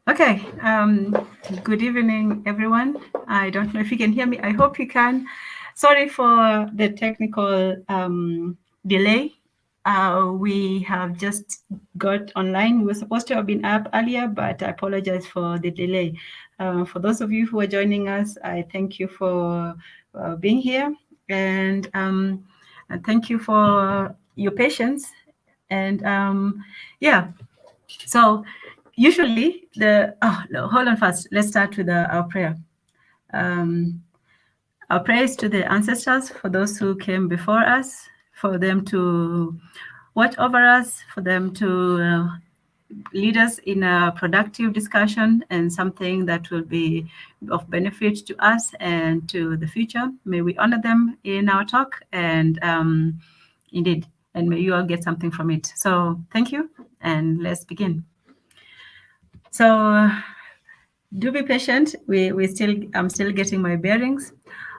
Okay, good evening, everyone. I don't know if you can hear me. I hope you can. Sorry for the technical delay. We have just got online. We were supposed to have been up earlier, but I apologize for the delay. For those of you who are joining us, I thank you for being here, and thank you for your patience. And yeah, so usually no, hold on first. Let's start with our prayer. Our prayer is to the ancestors, for those who came before us, for them to watch over us, for them to lead us in a productive discussion and something that will be of benefit to us and to the future. May we honor them in our talk, and indeed, and may you all get something from it. So thank you, and let's begin. So do be patient. I'm still getting my bearings.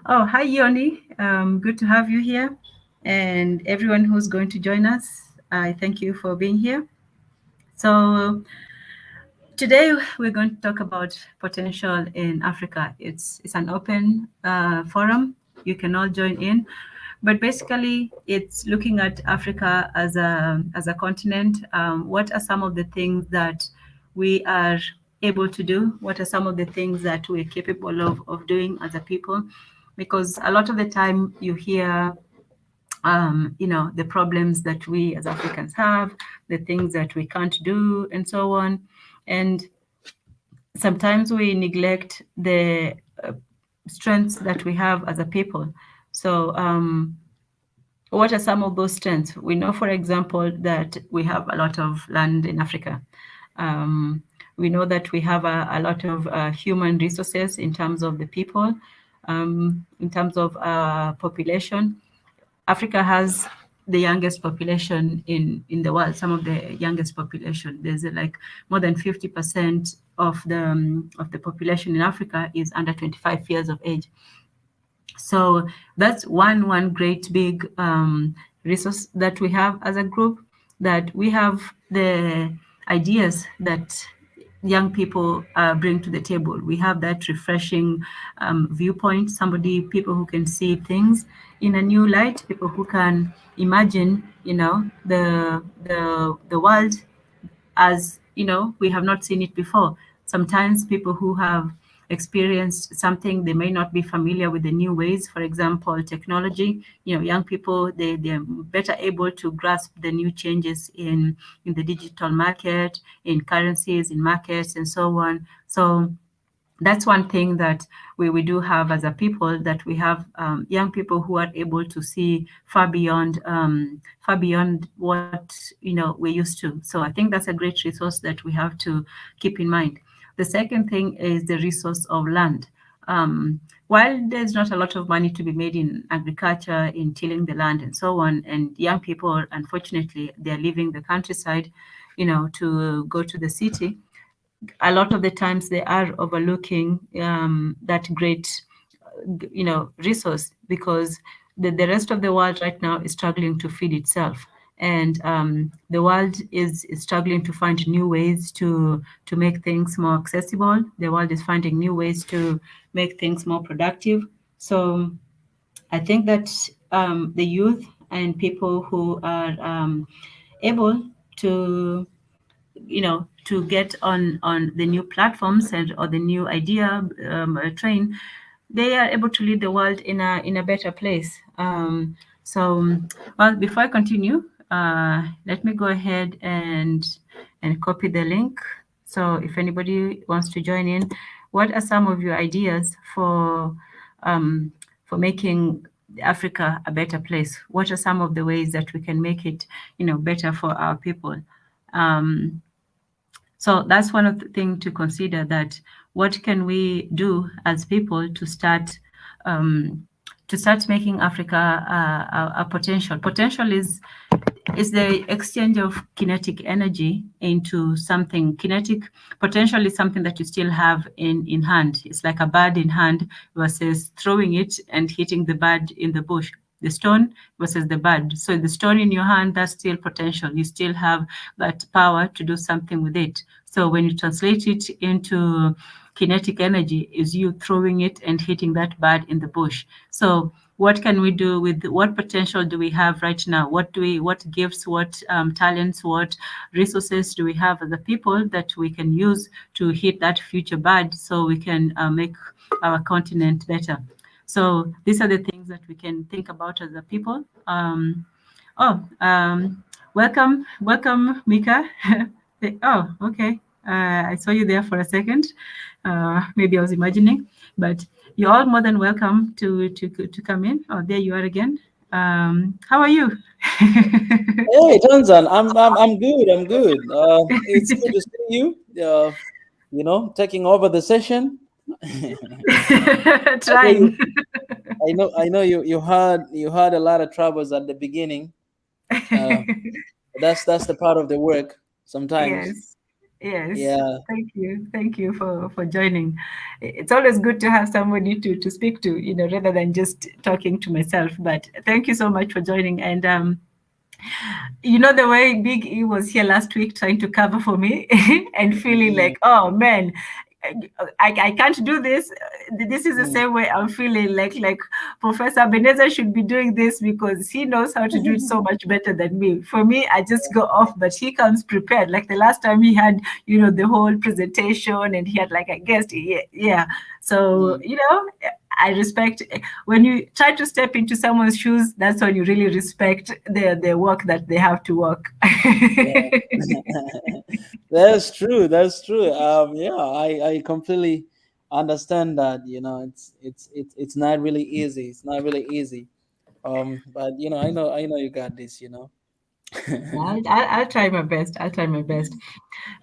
Oh, hi Yoni. Good to have you here, and everyone who's going to join us. I thank you for being here. So today we're going to talk about potential in Africa. It's an open forum. You can all join in, but basically it's looking at Africa as a continent. What are some of the things that we are able to do? What are some of the things that we're capable of doing as a people? Because a lot of the time you hear the problems that we as Africans have, the things that we can't do, and so on. And sometimes we neglect the strengths that we have as a people. So what are some of those strengths? We know, for example, that we have a lot of land in Africa. We know that we have a lot of human resources in terms of the people, in terms of population. Africa has the youngest population in the world, some of the youngest population. There's like more than 50% of the population in Africa is under 25 years of age. So that's one great big resource that we have as a group, that we have the ideas that young people bring to the table. We have that refreshing viewpoint, people who can see things in a new light, people who can imagine, the world as, we have not seen it before. Sometimes people who have experienced something, they may not be familiar with the new ways. For example, technology, young people, they're better able to grasp the new changes in the digital market, in currencies, in markets, and so on. So that's one thing that we do have as a people, that we have young people who are able to see far beyond what we're used to. So I think that's a great resource that we have to keep in mind. The second thing is the resource of land. While there's not a lot of money to be made in agriculture, in tilling the land, and so on, and young people, unfortunately, they're leaving the countryside, to go to the city. A lot of the times they are overlooking that great, resource, because the rest of the world right now is struggling to feed itself. And the world is struggling to find new ways to make things more accessible. The world is finding new ways to make things more productive. So I think that the youth and people who are able to to get on the new platforms or the new idea train, they are able to lead the world in a better place. So, well, before I continue, let me go ahead and copy the link. So if anybody wants to join in, what are some of your ideas for making Africa a better place? What are some of the ways that we can make it, better for our people? So that's one of the things to consider, that what can we do as people to start making Africa a potential. Potential is the exchange of kinetic energy into something. Kinetic potential is something that you still have in hand. It's like a bird in hand versus throwing it and hitting the bird in the bush. The stone versus the bird. So the stone in your hand, that's still potential. You still have that power to do something with it. So when you translate it into kinetic energy, is you throwing it and hitting that bird in the bush. So what can we do with what potential do we have right now? What gifts, what talents, what resources do we have as a people that we can use to hit that future bird so we can make our continent better? So these are the things that we can think about as a people. Oh, welcome, Mika. Oh, okay. I saw you there for a second. Maybe I was imagining, but you're all more than welcome to come in. Oh, there you are again. How are you? Hey, Tanzan, I'm good. I'm good. It's good to see you. Taking over the session. I know you. Trying. I know you had a lot of troubles at the beginning. Uh, that's the part of the work sometimes. Yes, yes. Yeah. Thank you for joining. It's always good to have somebody to speak to, rather than just talking to myself. But thank you so much for joining. And the way Big E was here last week trying to cover for me and feeling Mm, like, oh man, I can't do this. This is the mm. same way I'm feeling like Professor Beneza should be doing this because he knows how to do it so much better than me. For me, I just go off, but he comes prepared. Like the last time he had, the whole presentation and he had like a guest. Yeah. Yeah. So, Mm. I respect when you try to step into someone's shoes, that's when you really respect the work that they have to work. That's true. That's true. Yeah, I completely understand that. It's not really easy. It's not really easy. But I know you got this. I'll try my best. I'll try my best.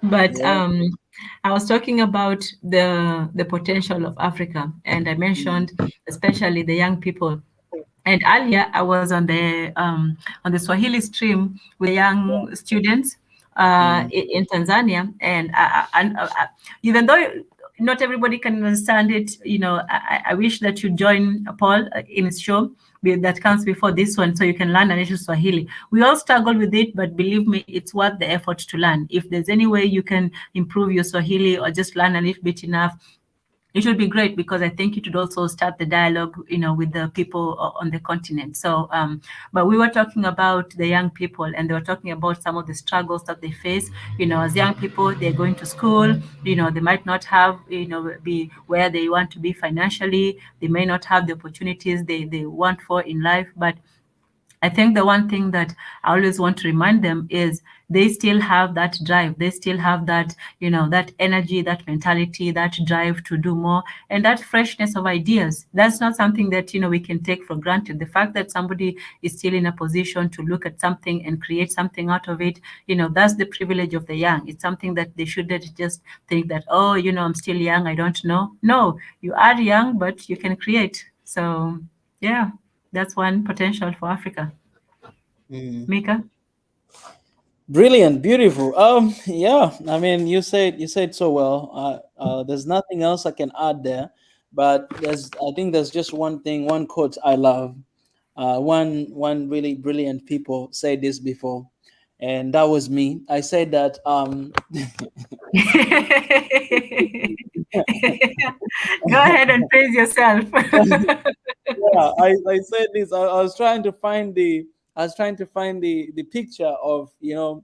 But Yeah. I was talking about the potential of Africa, and I Mm, mentioned especially the young people. And earlier, I was on the Swahili stream with yeah. young students Mm, in Tanzania, and even though not everybody can understand it, I wish that you join Paul in his show that comes before this one, so you can learn a little Swahili. We all struggle with it, but believe me, it's worth the effort to learn. If there's any way you can improve your Swahili or just learn a little bit enough, it would be great because I think it would also start the dialogue, with the people on the continent. So, but we were talking about the young people, and they were talking about some of the struggles that they face. As young people, they're going to school. They might not have, be where they want to be financially. They may not have the opportunities they want for in life, but I think the one thing that I always want to remind them is they still have that drive. They still have that, that energy, that mentality, that drive to do more, and that freshness of ideas. That's not something that, we can take for granted. The fact that somebody is still in a position to look at something and create something out of it, that's the privilege of the young. It's something that they shouldn't just think that, oh, I'm still young, I don't know. No, you are young, but you can create. So, yeah, that's one potential for Africa. mm. Mika? Brilliant, beautiful. Yeah. I mean, you said so well. There's nothing else I can add there, but I think there's just one thing, one quote I love. One really brilliant people said this before, and that was me. I said that Go ahead and praise yourself. yeah, I said this. I was trying to find the picture of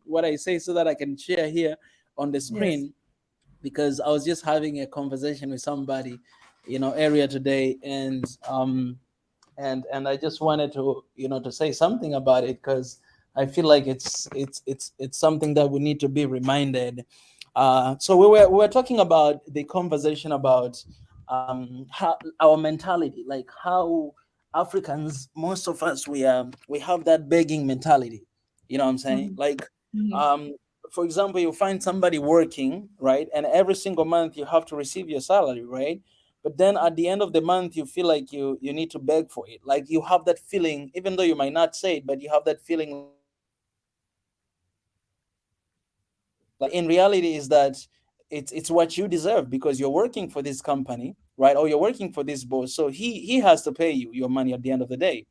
what I say so that I can share here on the Yes. screen, because I was just having a conversation with somebody earlier today, and I just wanted to say something about it, because I feel like it's something that we need to be reminded. So we were talking about the conversation about how our mentality, like how Africans, most of us, we have that begging mentality. You know what I'm saying? Mhm, Like, mhm, um, for example, you find somebody working, right, and every single month you have to receive your salary, right? But then at the end of the month you feel like you need to beg for it, like you have that feeling, even though you might not say it, but you have that feeling like but in reality is that it's what you deserve, because you're working for this company, right, or you're working for this boss, so he has to pay you your money at the end of the day,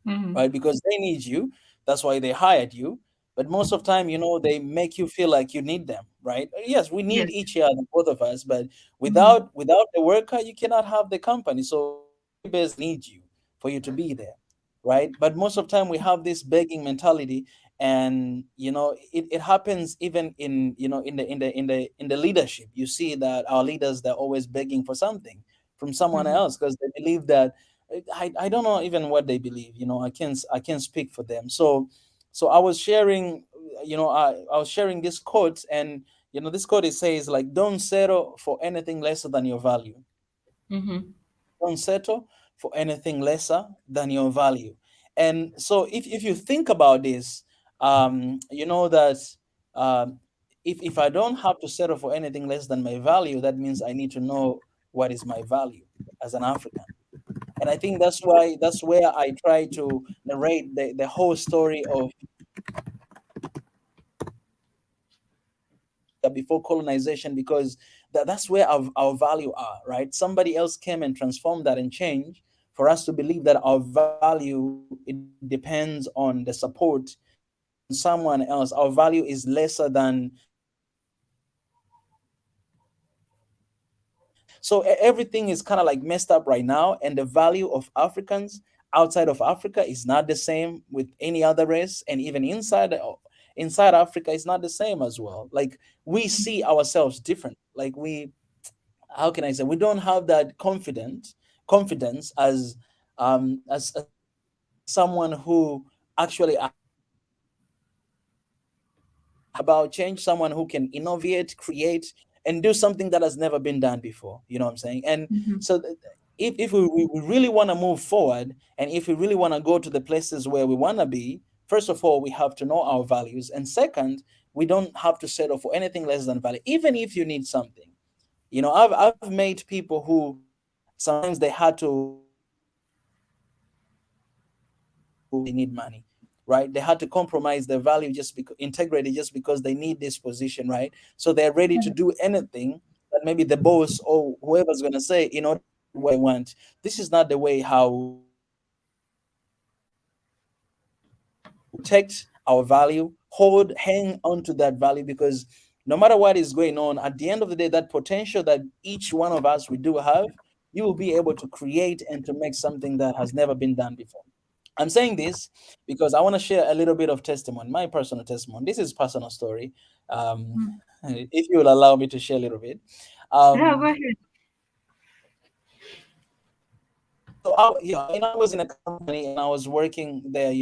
mhm, right, because they need you. That's why they hired you. but most of time, they make you feel like you need them, right? Yes, we need Yes. each other, both of us, but Mm-hmm. without the worker, you cannot have the company. So the employee base need you for you to be there, right? But most of the time we have this begging mentality, and it happens even in the leadership. You see that our leaders, they're always begging for something from someone Mm-hmm. else because they believe that I don't know even what they believe. I can't speak for them. So I was sharing, I was sharing this quote, and this quote, it says like, don't settle for anything lesser than your value. Mm-hmm. Don't settle for anything lesser than your value. And so if you think about this, you know that um, if I don't have to settle for anything less than my value, that means I need to know what is my value as an African. And I think that's where I try to narrate the whole story of Africa before colonization, because that's where our value are, right? Somebody else came and transformed that and changed for us to believe that our value, it depends on the support from someone else. Our value is lesser than so everything is kind of like messed up right now, and the value of Africans outside of Africa is not the same with any other race, and even inside Africa is not the same as well. Like, we see ourselves different. Like, how can I say, we don't have that confidence as someone who actually about change, someone who can innovate, create, and do something that has never been done before. You know what I'm saying? And Mm-hmm. so, if we really want to move forward, and if we really want to go to the places where we want to be, first of all, we have to know our values. And second, we don't have to settle for anything less than value, even if you need something. I've met people who sometimes they had to they need money, right? They had to compromise their value, just because integrity, just because they need this position, right? So they're ready to do anything that maybe the boss or whoever's going to say in order to get what they want. This is not the way how protect our value, hang on to that value, because no matter what is going on, at the end of the day, that potential that each one of us we do have, you will be able to create and to make something that has never been done before. I'm saying this because I want to share a little bit of testimony, my personal testimony. This is personal story. Um, Mm-hmm. if you will allow me to share a little bit. Yeah, go Um, ahead. I was in a company and I was working there,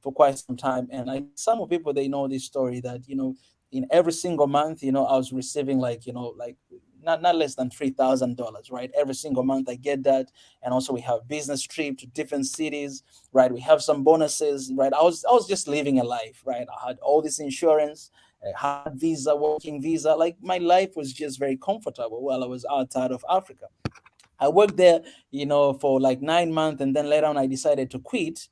for quite some time. And I think some of people, they know this story that, in every single month, I was receiving like, like not less than $3,000, right? Every single month I get that. And also we have business trip to different cities, right? We have some bonuses, right? I was just living a life, right? I had all this insurance. I had visa, working visa. Like, my life was just very comfortable while I was outside of Africa. I worked there, for like 9 months, and then later on I decided to quit.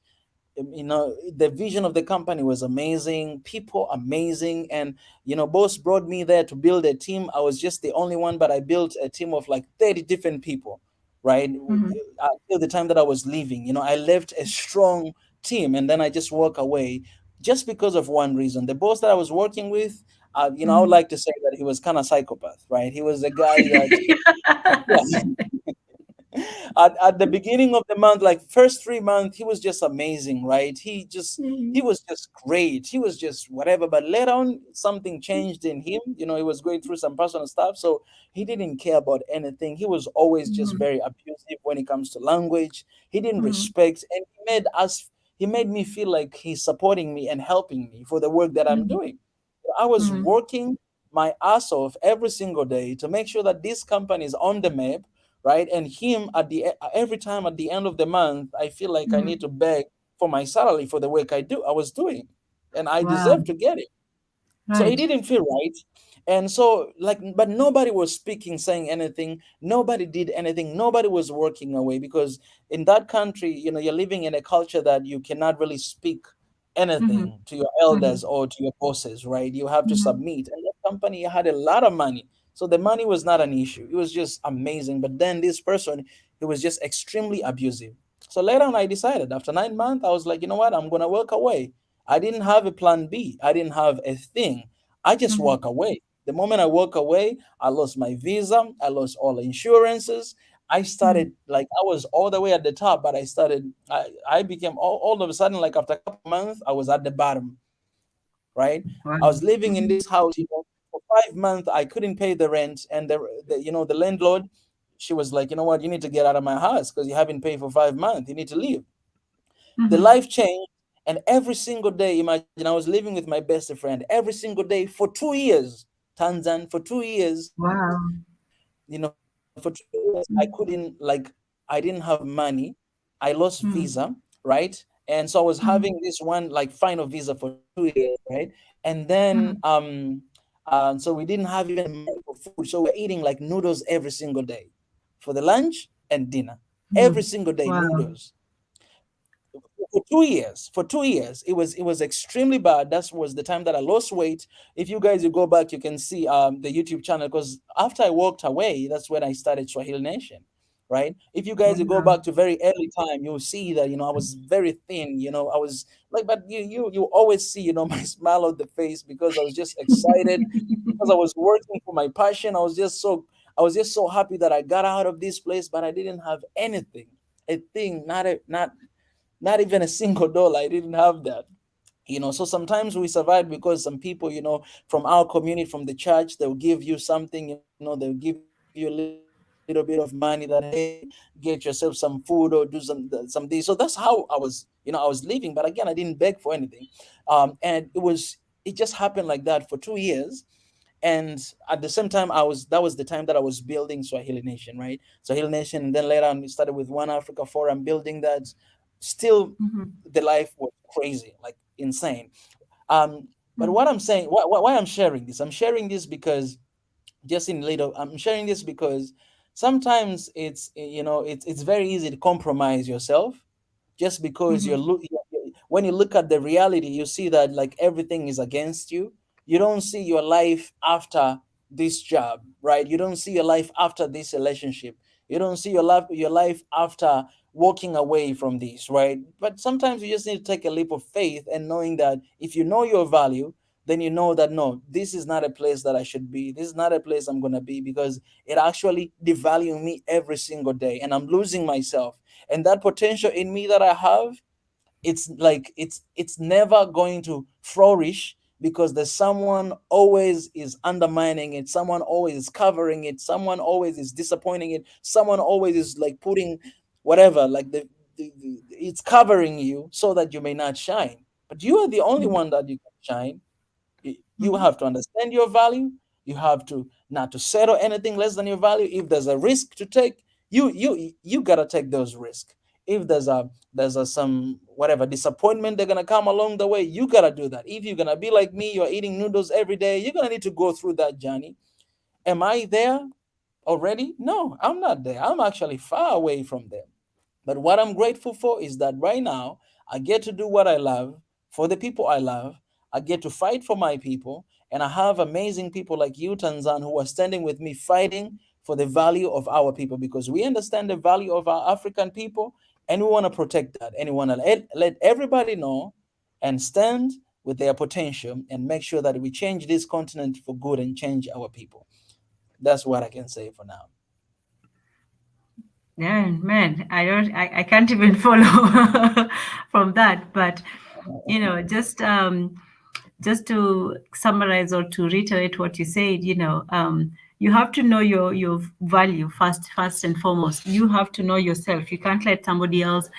The vision of the company was amazing, people amazing, and boss brought me there to build a team. I was just the only one, but I built a team of like 30 different people, right? Mm-hmm. Until the time that I was leaving, I left a strong team, and then I just walk away just because of one reason. The boss that I was working with, I would Mm-hmm. like to say that he was kind of psychopath, right? He was a guy that, yeah, at the beginning of the month, like first 3 months, he was just amazing, right? He Mm-hmm. was just great. He was just whatever. But later on, something changed in him. He was going through some personal stuff, so he didn't care about anything. He was always just Mm-hmm. very abusive when it comes to language. He didn't Mm-hmm. respect, and he made me feel like he's supporting me and helping me for the work that I'm doing. I was Mm-hmm. working my ass off every single day to make sure that this company is on the map, right? And him, every time at the end of the month, I feel like I Mm-hmm. need to beg for my salary for the work I was doing, and I Wow. deserve to get it. So it Right. didn't feel right. And so, like, but nobody was speaking, saying anything. Nobody did anything. Nobody was working away, because in that country, you're living in a culture that you cannot really speak Mm-hmm. anything to your Mm-hmm. elders or to your bosses, right? You have to Mm-hmm. submit. And that company had a lot of money. So the money was not an issue. It was just amazing. But then this person, he was just extremely abusive. So later on, I decided after 9 months, I was like, you know what? I'm going to walk away. I didn't have a plan B. I didn't have a thing. I just Mhm. walk away. The moment I walk away, I lost my visa. I lost all insurances. I Mhm. started like I was all the way at the top, but I became all of a sudden, like after a couple of months, I was at the bottom, right? Wow. I was living in Mhm. this house, for 5 months. I couldn't pay the rent, and the landlord, she was like, you know what, you need to get out of my house because you haven't paid for 5 months. You need to leave. The Mhm. life changed, and every single day, imagine I was living with my best friend every single day for 2 years, Tanzan, for 2 years. Wow. For 2 years, I couldn't, like, I didn't have money. I lost visa, Mhm. right? And so I was having Mhm. this one like final visa for 2 years, right? And then Mhm. so we didn't have even money for food, so we're eating like noodles every single day for the lunch and dinner. Every Mhm. single day, Wow. noodles for 2 years. For 2 years, it was extremely bad. That was the time that I lost weight. If you guys, you go back, you can see the YouTube channel, because after I walked away, that's when I started Swahili Nation, right? If you guys, you go Wow. back to very early time, you'll see that, I was very thin. I was like, but you always see, my smile on the face, because I was just excited, because I was working for my passion. I was just so happy that I got out of this place, but I didn't have anything, a thing, not even a single dollar. I didn't have that. So sometimes we survive because some people, from our community, from the church, they'll give you something. They'll give you a little bit of money that, hey, get yourself some food or do some this. So that's how I was living. But again, I didn't beg for anything. And it just happened like that for 2 years. And at the same time, that was the time that I was building Swahili Nation, right? Swahili Nation, and then later on we started with One Africa Forum, building that. Still, Mhm. the life was crazy, like insane. But Mhm. what I'm saying, why I'm sharing this because just in little I'm sharing this because sometimes it's very easy to compromise yourself, just because Mhm. when you look at the reality, you see that like everything is against you. You don't see your life after this job, right? You don't see your life after this relationship. You don't see your life after walking away from this, right? But sometimes you just need to take a leap of faith, and knowing that if you know your value, then you know that no, this is not a place that I should be. This is not a place I'm going to be, because it actually devaluing me every single day, and I'm losing myself. And that potential in me that I have, it's like it's never going to flourish, because there's someone always is undermining it, someone always is covering it, someone always is disappointing it, someone always is like putting whatever, like it's covering you so that you may not shine. But you are the only Mhm. one that you can shine. You Mhm. have to understand your value. You have to not to settle anything less than your value. If there's a risk to take, you gotta take those risks. If there's a some whatever disappointment they're gonna come along the way, you gotta do that. If you're gonna be like me, you're eating noodles every day, you're gonna need to go through that journey. Am I there already? No, I'm not there. I'm actually far away from there. But what I'm grateful for is that right now I get to do what I love for the people I love. I get to fight for my people. And I have amazing people like you, Tanzan, who are standing with me fighting for the value of our people, because we understand the value of our African people, and we want to protect that. And we want to let everybody know and stand with their potential and make sure that we change this continent for good and change our people. That's what I can say for now. Yeah, man, I can't even follow from that. But just to summarize or to reiterate what you said, you have to know your value first and foremost. You have to know yourself. You can't let somebody else,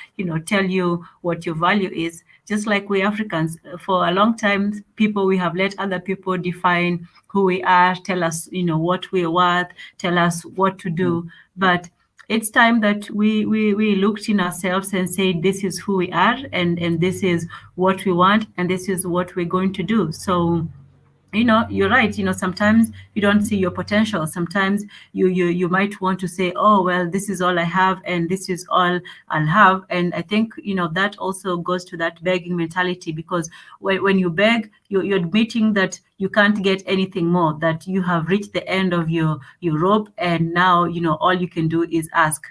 tell you what your value is. Just like we Africans, for a long time, people we have let other people define who we are, tell us, what we're worth, tell us what to do. But it's time that we looked in ourselves and said this is who we are, and this is what we want, and this is what we're going to do. So you're right. Sometimes you don't see your potential. Sometimes you might want to say, oh well, this is all I have and this is all I'll have. And I think that also goes to that begging mentality, because when you beg, you're admitting that you can't get anything more, that you have reached the end of your rope, and now all you can do is ask.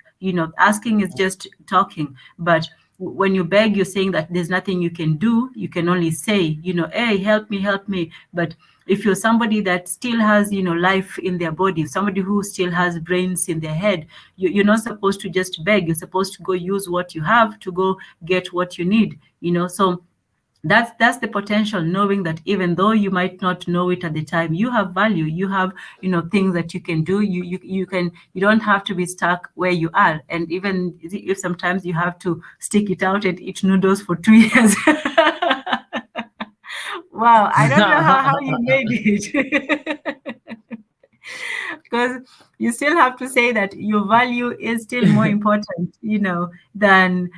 Asking is just talking, but when you beg, you're saying that there's nothing you can do. You can only say, hey, help me. But if you're somebody that still has, life in their body, somebody who still has brains in their head, you're not supposed to just beg. You're supposed to go use what you have to go get what you need. So that's the potential, knowing that even though you might not know it at the time, you have value, you have things that you can do. You don't have to be stuck where you are. And even if sometimes you have to stick it out and eat noodles for 2 years. Wow, I don't know how you made it. Because you still have to say that your value is still more important, than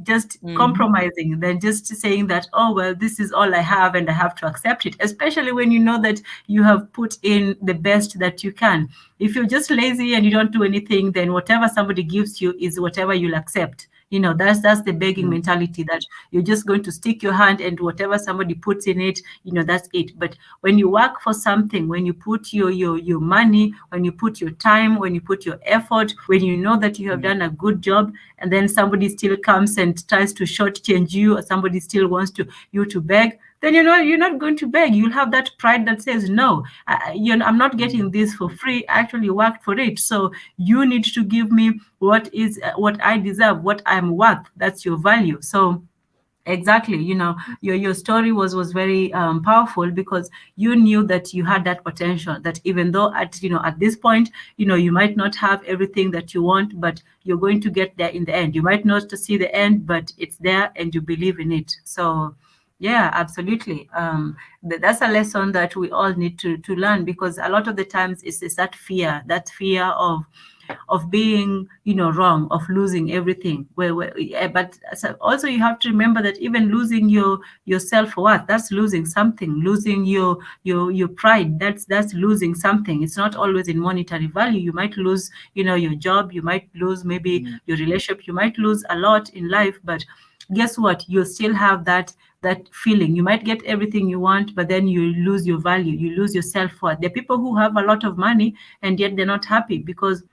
just Mhm. compromising, than just saying that, oh, well, this is all I have and I have to accept it, especially when you know that you have put in the best that you can. If you're just lazy and you don't do anything, then whatever somebody gives you is whatever you'll accept. That's the begging Mm. mentality, that you're just going to stick your hand and whatever somebody puts in it, that's it. But when you work for something, when you put your money, when you put your time, when you put your effort, when you know that you have Mm. done a good job, and then somebody still comes and tries to shortchange you, or somebody still wants you to beg, then you're not going to beg. You'll have that pride that says, no, I'm not getting Mm. this for free. I actually worked for it, so you need to give me what I deserve, what I'm worth. That's your value. So exactly, your story was very powerful, because you knew that you had that potential, that even though at this point, you might not have everything that you want, but you're going to get there in the end. You might not to see the end, but it's there and you believe in it. So yeah, absolutely. That's a lesson that we all need to learn, because a lot of the times it's that fear of being wrong, of losing everything, but also you have to remember that even losing your self-worth, that's losing something. Losing your pride, that's losing something. It's not always in monetary value. You might lose your job, you might lose maybe Mm. your relationship, you might lose a lot in life, but guess what, you still have that feeling. You might get everything you want, but then you lose your value, you lose your self-worth. There are people who have a lot of money and yet they're not happy, because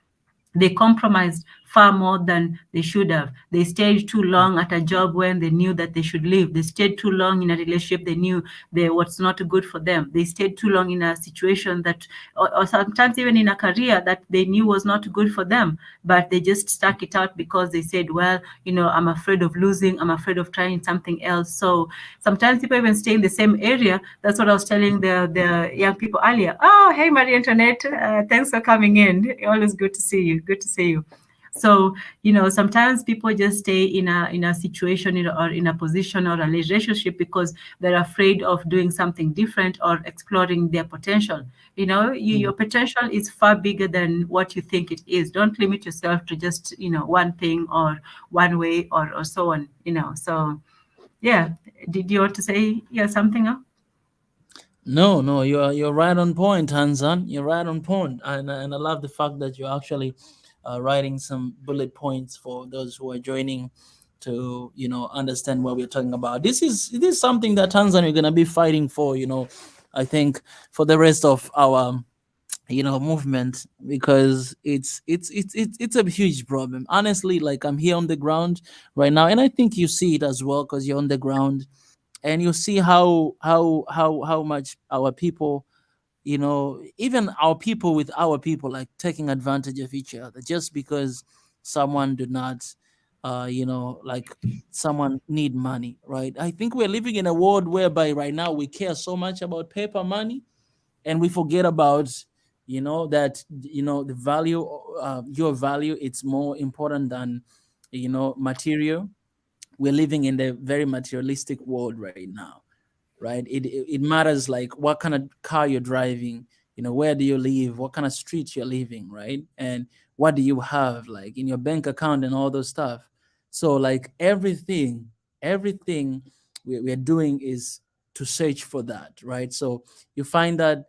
they compromised far more than they should have. They stayed too long at a job when they knew that they should leave. They stayed too long in a relationship they knew what's not good for them. They stayed too long in a situation that, or sometimes even in a career that they knew was not good for them, but they just stuck it out because they said, well, I'm afraid of losing. I'm afraid of trying something else. So sometimes people even stay in the same area. That's what I was telling the young people earlier. Oh, hey, Marie Antoinette. Thanks for coming in. Always good to see you. Good to see you. So sometimes people just stay in a situation, or in a position or a relationship, because they're afraid of doing something different or exploring their potential. Your Mm. potential is far bigger than what you think it is. Don't limit yourself to just one thing or one way, or so on. So yeah. Did you want to say something else? No, no, you're right on point, Hansan. You're right on point, and I love the fact that you're actually writing some bullet points for those who are joining to understand what we're talking about. This is something that Tanzania are gonna be fighting for. I think for the rest of our movement, because it's a huge problem. Honestly, like, I'm here on the ground right now, and I think you see it as well because you're on the ground, and you see how much our people, even our people with our people, like, taking advantage of each other just because someone do not like, someone need money, right? I think we're living in a world whereby right now we care so much about paper money, and we forget about that the value, your value, it's more important than material. We're living in the very materialistic world right now, right? It matters, like, what kind of car you're driving, where do you live, what kind of street you're living, right? And what do you have, like, in your bank account and all those stuff. So, like, everything we're doing is to search for that, right? So you find that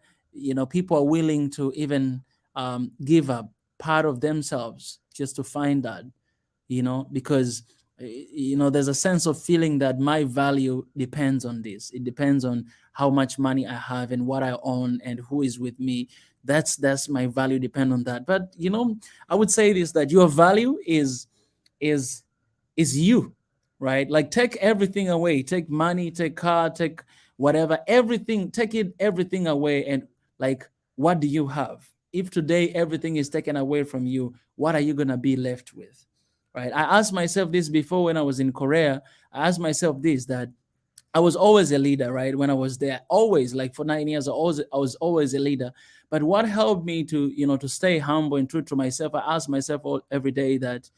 people are willing to even give up part of themselves just to find that, because there's a sense of feeling that my value depends on this. It depends on how much money I have and what I own and who is with me. That's my value depend on that. But I would say this, that your value is is you. right? Like take everything away, take money, take car, take whatever, everything, take it everything away, and like, what do you have? If today everything is taken away from you, what are you gonna be left with? Right? I asked myself this before when I was in Korea. I asked myself this, that I was always a leader, right? When I was there, always, like for 9 years, I was always a leader. But what helped me to, to stay humble and true to myself, I ask myself every day that,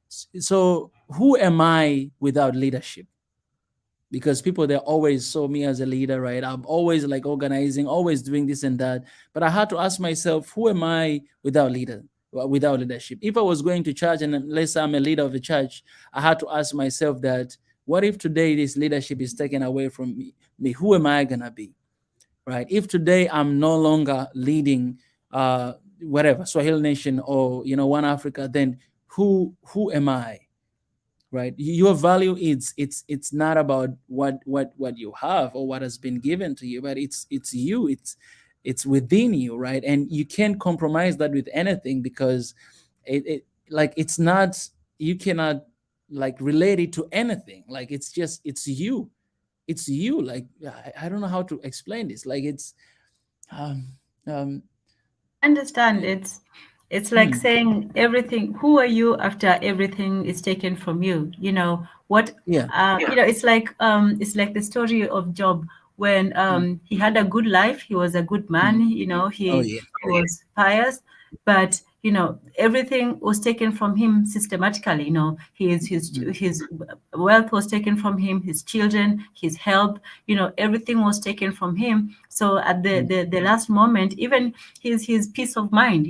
so who am I without leadership? Because people, they always saw me as a leader, right? I'm always like organizing, always doing this and that. But I had to ask myself, who am I without leadership? If I was going to church, and let's say I'm a leader of the church, I had to ask myself that, what if today this leadership is taken away from me? Who am I gonna be? Right? If today I'm no longer leading whatever, Swahili Nation, or One Africa, then who am I? Right? Your value, it's not about what you have or what has been given to you, but it's you, it's within you, right? And you can't compromise that with anything, because it like, it's not, you cannot like relate it to anything. Like, it's just, it's you. Like, I don't know how to explain this. Like, it's um um I understand. It's like hmm, saying everything. Who are you after everything is taken from you? You know what? yeah. It's like the story of Job when Mm, he had a good life. He was a good man. mm. Oh He yeah. was pious, but everything was taken from him systematically. Mm, His wealth was taken from him, his children, his health. Everything was taken from him. So at the mm, the, the last moment, even his peace of mind.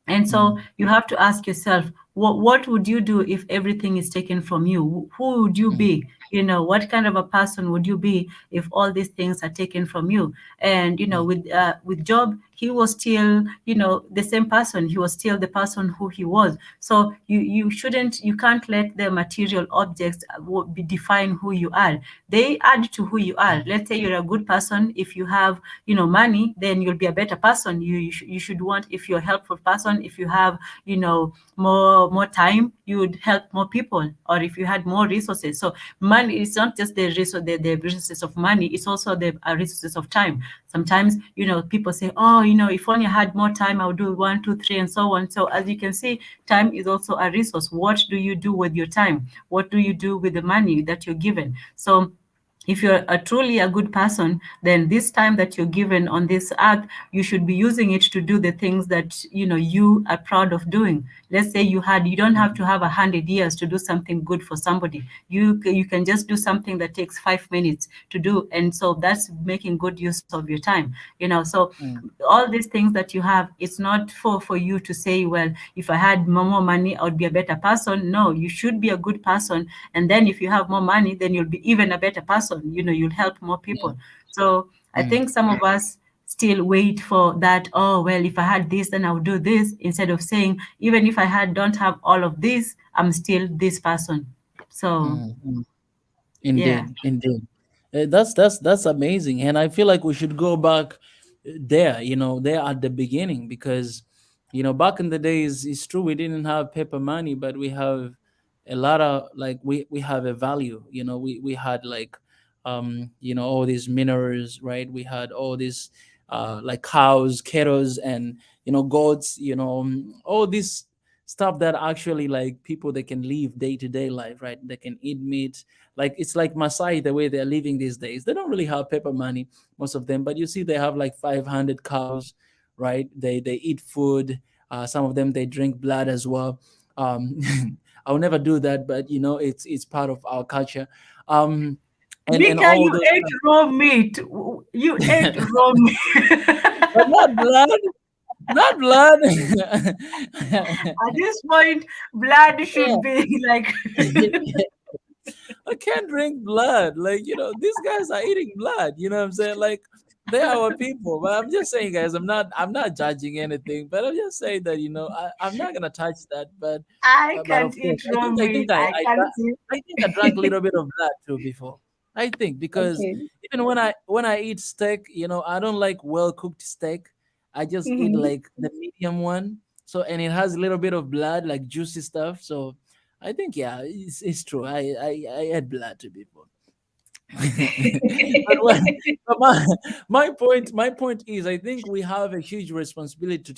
And so mm, you have to ask yourself, what would you do if everything is taken from you? Who would you mm, be? What kind of a person would you be if all these things are taken from you? And mm, with Job, he was still the same person. He was still the person who he was. So you can't let the material objects define who you are. They add to who you are. Let's say you're a good person. If you have money, then you'll be a better person. You should want, if you're a helpful person, if you have more time, you would help more people. Or if you had more resources. So money is not just the resources of money, it's also the resources of time. Sometimes people say, oh, if only I had more time, I would do one, two, three, and so on. So as you can see, time is also a resource. What do you do with your time? What do you do with the money that you're given? So if you're truly a good person, then this time that you're given on this earth, you should be using it to do the things that you are proud of doing. Let's say you don't have to have 100 years to do something good for somebody. You can just do something that takes 5 minutes to do, and so that's making good use of your time. So mm, all these things that you have, it's not for you to say, well, if I had more money, I would be a better person. No, you should be a good person, and then if you have more money, then you'll be even a better person. You'll help more yeah. people. So I Mm, think some of us still wait for that. Oh, well, if I had this, then I would do this, instead of saying, even if don't have all of this, I'm still this person. So mm. yeah. Indeed, indeed. That's amazing, and I feel like we should go back there. There at the beginning, because back in the days, it's true we didn't have paper money, but we have a lot of, like, we have a value. We had like all these minerals, right? We had all these like cows, cattle, and goats. All this stuff that actually, like, people, they can live day to day life, right? They can eat meat. Like, it's like Masai, the way they're living these days. They don't really have paper money, most of them, but you see they have like 500 cows, right? They eat food. Some of them, they drink blood as well. um I'll never do that, but it's part of our culture. um and Mika, all you those ate raw meat. You ate raw meat. but not blood, not blood. At this point, blood should Yeah. be like. I can't drink blood. Like, these guys are eating blood. You know what I'm saying? Like, they are our people. But I'm just saying, guys, I'm not judging anything, but I'm just saying that, I'm not gonna touch that. But I but can't of course, eat I raw think I think meat. I I I, can't dra- eat. I think I drank a little bit of blood too before. I think, because Okay. even when I eat steak, I don't like well cooked steak. I just eat Mhm. like the medium one. So, and it has a little bit of blood, like juicy stuff. So I think yeah, it's true. I add blood to people. But, but my point is, I think we have a huge responsibility to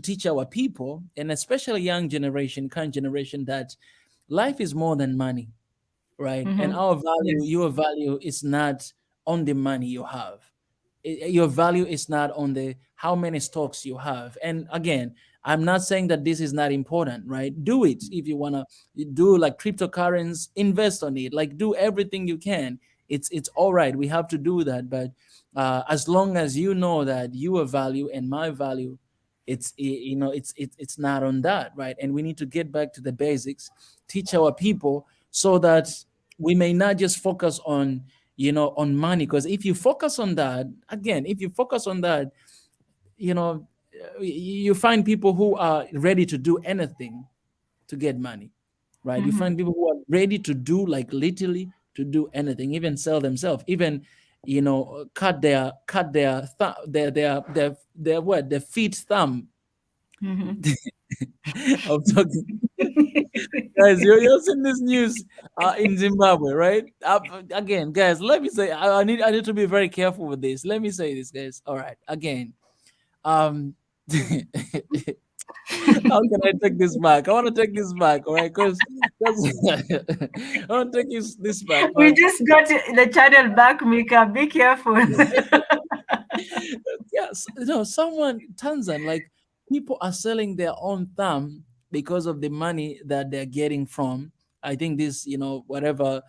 teach our people, and especially young generation, current generation, that life is more than money, right? And Mm-hmm. our value, Yes. your value is not on the money you have. Your value is not on the how many stocks you have. And again, I'm not saying that this is not important, right? Do it if you want to do like cryptocurrencies, invest on it, like do everything you can. It's all right, we have to do that, but as long as you know that your value and my value, it's not on that, right? And we need to get back to the basics, teach our people, so that we may not just focus on money. Because if you focus on that, again, if you focus on that, you know you find people who are ready to do anything to get money, right? You Mm-hmm. find people who are ready to do, like, literally to do anything, even sell themselves, even cut their what, their feet thumb. Mm-hmm. I'm talking, guys, you're seeing this news in Zimbabwe, right? Again, guys, let me say, I need to be very careful with this. Let me say this, guys. All right, again, um how can I take this back? I want to take this back, all right? Because I want to take this back, We but just got the channel back, Mika. Be careful. yes, someone, Tanzan, like, people are selling their own thumb because of the money that they're getting from, I think, this, whatever,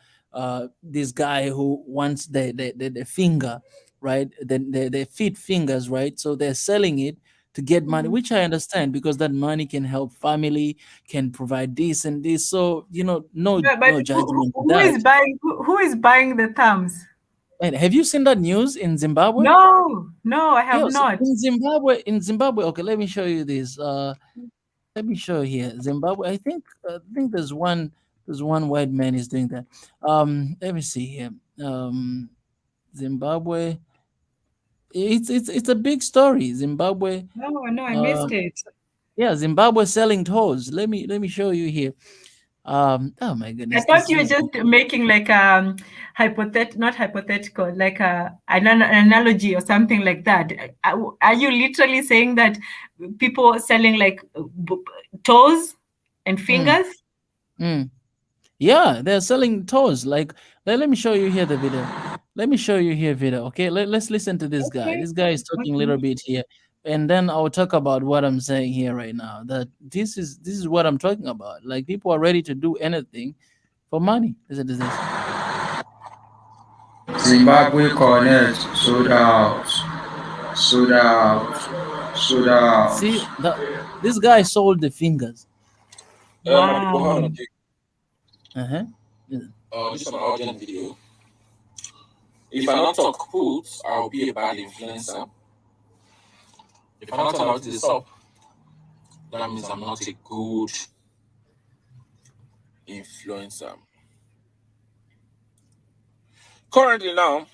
this guy who wants the finger, right? The feet fingers, right? So they're selling it to get money, Mhm. which I understand, because that money can help family, can provide this and this. So, no, But no who, judgment to who is that. buying? Who is buying the thumbs? And have you seen that news in Zimbabwe? No, no, I have Yes, not. in Zimbabwe. Okay, let me show you this. Let me show you here. Zimbabwe. I think there's one white man is doing that. Let me see here. Zimbabwe. It's a big story. Zimbabwe. No, no, I Uh, missed it. yeah, Zimbabwe selling toes. Let me show you here. Oh my I goodness, thought this you were is. just making like not hypothetical, like an analogy or something like that. Are you literally saying that people selling like toes and Mm, fingers? mm. Yeah, they're selling toys. Like, let me show you here the video. Let me show you here video. Okay, let's listen to this guy. Okay, This guy is talking a okay. little bit here, and then I'll talk about what I'm saying here right now. That this is what I'm talking about. Like, people are ready to do anything for money. Listen to this. Zimbabwe Connect sold out, sold out, sold See out. that this guy sold the fingers. Wow. Uh-huh. This is an urgent video. If I not talk put, I'll be a bad influencer. If I not tell how this up, that means I'm not a good influencer. Currently now,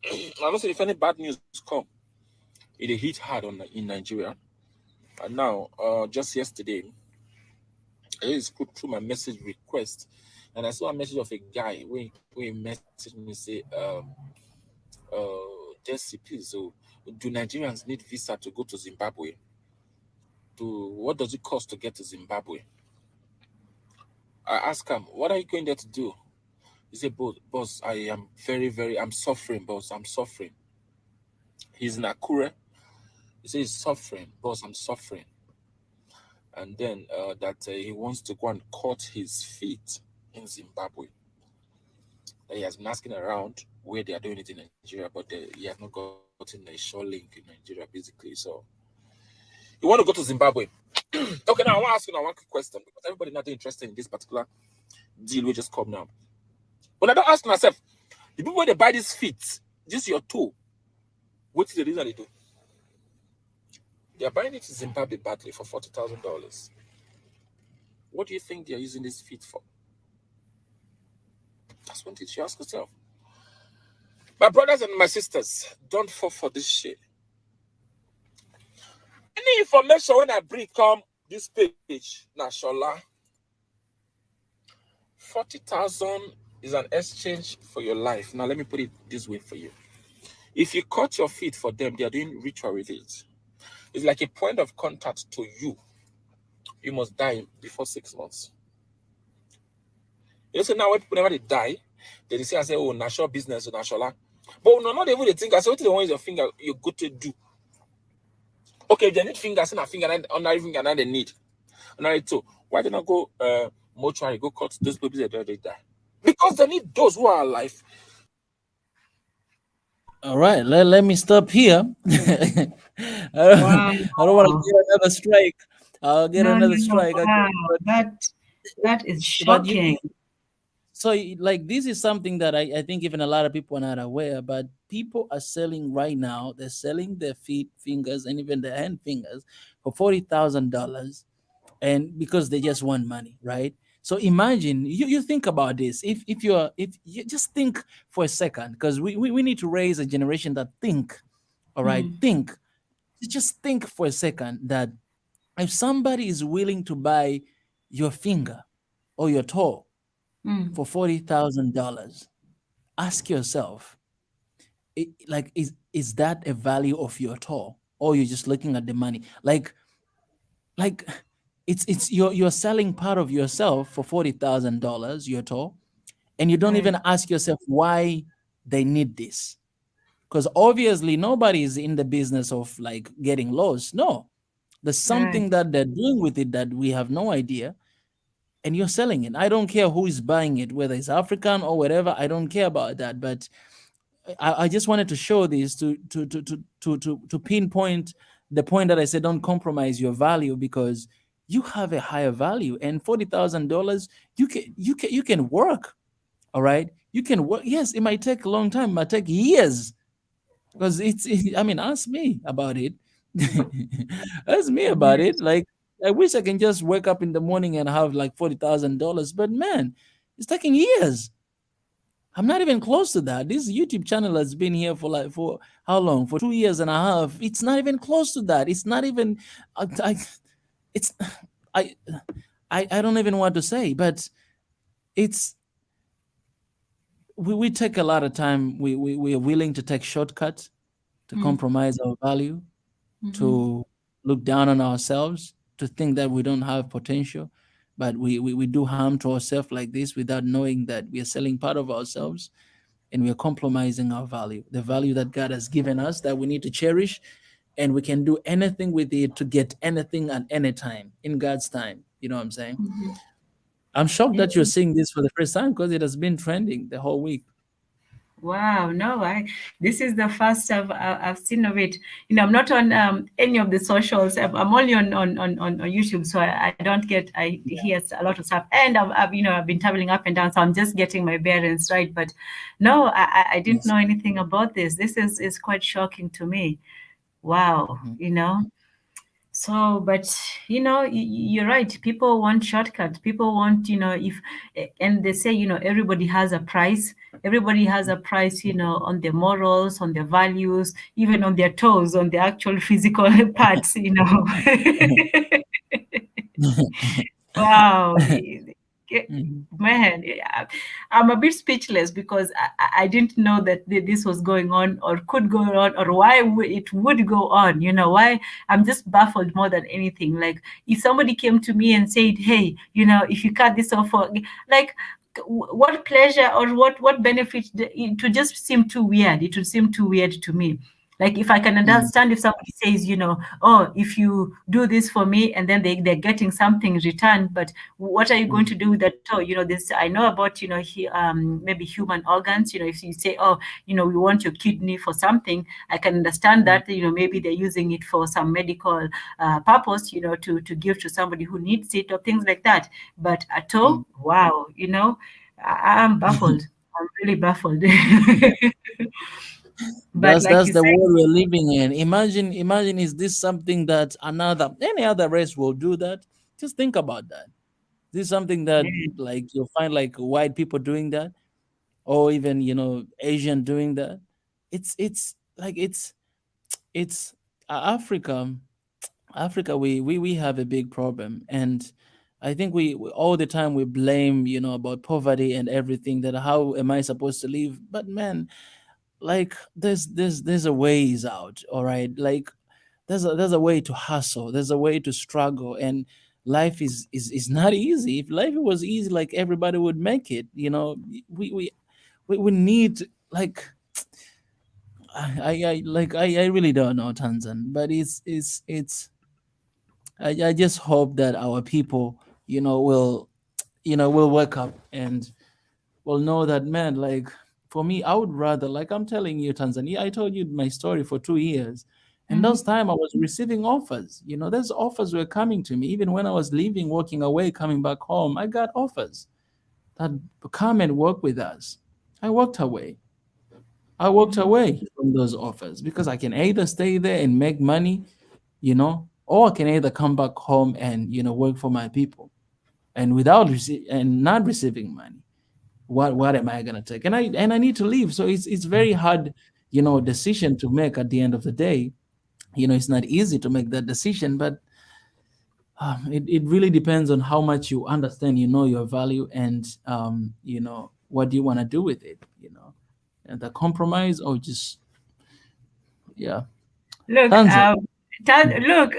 I don't say if any bad news come, it hit hard in Nigeria. And now, just yesterday, I just scrolled through my message request, and I saw a message of a guy where he messaged me say, Desi, please, do Nigerians need visa to go to Zimbabwe? What does it cost to get to Zimbabwe? I asked him, what are you going there to do? He said, boss, I am I'm suffering, boss, I'm suffering. He's in Akure. He says he's suffering, boss, I'm suffering. And then that he wants to go and cut his feet in Zimbabwe. He has been asking around where they are doing it in Nigeria, but he has not gotten a sure link in Nigeria, basically. So you want to go to Zimbabwe? Okay, now I want to ask you now one quick question, because everybody not interested in this particular deal we just come now. But I don't ask myself, the people where they buy these feet, this your toe, what's the reason they do? They are buying it in Zimbabwe badly for $40,000. What do you think they are using these feet for? That's one thing you ask yourself. My brothers and my sisters, don't fall for this shit. Any information when I bring come this page, Nashola, 40,000 is an exchange for your life. Now, let me put it this way for you. If you cut your feet for them, they are doing ritual with it. It's like a point of contact to you. You must die before 6 months. You know, so now when people never they die, they say, I say, oh, national business, national. But no, not even they think, I say, what do they want is your finger, you're good to do. Okay, if they need fingers, and a finger, another finger, and they need. Another two. Why don't I go mortuary, go cut those babies that already die? Because they need those who are alive. All right, let me stop here. I Wow. don't want to get another strike. I'll get No, no, another no. strike. Wow. That is But shocking. so like this is something that I think even a lot of people are not aware, but people are selling right now. They're selling their feet, fingers, and even their hand fingers for $40,000, and because they just want money, right? So imagine you think about this. If you just think for a second, because we need to raise a generation that think, all right, Mm, think. Just think for a second that if somebody is willing to buy your finger or your toe mm, for $40,000, ask yourself, like, is that a value of your toe, or you're just looking at the money? Like it's you're selling part of yourself for $40,000, your toe, and you don't right, even ask yourself why they need this. Because obviously nobody is in the business of like getting lost. No, there's right, something that they're doing with it that we have no idea, and you're selling it. I don't care who is buying it, whether it's African or whatever. I don't care about that. But I just wanted to show this to pinpoint the point that I said don't compromise your value, because you have a higher value, and $40,000 you can work. All right, you can work. Yes, it might take a long time, it might take years, because I mean, ask me about it. Ask me about right, it. Like, I wish I can just wake up in the morning and have like $40,000, but man, it's taking years. I'm not even close to that. This YouTube channel has been here for how long? For 2 years and a half. It's not even close to that. It's not even. It's I I don't even want to say, but it's we take a lot of time. We are willing to take shortcuts, to mm, compromise our value, mhm, to look down on ourselves, to think that we don't have potential, but we do harm to ourselves like this without knowing that we are selling part of ourselves, and we are compromising our value, the value that God has given us, that we need to cherish, and we can do anything with it to get anything at any time in God's time. You know what I'm saying? mhm. I'm shocked Yeah. that you're seeing this for the first time, because it has been trending the whole week. Wow, no, this is the first I've seen of it. I'm not on any of the socials. I'm only on YouTube, so I don't get I hear a lot of stuff. And I've been traveling up and down, so I'm just getting my bearings right. But no, I didn't Yes. know anything about this. This is quite shocking to me. Wow, Mhm. So, but you're right. People want shortcuts. People want, if, and they say, everybody has a price. Everybody has a price, on their morals, on their values, even on their toes, on the actual physical parts. Wow. Mhm. Man, yeah, I'm a bit speechless because I didn't know that this was going on or could go on or why it would go on. Why I'm just baffled more than anything. Like, if somebody came to me and said, hey, if you cut this off, like, what pleasure or what benefit? It would just seem too weird. It would seem too weird to me. Like, if I can Mhm. understand if somebody says, oh, if you do this for me, and then they're getting something in return, but what are you going Mhm. to do with that? Oh, this I know about, maybe human organs. If you say, oh, we want your kidney for something, I can understand Mhm. that, maybe they're using it for some medical purpose, to give to somebody who needs it or things like that. But at Mhm. all, wow, I'm baffled. I'm really baffled. But like That's you the said, world we're living in. Imagine, is this something that any other race will do that? Just think about that. This is something that yeah, like you'll find like white people doing that, or even Asian doing that. It's like it's Africa. We have a big problem, and I think we all the time we blame, about poverty and everything, that how am I supposed to live? But man, like there's a ways out, all right? Like there's a way to hustle, there's a way to struggle, and life is not easy. If life was easy, like everybody would make it, we we we need, like, I really don't know, Tanzan, but it's I just hope that our people, will wake up and will know that, man, like, for me, I would rather, like I'm telling you, Tanzania, I told you my story for 2 years. And Mhm. those time I was receiving offers. Those offers were coming to me. Even when I was leaving, walking away, coming back home, I got offers that come and work with us. I walked away. I walked Mhm. away from those offers because I can either stay there and make money, or I can either come back home and, work for my people, and and not receiving money. What am I gonna take? And I need to leave. So it's very hard, decision to make at the end of the day. It's not easy to make that decision, but it really depends on how much you understand, your value, and what do you want to do with it, and the compromise, or just, yeah. Look, Tons of. look,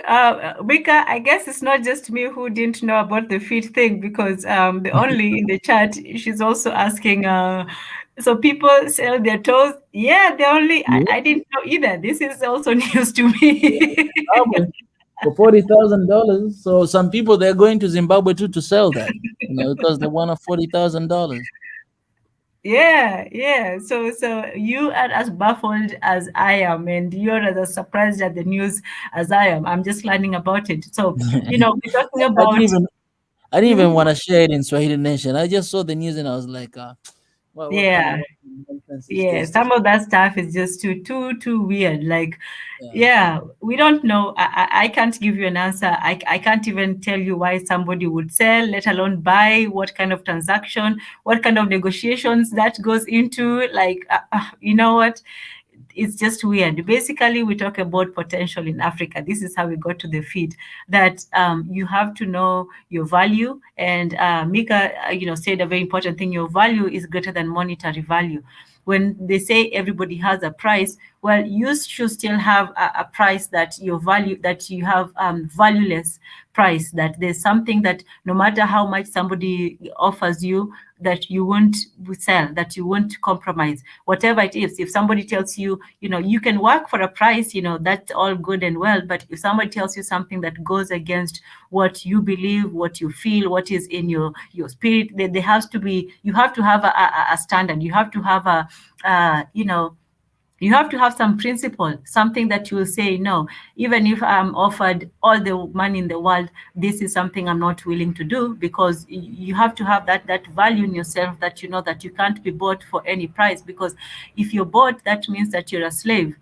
Mika, I guess it's not just me who didn't know about the feet thing because the only in the chat, she's also asking, so people sell their toes? Yeah, the only, Yeah, I didn't know either. This is also news to yeah. me. Zimbabwe for $40,000. So some people, they're going to Zimbabwe too to sell that, because they want a $40,000. Yeah, yeah. So you are as baffled as I am, and you're as surprised at the news as I am. I'm just learning about it. So, we're talking I didn't about. even I didn't even Mhm. want to share it in Swahili Nation. I just saw the news and I was like, what kind of Yeah, nonsense is yeah. this? Some of that stuff is just too weird. Like, Yeah. yeah, we don't know. I can't give you an answer. I can't even tell you why somebody would sell, let alone buy, what kind of transaction, what kind of negotiations that goes into. Like, you know what? It's just weird. Basically, we talk about potential in Africa. This is how we got to the feed that you have to know your value. And Mika, said a very important thing. Your value is greater than monetary value. When they say everybody has a price, well, you should still have a price that your value, that you have valueless price, that there's something that no matter how much somebody offers you, that you won't sell, that you won't compromise, whatever it is. If somebody tells you, you can work for a price, that's all good and well. But if somebody tells you something that goes against what you believe, what you feel, what is in your spirit, there has to be, you have to have a standard. You have to have you have to have some principle, something that you will say, no, even if I'm offered all the money in the world, this is something I'm not willing to do, because you have to have that value in yourself, that you know that you can't be bought for any price. Because if you're bought, that means that you're a slave.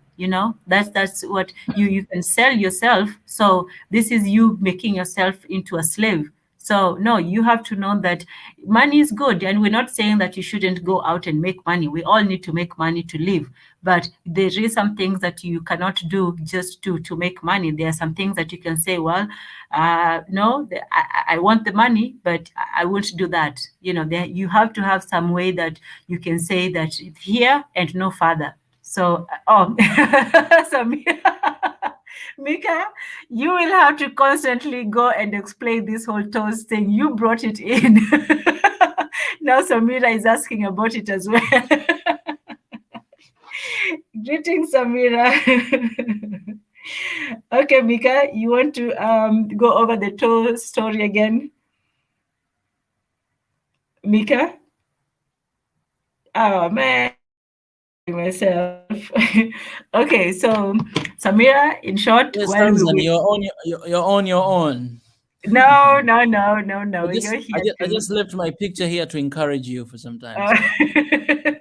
That's what you can sell yourself. So this is you making yourself into a slave. So no, you have to know that money is good, and we're not saying that you shouldn't go out and make money. We all need to make money to live, but there is some things that you cannot do just to make money. There are some things that you can say, well, no, I want the money, but I won't do that. There, you have to have some way that you can say that here and no further. So, so Mika, you will have to constantly go and explain this whole toast thing. You brought it in. Now Samira is asking about it as well. Greetings, Samira. Okay, Mika, you want to go over the toast story again? Mika? Oh man, I'm recording myself. Okay, so Samira, in short, Yes, while we Tanzan, wait. you're on your own. No. I just You're I here just I too. just left my picture here to encourage you for some time. Uh,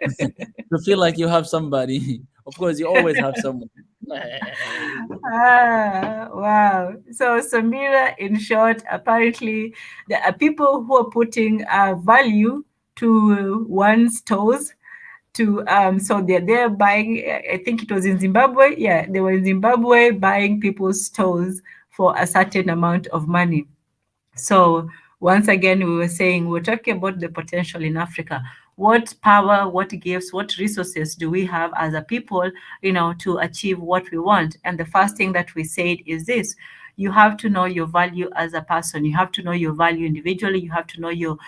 So to feel like you have somebody. Of course, you always have someone. wow. So Samira, in short, apparently there are people who are putting value to one's toes. So they're buying. I think it was in Zimbabwe. Yeah, they were in Zimbabwe buying people's toes for a certain amount of money. So once again, we were saying, we're talking about the potential in Africa. What power, what gifts, what resources do we have as a people, to achieve what we want? And the first thing that we said is this: you have to know your value as a person. You have to know your value individually. You have to know your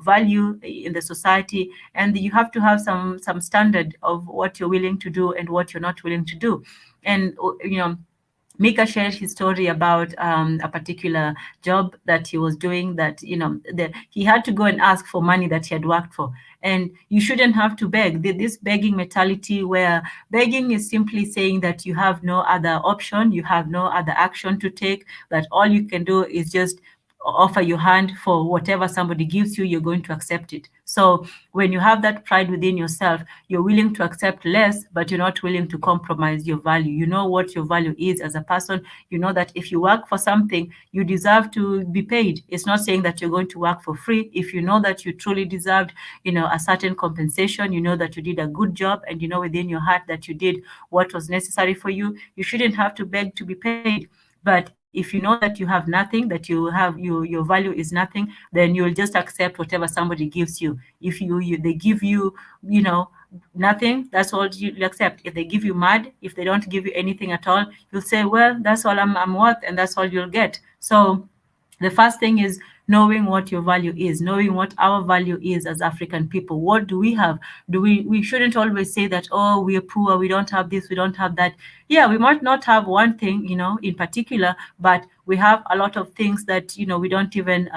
value in the society, and you have to have some standard of what you're willing to do and what you're not willing to do. And Mika shared his story about a particular job that he was doing, that he had to go and ask for money that he had worked for. And you shouldn't have to beg. This begging mentality, where begging is simply saying that you have no other option, you have no other action to take, that all you can do is just offer your hand for whatever somebody gives you, you're going to accept it. So when you have that pride within yourself, you're willing to accept less, but you're not willing to compromise your value. You know what your value is as a person. You know that if you work for something, you deserve to be paid. It's not saying that you're going to work for free. If you know that you truly deserved, a certain compensation, you know that you did a good job, and you know within your heart that you did what was necessary for you, you shouldn't have to beg to be paid. But if you know that you have nothing, that you have your value is nothing, then you'll just accept whatever somebody gives you. If they give you, nothing, that's all you'll accept. If they give you mud, if they don't give you anything at all, you'll say, well, that's all I'm worth, and that's all you'll get. So the first thing is knowing what your value is, knowing what our value is as African people. What do we have? We shouldn't always say that, oh, we're poor, we don't have this, we don't have that. Yeah, we might not have one thing, in particular, but we have a lot of things that, we don't even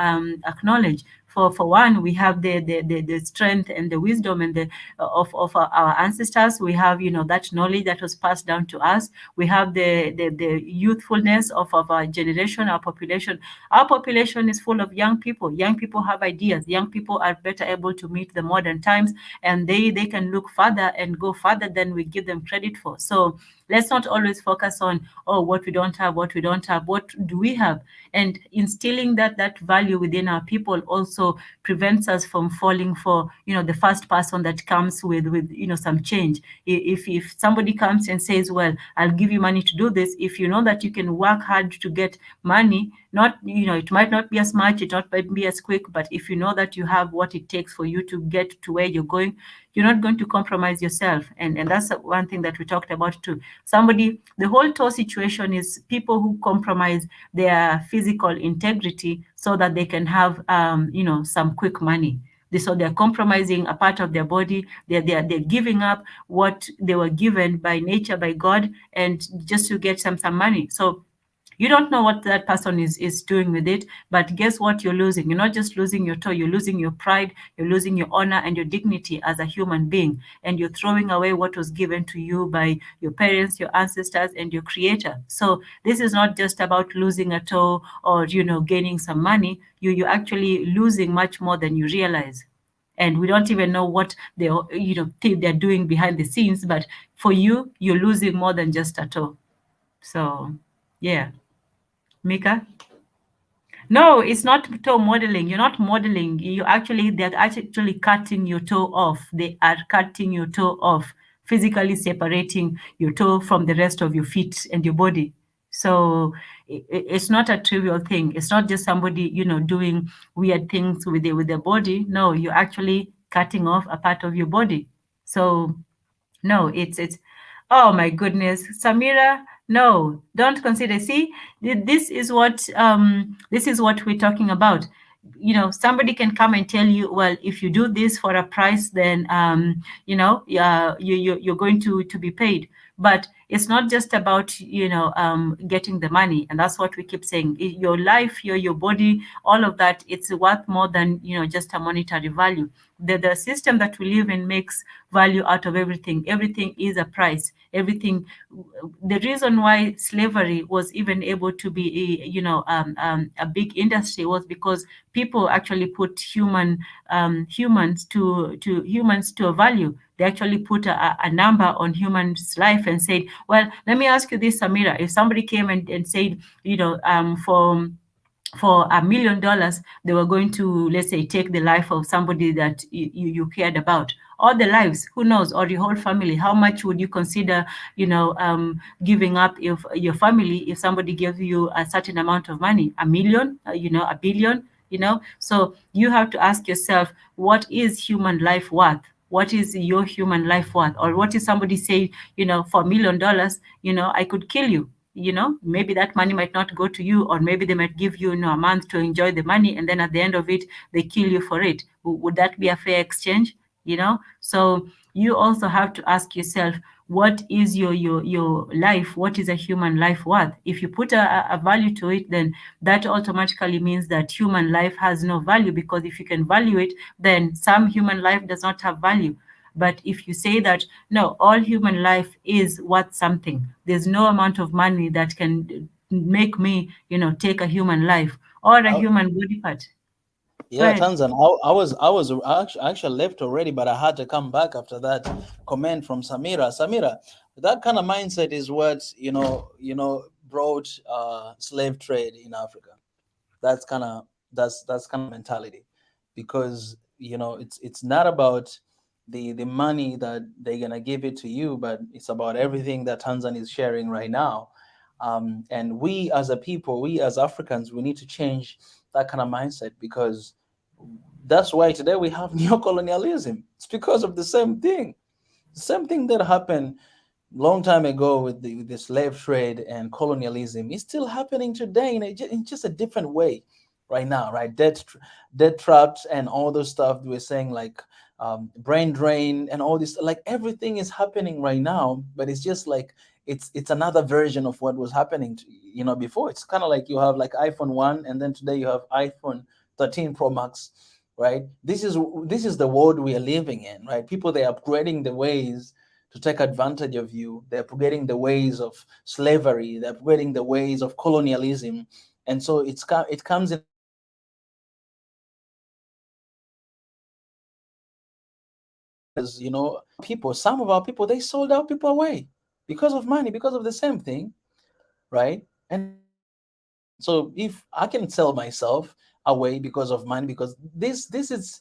acknowledge. For one, we have the strength and the wisdom and the of our ancestors. We have, that knowledge that was passed down to us. We have the youthfulness of our generation, our population. Our population is full of young people. Young people have ideas. Young people are better able to meet the modern times, and they can look further and go further than we give them credit for. So let's not always focus on, oh, what we don't have, what we don't have. What do we have? And instilling that value within our people also prevents us from falling for, the first person that comes with some change. If somebody comes and says, well, I'll give you money to do this, if you know that you can work hard to get money, not, it might not be as much, it might be as quick, but if you know that you have what it takes for you to get to where you're going, you're not going to compromise yourself. And that's one thing that we talked about too. The whole tour situation is people who compromise their physical integrity so that they can have, some quick money. So they're compromising a part of their body. They're giving up what they were given by nature, by God, and just to get some money. So you don't know what that person is doing with it, but guess what you're losing? You're not just losing your toe, you're losing your pride, you're losing your honor and your dignity as a human being, and you're throwing away what was given to you by your parents, your ancestors, and your creator. So this is not just about losing a toe or, gaining some money. You're actually losing much more than you realize. And we don't even know what think they're doing behind the scenes, but for you, you're losing more than just a toe. So, yeah. Mika? No, it's not toe modeling. You're not modeling. They're actually cutting your toe off. They are cutting your toe off, physically separating your toe from the rest of your feet and your body. So it's not a trivial thing. It's not just somebody, doing weird things with their body. No, you're actually cutting off a part of your body. So no, it's oh my goodness, Samira, no, don't consider. See, this is what we're talking about. Somebody can come and tell you, well, if you do this for a price, then you're going to be paid. But it's not just about getting the money, and that's what we keep saying. Your life, your body, all of that, it's worth more than just a monetary value. The system that we live in makes value out of everything. Everything is a price. Everything. The reason why slavery was even able to be a big industry was because people actually put humans to a value. They actually put a number on humans' life and said, well, let me ask you this, Samira. If somebody came and said, for $1 million, they were going to, let's say, take the life of somebody that you cared about, or the lives, who knows, or your whole family. How much would you consider, giving up if your family, if somebody gave you a certain amount of money, $1 million, $1 billion? So you have to ask yourself, what is human life worth? What is your human life worth? Or what is somebody say, for $1 million, I could kill you. Maybe that money might not go to you, or maybe they might give you, a month to enjoy the money, and then at the end of it they kill you for it. Would that be a fair exchange? So you also have to ask yourself, what is your life? What is a human life worth? If you put a value to it, then that automatically means that human life has no value, because if you can value it, then some human life does not have value. But if you say that no, all human life is worth something, there's no amount of money that can make me, take a human life or a human body part. Go Yeah, ahead. Tanzan. I actually left already, but I had to come back after that comment from Samira. Samira, that kind of mindset is what brought slave trade in Africa. That's kind of that's kind of mentality, because it's not about the money that they're gonna give it to you, but it's about everything that Tanzan is sharing right now. And we as a people, we as Africans, we need to change that kind of mindset, because that's why today we have neocolonialism. It's because of the same thing that happened long time ago with the slave trade and colonialism is still happening today in just a different way right now, right? Debt traps and all those stuff we're saying, like brain drain and all this, like everything is happening right now, but it's just like it's another version of what was happening before. It's kind of like you have like iPhone 1, and then today you have iPhone 13 Pro Max, right? This is the world we are living in, right? People, they're upgrading the ways to take advantage of you. They're forgetting the ways of slavery. They're forgetting the ways of colonialism, and so it comes in as people. Some of our people, they sold our people away because of money, because of the same thing, right? And so if I can sell myself away because of money, because this is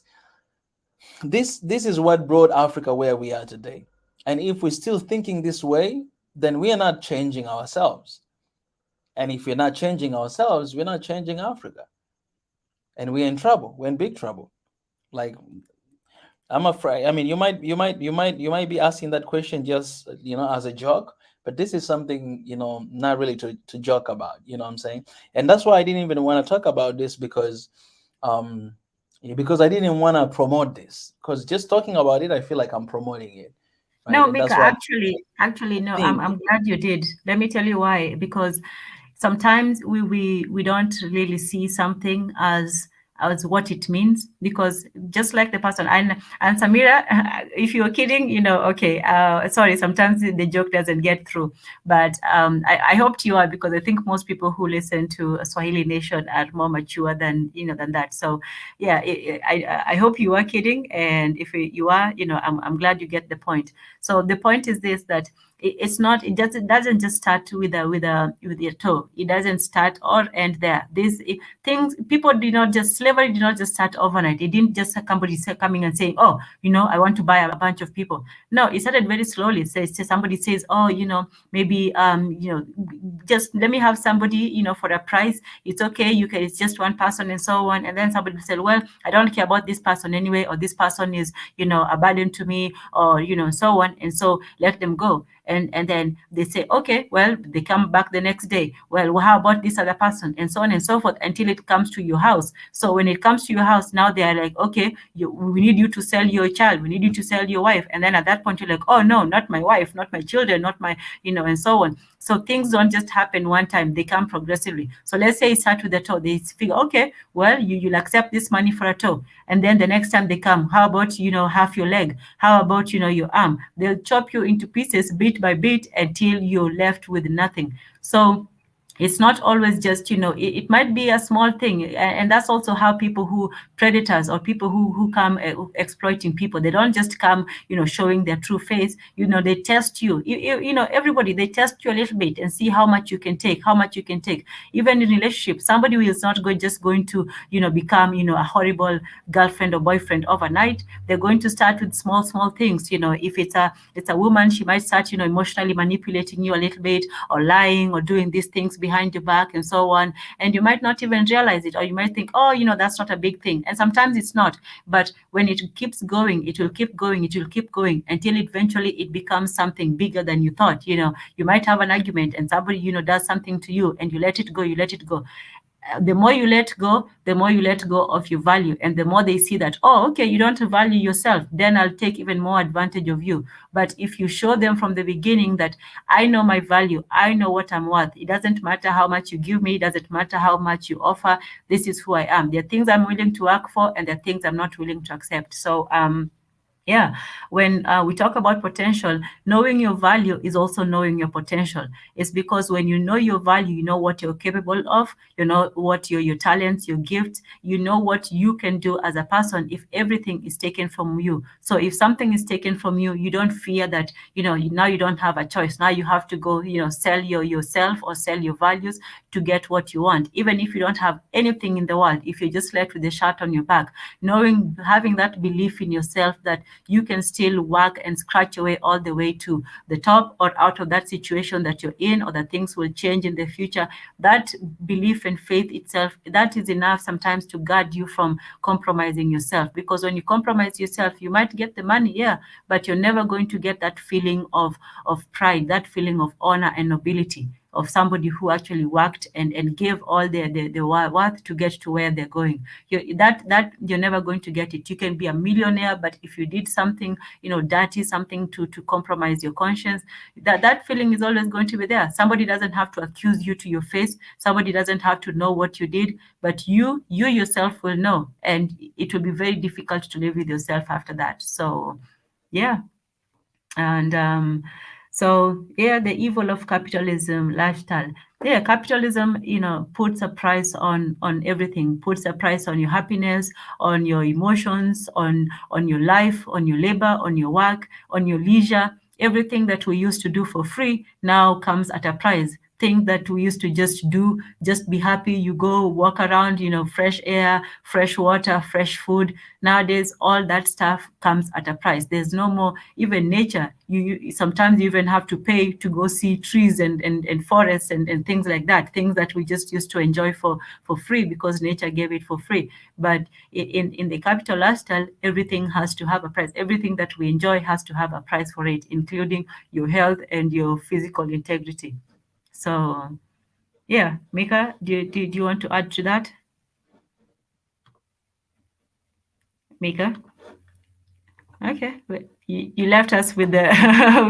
what brought Africa where we are today. And if we're still thinking this way, then we are not changing ourselves. And if we're not changing ourselves, we're not changing Africa. And we're in trouble. We're in big trouble. Like, I'm afraid. I mean, you might be asking that question just as a joke, but this is something not really to joke about. You know what I'm saying? And that's why I didn't even want to talk about this, um because I didn't want to promote this, because just talking about it, I feel like I'm promoting it, right? No, And Mika, that's why I actually, no, I'm, think I'm glad you did. Let me tell you why. Because sometimes we don't really see something as what it means, because just like the person and Samira, if you're kidding, okay, sorry, sometimes the joke doesn't get through, but I hoped you are, because I think most people who listen to Swahili Nation are more mature than that. So yeah, I hope you are kidding, and if you are, I'm glad you get the point. So the point is this, that it's not, it doesn't just start with your toe. It doesn't start or end there. These things, people did not just, slavery did not just start overnight. It didn't just somebody coming and saying, oh, I want to buy a bunch of people. No, it started very slowly. So somebody says, oh, maybe just let me have somebody, for a price. It's okay, it's just one person and so on. And then somebody said, well, I don't care about this person anyway, or this person is, a burden to me, or so on, and so let them go. And then they say, okay, well, they come back the next day, well, how about this other person, and so on and so forth, until it comes to your house. So when it comes to your house, now they are like, okay, we need you to sell your child, we need you to sell your wife. And then at that point you're like, oh no, not my wife, not my children, not my, and so on. So things don't just happen one time, they come progressively. So let's say it starts with a toe. They figure, okay, well, you'll accept this money for a toe. And then the next time they come, how about, half your leg? How about, your arm? They'll chop you into pieces bit by bit until you're left with nothing. So it's not always just, it might be a small thing. And that's also how people who, predators or people who come exploiting people, they don't just come, showing their true face. They test you. Everybody, they test you a little bit and see how much you can take, even in relationship. Somebody who is not just going to, become, a horrible girlfriend or boyfriend overnight. They're going to start with small things. If it's a woman, she might start, emotionally manipulating you a little bit, or lying, or doing these things, behind your back and so on, and you might not even realize it, or you might think, oh, that's not a big thing, and sometimes it's not. But when it keeps going, it will keep going, it will keep going until eventually it becomes something bigger than you thought. You might have an argument and somebody does something to you, and you let it go, the more you let go, the more you let go of your value. And the more they see that, oh, okay, you don't value yourself, then I'll take even more advantage of you. But if you show them from the beginning that I know my value, I know what I'm worth, it doesn't matter how much you give me, it doesn't matter how much you offer, this is who I am. There are things I'm willing to work for, and there are things I'm not willing to accept. So, yeah, when we talk about potential, knowing your value is also knowing your potential. It's because when you know your value, you know what you're capable of, you know what your talents, your gifts, you know what you can do as a person if everything is taken from you. So if something is taken from you, you don't fear that, now you don't have a choice. Now you have to go, sell yourself or sell your values to get what you want. Even if you don't have anything in the world, if you're just left with a shirt on your back, having that belief in yourself that you can still work and scratch away all the way to the top or out of that situation that you're in, or that things will change in the future. That belief and faith itself, that is enough sometimes to guard you from compromising yourself. Because when you compromise yourself, you might get the money, yeah, but you're never going to get that feeling of pride, that feeling of honor and nobility of somebody who actually worked and gave all their worth to get to where they're going. That you're never going to get it. You can be a millionaire, but if you did something, dirty, something to compromise your conscience, that feeling is always going to be there. Somebody doesn't have to accuse you to your face. Somebody doesn't have to know what you did, but you yourself will know, and it will be very difficult to live with yourself after that. So, yeah. And so, yeah, the evil of capitalism lifestyle. Yeah, capitalism, puts a price on everything, puts a price on your happiness, on your emotions, on your life, on your labor, on your work, on your leisure. Everything that we used to do for free now comes at a price. Things that we used to just do, just be happy, you go walk around, fresh air, fresh water, fresh food. Nowadays, all that stuff comes at a price. There's no more, even nature. You sometimes you even have to pay to go see trees and forests and things like that, things that we just used to enjoy for free because nature gave it for free. But in the capital lifestyle, everything has to have a price. Everything that we enjoy has to have a price for it, including your health and your physical integrity. So, yeah, Mika, do you want to add to that? Mika? Okay, you left us with the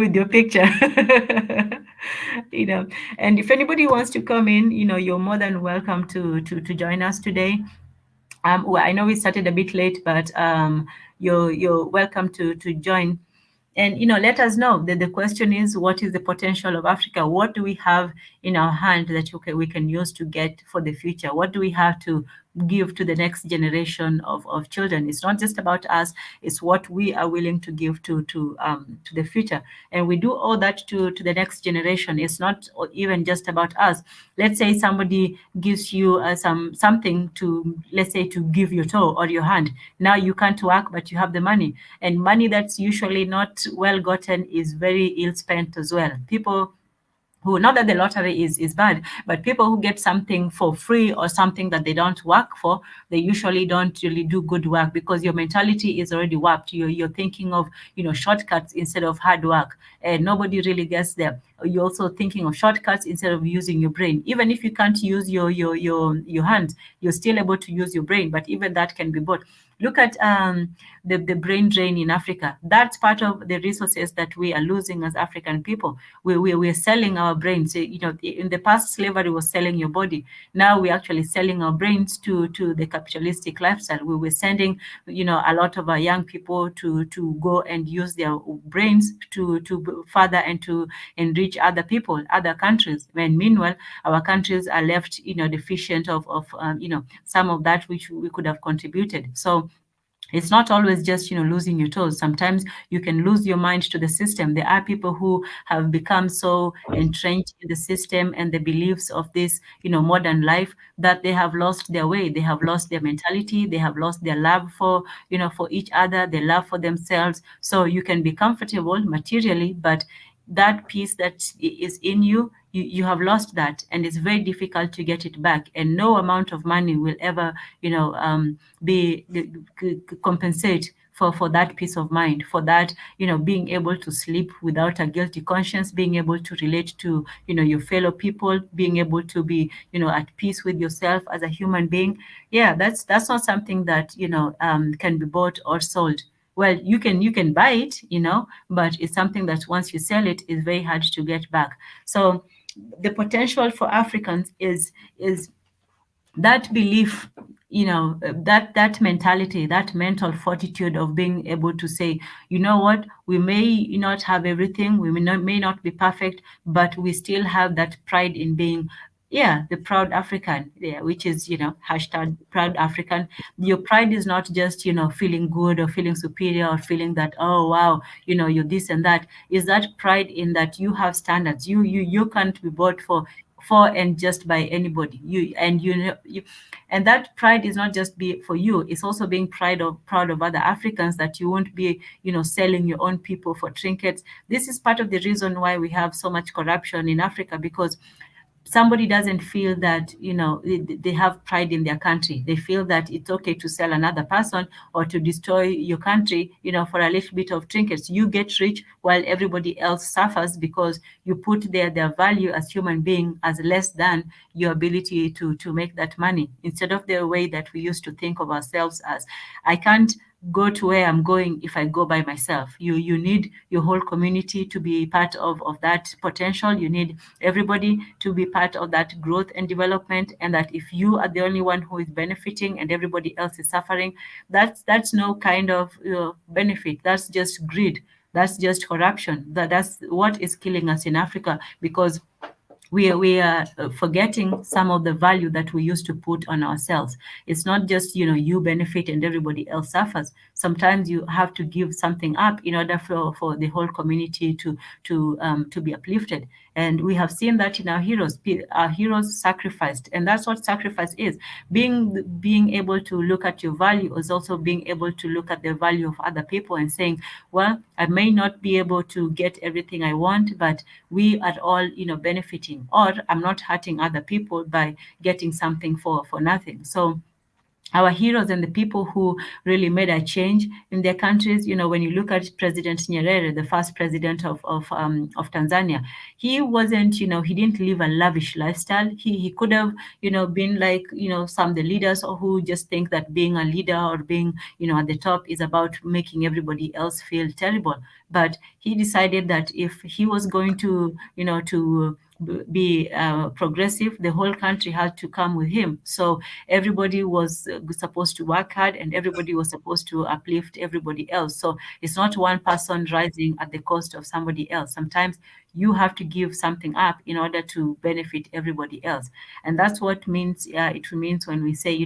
with your picture. And if anybody wants to come in, you're more than welcome to join us today. Well, I know we started a bit late, but you're welcome to join. And let us know that the question is, what is the potential of Africa? What do we have in our hand that we can use to get for the future? What do we have to give to the next generation of children? It's not just about us, it's what we are willing to give to the future. And we do all that to the next generation. It's not even just about us. Let's say somebody gives you something to, let's say, to give your toe or your hand. Now you can't work, but you have the money. And money that's usually not well gotten is very ill spent as well. People who, not that the lottery is bad, but people who get something for free or something that they don't work for, they usually don't really do good work, because your mentality is already warped. You're thinking of shortcuts instead of hard work, and nobody really gets there. You're also thinking of shortcuts instead of using your brain. Even if you can't use your hands, you're still able to use your brain, but even that can be bought. Look at the brain drain in Africa. That's part of the resources that we are losing as African people. We're selling our brains. In the past, slavery was selling your body. Now we're actually selling our brains to the capitalistic lifestyle. We were sending, a lot of our young people to go and use their brains to further and to enrich other people, other countries. When meanwhile, our countries are left, deficient of some of that which we could have contributed. So it's not always just losing your toes. Sometimes you can lose your mind to the system. There are people who have become so entrenched in the system and the beliefs of this modern life that they have lost their way. They have lost their mentality. They have lost their love for for each other, their love for themselves. So you can be comfortable materially, but that peace that is in you, you have lost that, and it's very difficult to get it back. And no amount of money will ever, be compensate for that peace of mind, for that, being able to sleep without a guilty conscience, being able to relate to, your fellow people, being able to be, at peace with yourself as a human being. Yeah, that's not something that, can be bought or sold. Well, you can buy it, but it's something that once you sell it, is very hard to get back. So the potential for Africans is that belief, that mentality, that mental fortitude of being able to say, you know what, we may not have everything, we may not be perfect, but we still have that pride in being, yeah, the proud African, yeah, which is, hashtag proud African. Your pride is not just, feeling good or feeling superior or feeling that, oh wow, you're this and that. Is that pride in that you have standards, you can't be bought for and just by anybody. And that pride is not just be for you, it's also being proud of other Africans, that you won't be, selling your own people for trinkets. This is part of the reason why we have so much corruption in Africa, because somebody doesn't feel that, they have pride in their country. They feel that it's okay to sell another person or to destroy your country, for a little bit of trinkets. You get rich while everybody else suffers, because you put their value as human being as less than your ability to make that money, instead of the way that we used to think of ourselves as, I can't go to where I'm going if I go by myself. You need your whole community to be part of that potential. You need everybody to be part of that growth and development. And that if you are the only one who is benefiting and everybody else is suffering, that's no kind of benefit. That's just greed. That's just corruption. That's what is killing us in Africa, because we are forgetting some of the value that we used to put on ourselves. It's not just, you benefit and everybody else suffers. Sometimes you have to give something up in order for the whole community to be uplifted. And we have seen that in our heroes. Our heroes sacrificed, and that's what sacrifice is. Being able to look at your value is also being able to look at the value of other people and saying, well, I may not be able to get everything I want, but we are all, benefiting, or I'm not hurting other people by getting something for nothing. So our heroes and the people who really made a change in their countries. When you look at President Nyerere, the first president of Tanzania, he wasn't, he didn't live a lavish lifestyle. He could have, been like, some of the leaders who just think that being a leader or being, at the top is about making everybody else feel terrible. But he decided that if he was going to, to be progressive, the whole country had to come with him. So everybody was supposed to work hard, and everybody was supposed to uplift everybody else. So it's not one person rising at the cost of somebody else. Sometimes you have to give something up in order to benefit everybody else. And that's what means it means when we say,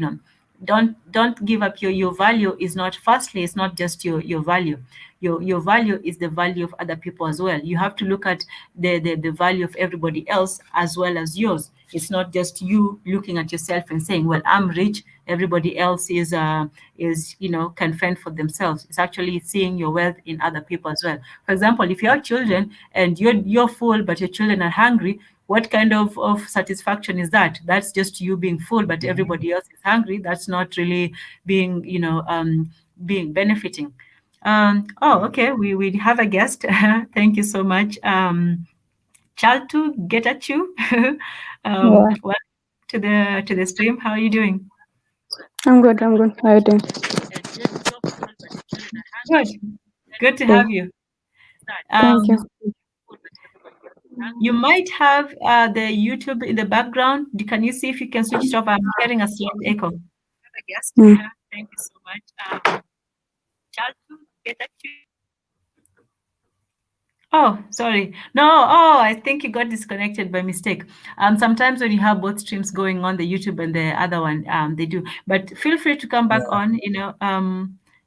don't give up your value. Is not, firstly, it's not just your value. Your value is the value of other people as well. You have to look at the value of everybody else as well as yours. It's not just you looking at yourself and saying, well, I'm rich, everybody else is can fend for themselves. It's actually seeing your wealth in other people as well. For example, if you have children and you're full but your children are hungry, what kind of satisfaction is that? That's just you being full, but everybody else is hungry. That's not really being, being benefiting. Okay, we have a guest. Thank you so much. Chaltu, get at you. Yeah, Welcome to the stream. How are you doing? I'm good. I'm good. How are you doing? Good. Good to Yeah, have you. thank you. You might have the YouTube in the background. Can you see if you can switch it off? I'm getting a slight echo. Mm. Thank you so much. Chaltu, get at you. Oh, sorry. No, I think you got disconnected by mistake. Sometimes when you have both streams going on, the YouTube and the other one, they do. But feel free to come back on.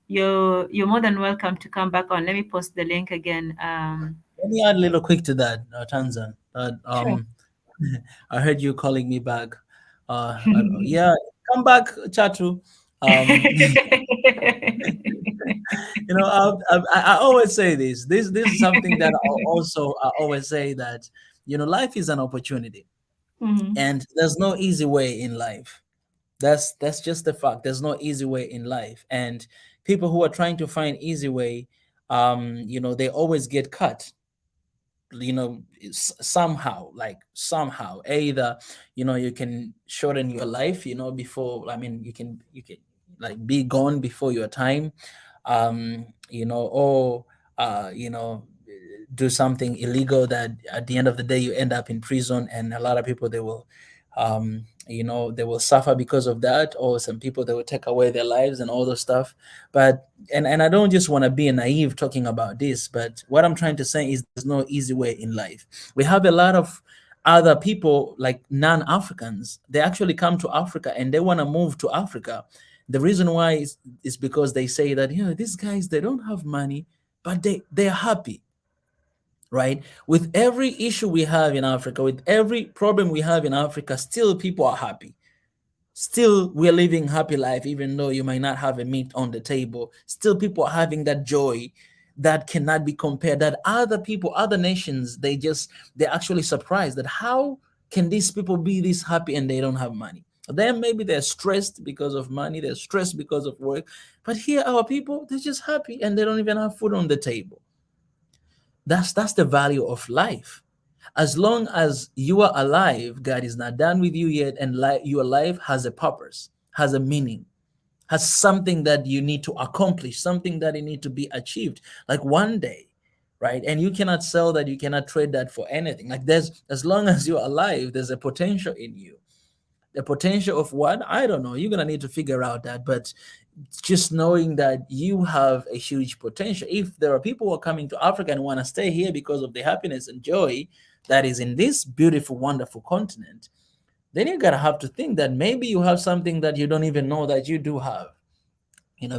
You're more than welcome to come back on. Let me post the link again. Let me add a little quick to that, Tanzan. Sure. I heard you calling me back. Yeah, come back, Chatu. I always say this. This is something that I always say that life is an opportunity, Mhm. and there's no easy way in life. That's just the fact. There's no easy way in life, and people who are trying to find easy way, they always get cut. Somehow, somehow, either you can shorten your life, before, I mean, you can like be gone before your time, or do something illegal that at the end of the day you end up in prison, and a lot of people, they will suffer because of that, or some people, they will take away their lives and all those stuff. But and I don't just want to be naive talking about this, but what I'm trying to say is there's no easy way in life. We have a lot of other people, like non-Africans, they actually come to Africa and they want to move to Africa. The reason why is because they say that these guys, they don't have money, but they're happy, right? With every issue we have in Africa, with every problem we have in Africa, still people are happy. Still, we're living happy life, even though you might not have a meat on the table. Still, people are having that joy that cannot be compared. That other people, other nations, they're actually surprised that how can these people be this happy and they don't have money. Then maybe they're stressed because of money, they're stressed because of work. But here, our people, they're just happy and they don't even have food on the table. That's the value of life. As long as you are alive, God is not done with you yet, and your life has a purpose, has a meaning, has something that you need to accomplish, something that you need to be achieved, like one day, right? And you cannot sell that, you cannot trade that for anything. Like, as long as you're alive, there's a potential in you. The potential of what? I don't know. You're gonna need to figure out that, but just knowing that you have a huge potential. If there are people who are coming to Africa and want to stay here because of the happiness and joy that is in this beautiful, wonderful continent, then you gotta have to think that maybe you have something that you don't even know that you do have.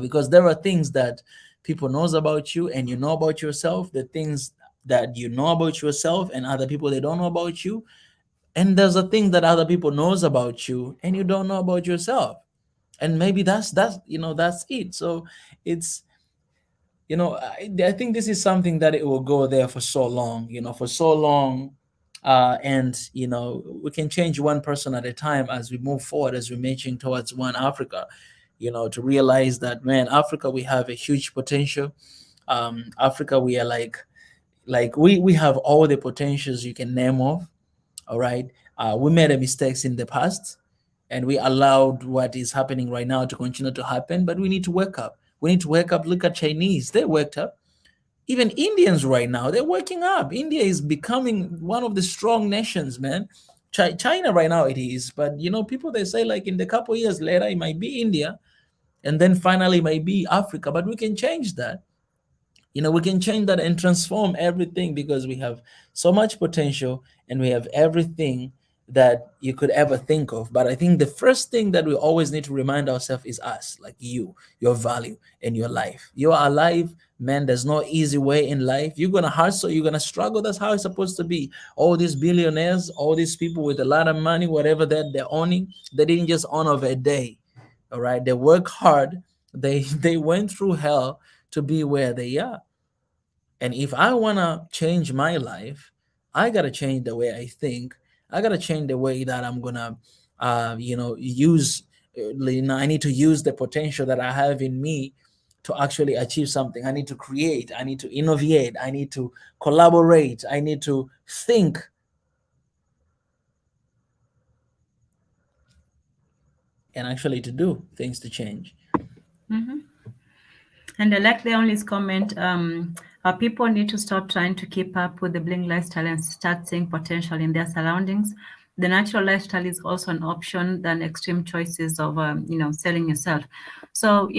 Because there are things that people knows about you and you know about yourself, the things that you know about yourself and other people, they don't know about you. And there's a thing that other people knows about you and you don't know about yourself. And maybe that's it. So it's I think this is something that it will go there for so long, for so long. And we can change one person at a time as we move forward, as we're marching towards one Africa, to realize that, man, Africa, we have a huge potential. Africa, we are like we have all the potentials you can name off. All right. We made a mistakes in the past, and we allowed what is happening right now to continue to happen. But we need to wake up. We need to wake up. Look at Chinese; they waked up. Even Indians right now, they're waking up. India is becoming one of the strong nations, man. China right now it is, but people, they say like in the couple years later it might be India, and then finally it might be Africa. But we can change that. We can change that and transform everything, because we have so much potential and we have everything that you could ever think of. But I think the first thing that we always need to remind ourselves is us, like your value and your life. You are alive, man. There's no easy way in life. You're gonna hustle, you're gonna struggle. That's how it's supposed to be. All these billionaires, all these people with a lot of money, whatever that they're owning, they didn't just own over a day. All right, they work hard. They went through hell to be where they are. And if I want to change my life, I got to change the way I think. I got to change the way that I'm going to, use, I need to use the potential that I have in me to actually achieve something. I need to create. I need to innovate. I need to collaborate. I need to think. And actually to do things to change. Mhm. And I like the only's comment. Our people need to stop trying to keep up with the bling lifestyle and start seeing potential in their surroundings. The natural lifestyle is also an option than extreme choices of, selling yourself. So,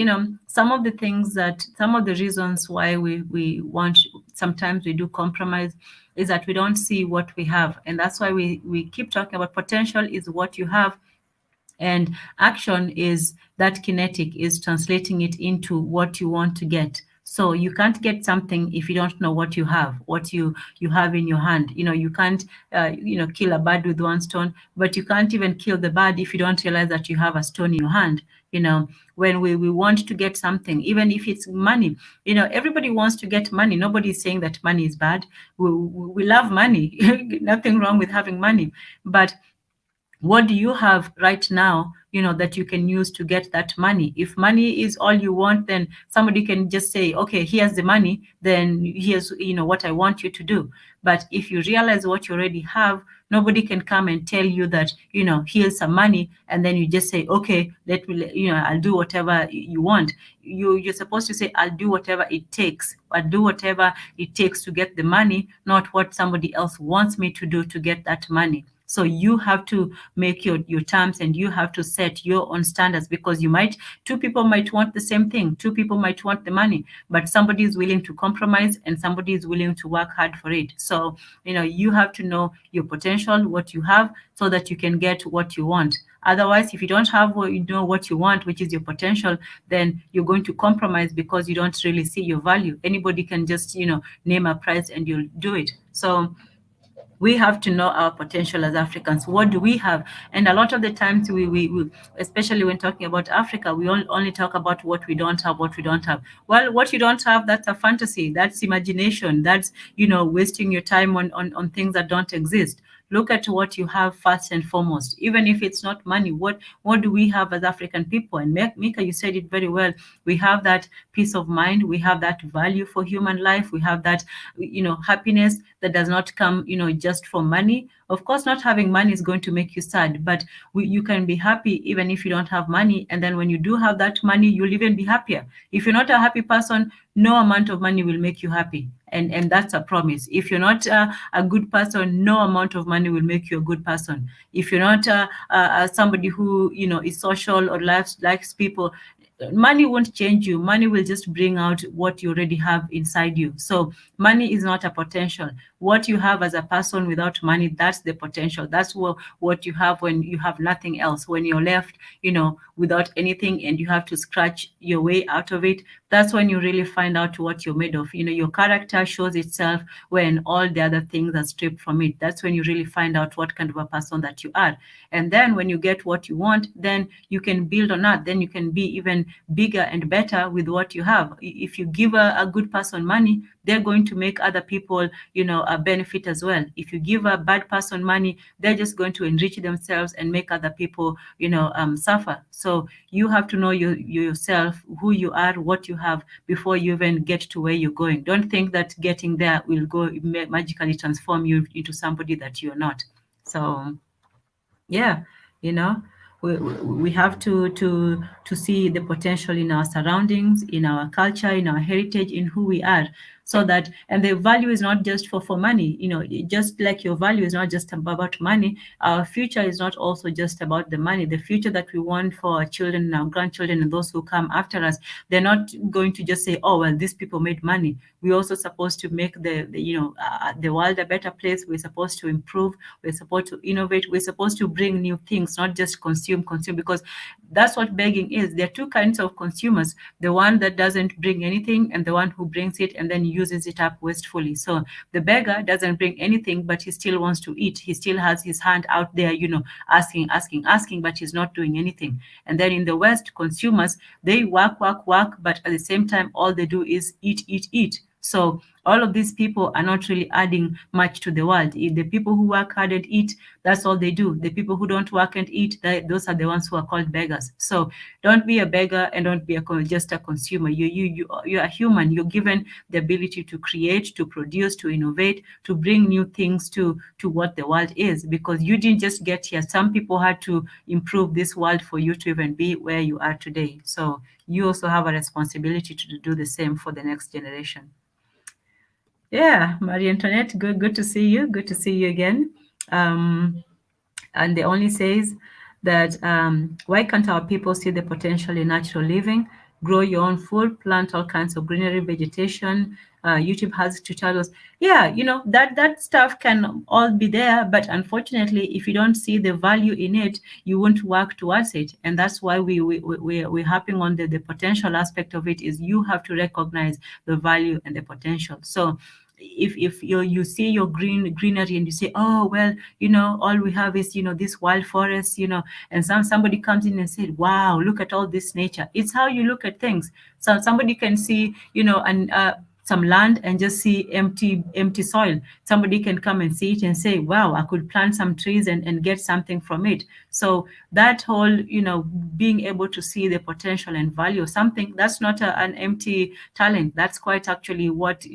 some of the reasons why we want, sometimes we do compromise, is that we don't see what we have. And that's why we keep talking about potential is what you have, and action is that kinetic, is translating it into what you want to get. So you can't get something if you don't know what you have, what you have in your hand. You can't kill a bird with one stone, but you can't even kill the bird if you don't realize that you have a stone in your hand. When we want to get something, even if it's money, everybody wants to get money. Nobody is saying that money is bad. We love money. Nothing wrong with having money, but what do you have right now, that you can use to get that money? If money is all you want, then somebody can just say, okay, here's the money, then here's what I want you to do. But if you realize what you already have, nobody can come and tell you that, here's some money, and then you just say, okay, let me, I'll do whatever you want. You're supposed to say, I'll do whatever it takes. I'll do whatever it takes to get the money, not what somebody else wants me to do to get that money. So you have to make your terms, and you have to set your own standards, because two people might want the same thing. Two people might want the money, but somebody is willing to compromise and somebody is willing to work hard for it. So, you have to know your potential, what you have, so that you can get what you want. Otherwise, if you don't have what you want, which is your potential, then you're going to compromise because you don't really see your value. Anybody can just, name a price and you'll do it. So we have to know our potential as Africans. What do we have? And a lot of the times, we especially when talking about Africa, we only talk about what we don't have, what we don't have. Well, what you don't have, that's a fantasy, that's imagination, that's, wasting your time on things that don't exist. Look at what you have first and foremost. Even if it's not money, what do we have as African people? And Mika, you said it very well. We have that peace of mind. We have that value for human life. We have that, happiness that does not come, just from money. Of course, not having money is going to make you sad, but you can be happy even if you don't have money. And then when you do have that money, you'll even be happier. If you're not a happy person, no amount of money will make you happy. And that's a promise. If you're not a good person, no amount of money will make you a good person. If you're not somebody who, is social or likes people, money won't change you. Money will just bring out what you already have inside you. So money is not a potential. What you have as a person without money, that's the potential. That's what you have when you have nothing else. When you're left, without anything, and you have to scratch your way out of it, that's when you really find out what you're made of. Your character shows itself when all the other things are stripped from it. That's when you really find out what kind of a person that you are. And then when you get what you want, then you can build on that. Then you can be even bigger and better with what you have. If you give a good person money, they're going to make other people, benefit as well. If you give a bad person money, they're just going to enrich themselves and make other people, suffer. So you have to know yourself, who you are, what you have, before you even get to where you're going. Don't think that getting there will go magically transform you into somebody that you're not. So yeah, we have to see the potential in our surroundings, in our culture, in our heritage, in who we are. So that, and the value is not just for money, just like your value is not just about money, our future is not also just about the money. The future that we want for our children and our grandchildren and those who come after us, they're not going to just say, oh, well, these people made money. We're also supposed to make the world a better place. We're supposed to improve. We're supposed to innovate. We're supposed to bring new things, not just consume, because that's what begging is. There are two kinds of consumers: the one that doesn't bring anything, and the one who brings it and then uses it up wastefully. So the beggar doesn't bring anything, but he still wants to eat. He still has his hand out there, asking, but he's not doing anything. And then in the West, consumers, they work, but at the same time, all they do is eat. So all of these people are not really adding much to the world. The people who work hard and eat, that's all they do. The people who don't work and eat, those are the ones who are called beggars. So don't be a beggar and don't be just a consumer. You're a human. You're given the ability to create, to produce, to innovate, to bring new things to what the world is, because you didn't just get here. Some people had to improve this world for you to even be where you are today. So you also have a responsibility to do the same for the next generation. Yeah, Marie Antoinette, good to see you. Good to see you again. And they only says that why can't our people see the potential in natural living? grow your own food, plant all kinds of greenery, vegetation. YouTube has tutorials. Yeah, that stuff can all be there, but unfortunately, if you don't see the value in it, you won't work towards it. And that's why we're harping on the potential aspect of it. Is you have to recognize the value and the potential. So if you see your greenery and you say, oh well, all we have is this wild forest, and somebody comes in and said, wow, look at all this nature. It's how you look at things. So somebody can see and some land and just see empty soil. Somebody can come and see it and say, wow, I could plant some trees and get something from it. So that whole being able to see the potential and value of something, that's not an empty talent. That's quite actually what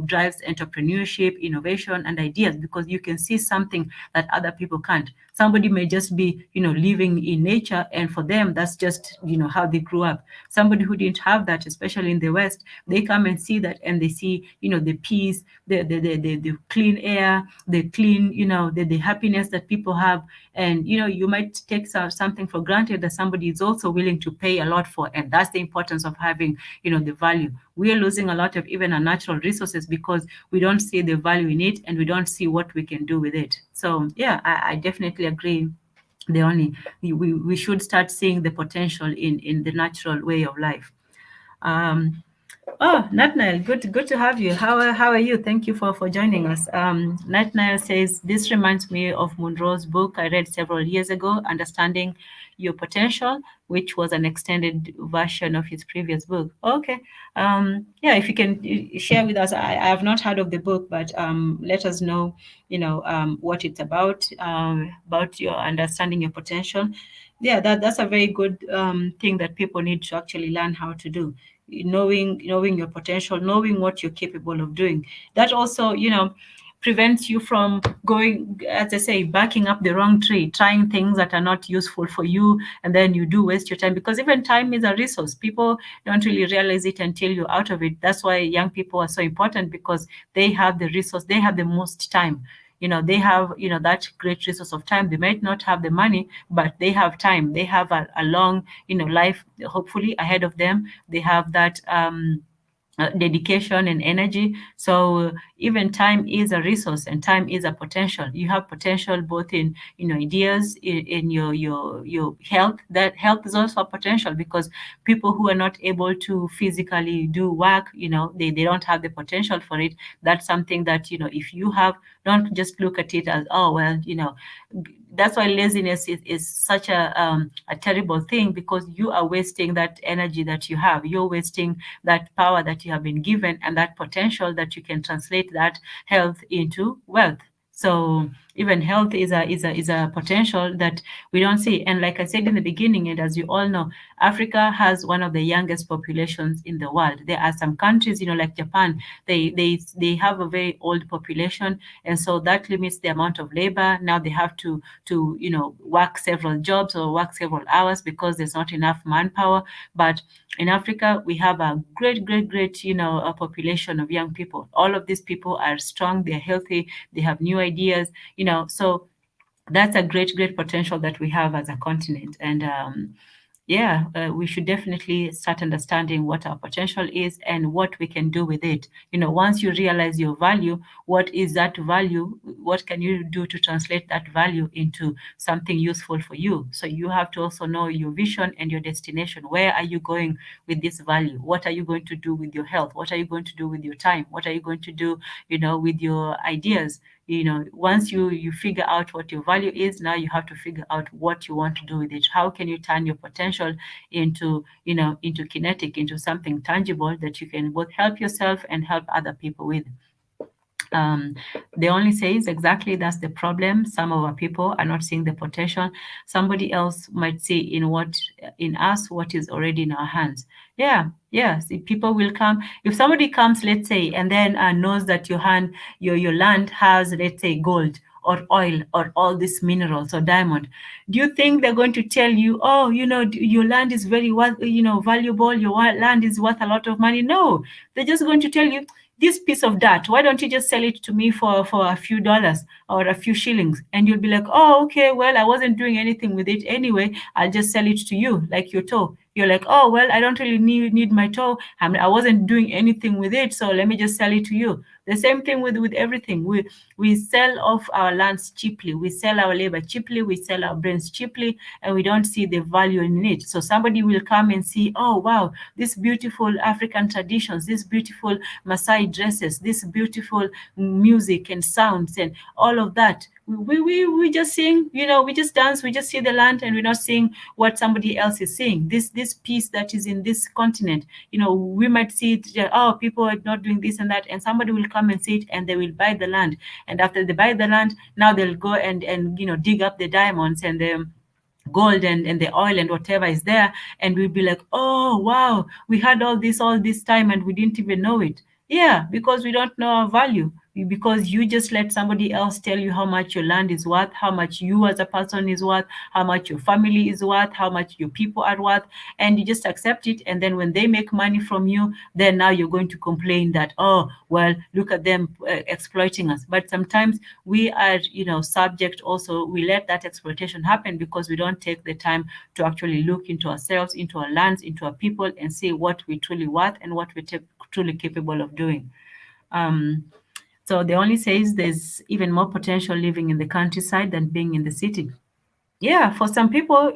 drives entrepreneurship, innovation, and ideas, because you can see something that other people can't. Somebody may just be living in nature, and for them that's just how they grew up. Somebody who didn't have that, especially in the West, they come and see that, and they see the peace, the clean air, the clean the happiness that people have. And you might take something for granted that somebody is also willing to pay a lot for, and that's the importance of having the value. We are losing a lot of even our natural resources because we don't see the value in it, and we don't see what we can do with it. So yeah, I definitely agree. We should start seeing the potential in the natural way of life. Oh, Natnael, good to have you. How are you? Thank you for joining us. Natnael says, this reminds me of Munro's book I read several years ago, Understanding Your Potential, which was an extended version of his previous book. Okay. Yeah, if you can share with us, I have not heard of the book, but let us know, what it's about your understanding your potential. Yeah, that's a very good thing that people need to actually learn how to do. Knowing your potential, knowing what you're capable of doing. That also prevents you from going, as I say, backing up the wrong tree, trying things that are not useful for you, and then you do waste your time, because even time is a resource. People don't really realize it until you're out of it. That's why young people are so important, because they have the resource, they have the most time. They have that great resource of time. They might not have the money, but they have time. They have a long life hopefully ahead of them. They have that dedication and energy. So even time is a resource, and time is a potential. You have potential both in ideas, in your health. That health is also a potential, because people who are not able to physically do work, they don't have the potential for it. That's something that if you have, don't just look at it as, oh well, that's why laziness is such a terrible thing, because you are wasting that energy that you have. You're wasting that power that you have been given, and that potential that you can translate that health into wealth. So even health is a potential that we don't see. And like I said in the beginning, and as you all know, Africa has one of the youngest populations in the world. There are some countries, like Japan, they have a very old population, and so that limits the amount of labor. Now they have to work several jobs or work several hours because there's not enough manpower. But in Africa, we have a great a population of young people. All of these people are strong, they're healthy, they have new ideas, so that's a great potential that we have as a continent. And we should definitely start understanding what our potential is and what we can do with it. Once you realize your value, what is that value? What can you do to translate that value into something useful for you? So you have to also know your vision and your destination. Where are you going with this value? What are you going to do with your health? What are you going to do with your time? What are you going to do, with your ideas? Once you figure out what your value is, now you have to figure out what you want to do with it. How can you turn your potential into kinetic, into something tangible that you can both help yourself and help other people with? They only says exactly that's the problem. Some of our people are not seeing the potential. Somebody else might see in us what is already in our hands. See, people will come. If somebody comes, let's say, and then knows that your land has, let's say, gold or oil or all these minerals or diamond, do you think they're going to tell you, oh, your land is very valuable, your land is worth a lot of money? No, they're just going to tell you, this piece of dirt, why don't you just sell it to me for a few dollars or a few shillings? And you'll be like, oh, okay, well, I wasn't doing anything with it anyway. I'll just sell it to you like your toe. You're like, oh, well, I don't really need my toe. I mean, I wasn't doing anything with it, so let me just sell it to you. The same thing with everything. We sell off our lands cheaply. We sell our labor cheaply. We sell our brains cheaply, and we don't see the value in it. So somebody will come and see, oh, wow, these beautiful African traditions, these beautiful Maasai dresses, this beautiful music and sounds and all of that. We just sing, we just dance, we just see the land, and we're not seeing what somebody else is seeing. This piece that is in this continent, we might see it, oh, people are not doing this and that, and somebody will come and see it, and they will buy the land. And after they buy the land, now they'll go and dig up the diamonds and the gold and the oil and whatever is there, and we'll be like, oh, wow, we had all this time and we didn't even know it. Yeah, because we don't know our value, because you just let somebody else tell you how much your land is worth, how much you as a person is worth, how much your family is worth, how much your people are worth, and you just accept it. And then when they make money from you, then now you're going to complain that, oh, well, look at them exploiting us. But sometimes we are, subject also, we let that exploitation happen because we don't take the time to actually look into ourselves, into our lands, into our people, and see what we truly worth and what we're truly capable of doing. So they only says there's even more potential living in the countryside than being in the city. Yeah, for some people,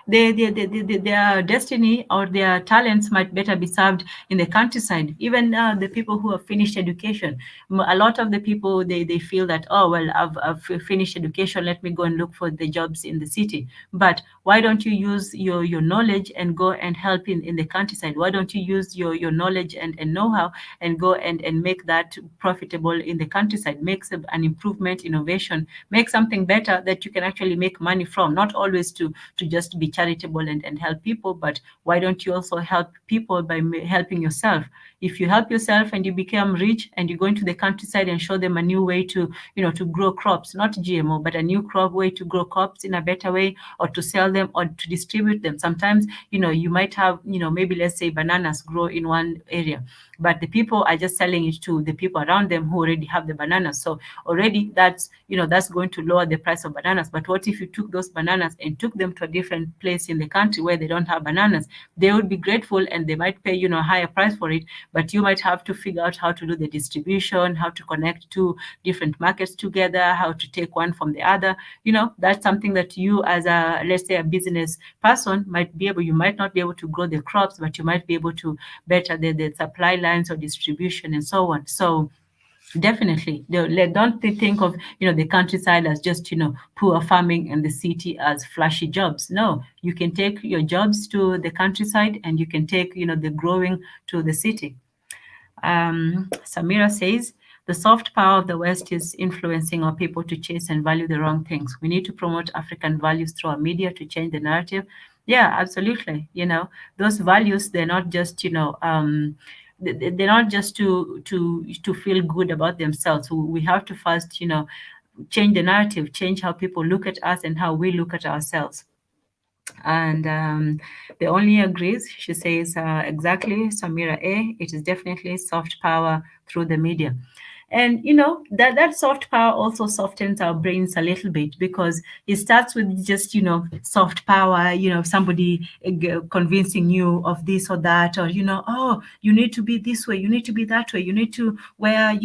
their destiny or their talents might better be served in the countryside. Even the people who have finished education, a lot of the people, they feel that, oh, well, I've finished education, let me go and look for the jobs in the city. But why don't you use your knowledge and go and help in the countryside? Why don't you use your knowledge and know-how and go and make that profitable in the countryside? Make an improvement, innovation, make something better that you can actually make money from. Not always to just be charitable and help people, but why don't you also help people by helping yourself? If you help yourself and you become rich and you go into the countryside and show them a new way to grow crops, not GMO, but a new crop way to grow crops in a better way, or to sell them or to distribute them. Sometimes, you might have, maybe let's say bananas grow in one area, but the people are just selling it to the people around them who already have the bananas. So already that's going to lower the price of bananas. But what if you took those bananas and took them to a different place in the country where they don't have bananas? They would be grateful and they might pay, a higher price for it, but you might have to figure out how to do the distribution, how to connect two different markets together, how to take one from the other. That's something that you as a, let's say, a business person you might not be able to grow the crops, but you might be able to better the supply lines or distribution and so on. So definitely, don't think of the countryside as just poor farming and the city as flashy jobs. No, you can take your jobs to the countryside, and you can take the growing to the city. Samira says, the soft power of the West is influencing our people to chase and value the wrong things. We need to promote African values through our media to change the narrative. Yeah, absolutely. Those values, they're not just they're not just to feel good about themselves. We have to first change the narrative, change how people look at us and how we look at ourselves. And the only agrees. She says, exactly, Samira A, it is definitely soft power through the media. And that soft power also softens our brains a little bit, because it starts with just soft power, somebody convincing you of this or that, or oh, you need to be this way, you need to be that way, you need to wear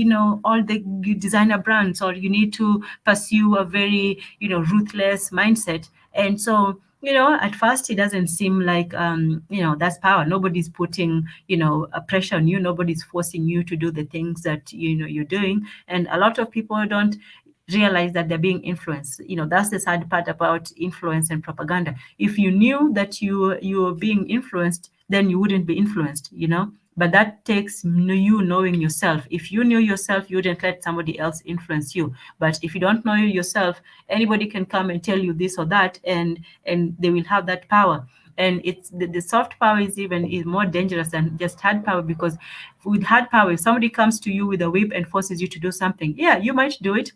all the designer brands, or you need to pursue a very ruthless mindset. And so at first it doesn't seem like that's power. Nobody's putting a pressure on you, nobody's forcing you to do the things that you're doing. And a lot of people don't realize that they're being influenced. That's the sad part about influence and propaganda. If you knew that you're being influenced, then you wouldn't be influenced. But that takes you knowing yourself. If you knew yourself, you wouldn't let somebody else influence you. But if you don't know yourself, anybody can come and tell you this or that, and they will have that power. And it's the soft power is more dangerous than just hard power, because with hard power, if somebody comes to you with a whip and forces you to do something, yeah, you might do it.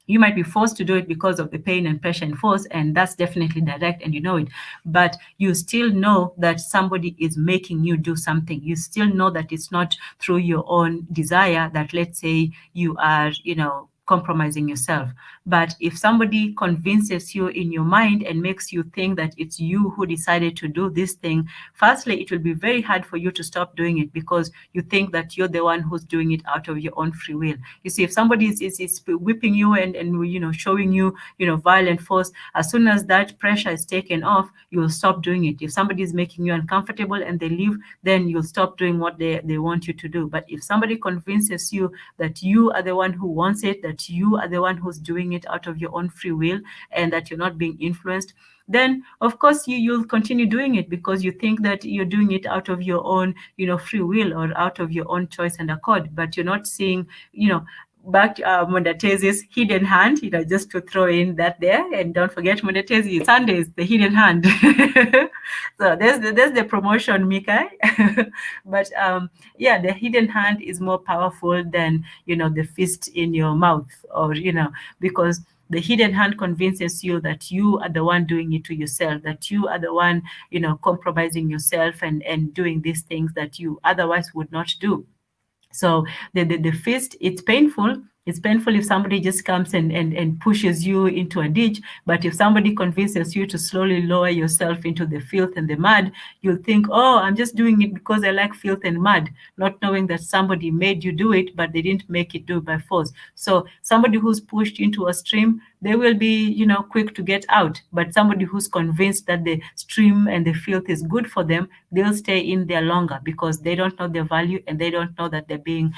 You might be forced to do it because of the pain and pressure and force, and that's definitely direct, and it. But you still know that somebody is making you do something. You still know that it's not through your own desire, that let's say you are, compromising yourself. But if somebody convinces you in your mind and makes you think that it's you who decided to do this thing, firstly, it will be very hard for you to stop doing it because you think that you're the one who's doing it out of your own free will. You see, if somebody is whipping you and showing you violent force, as soon as that pressure is taken off, you will stop doing it. If somebody is making you uncomfortable and they leave, then you'll stop doing what they want you to do. But if somebody convinces you that you are the one who wants it, that you are the one who's doing it out of your own free will, and that you're not being influenced, then of course you'll continue doing it because you think that you're doing it out of your own free will or out of your own choice and accord. But you're not seeing back Mondatezi's hidden hand, just to throw in that there. And don't forget Mondatezi Sundays, the hidden hand. So there's the promotion, Mika. But yeah, the hidden hand is more powerful than the fist in your mouth, or because the hidden hand convinces you that you are the one doing it to yourself, that you are the one compromising yourself and doing these things that you otherwise would not do. So the fist, it's painful. It's painful if somebody just comes and pushes you into a ditch. But if somebody convinces you to slowly lower yourself into the filth and the mud, you'll think, oh, I'm just doing it because I like filth and mud, not knowing that somebody made you do it, but they didn't make it do it by force. So somebody who's pushed into a stream, they will be, quick to get out. But somebody who's convinced that the stream and the filth is good for them, they'll stay in there longer because they don't know their value and they don't know that they're being,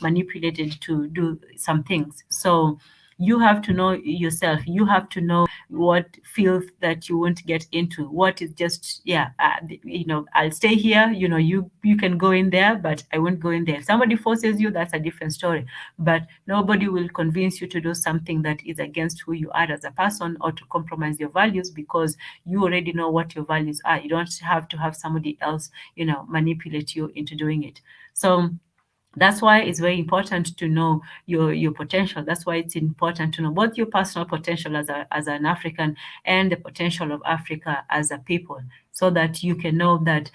manipulated to do some things. So you have to know yourself. You have to know what filth that you won't get into. What is just, I'll stay here. You can go in there, but I won't go in there. If somebody forces you, that's a different story. But nobody will convince you to do something that is against who you are as a person or to compromise your values because you already know what your values are. You don't have to have somebody else, manipulate you into doing it. So that's why it's very important to know your potential. That's why it's important to know both your personal potential as an African and the potential of Africa as a people, so that you can know that,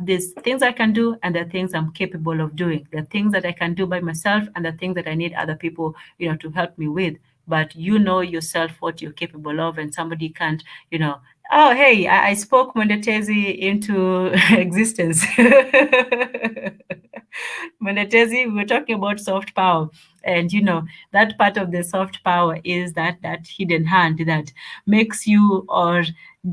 there's things I can do and there are things I'm capable of doing. There are things that I can do by myself and the things that I need other people, to help me with. But you know yourself what you're capable of, and somebody can't, oh, hey, I spoke Mondatezi into existence. Mondatezi, we're talking about soft power. And, that part of the soft power is that hidden hand that makes you or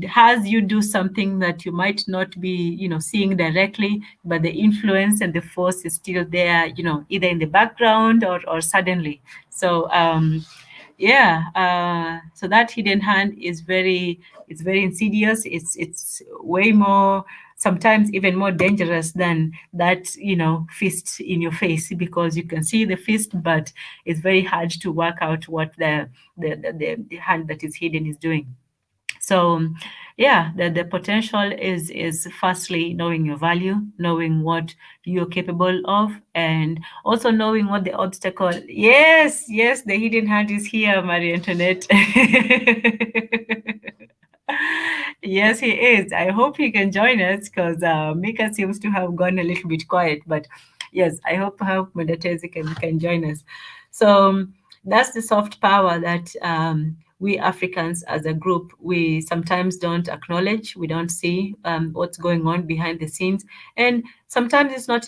has you do something that you might not be, seeing directly, but the influence and the force is still there, either in the background or suddenly. So, so that hidden hand is very insidious. It's way more, sometimes even more dangerous than that fist in your face, because you can see the fist, but it's very hard to work out what the hand that is hidden is doing. So the potential is firstly knowing your value, knowing what you're capable of, and also knowing what the obstacle. Yes, the hidden hand is here, Marie Antoinette. Yes, he is. I hope he can join us because Mika seems to have gone a little bit quiet. But yes, I hope Mondatezi can join us. So that's the soft power that we Africans as a group, we sometimes don't acknowledge. We don't see what's going on behind the scenes. And sometimes it's not,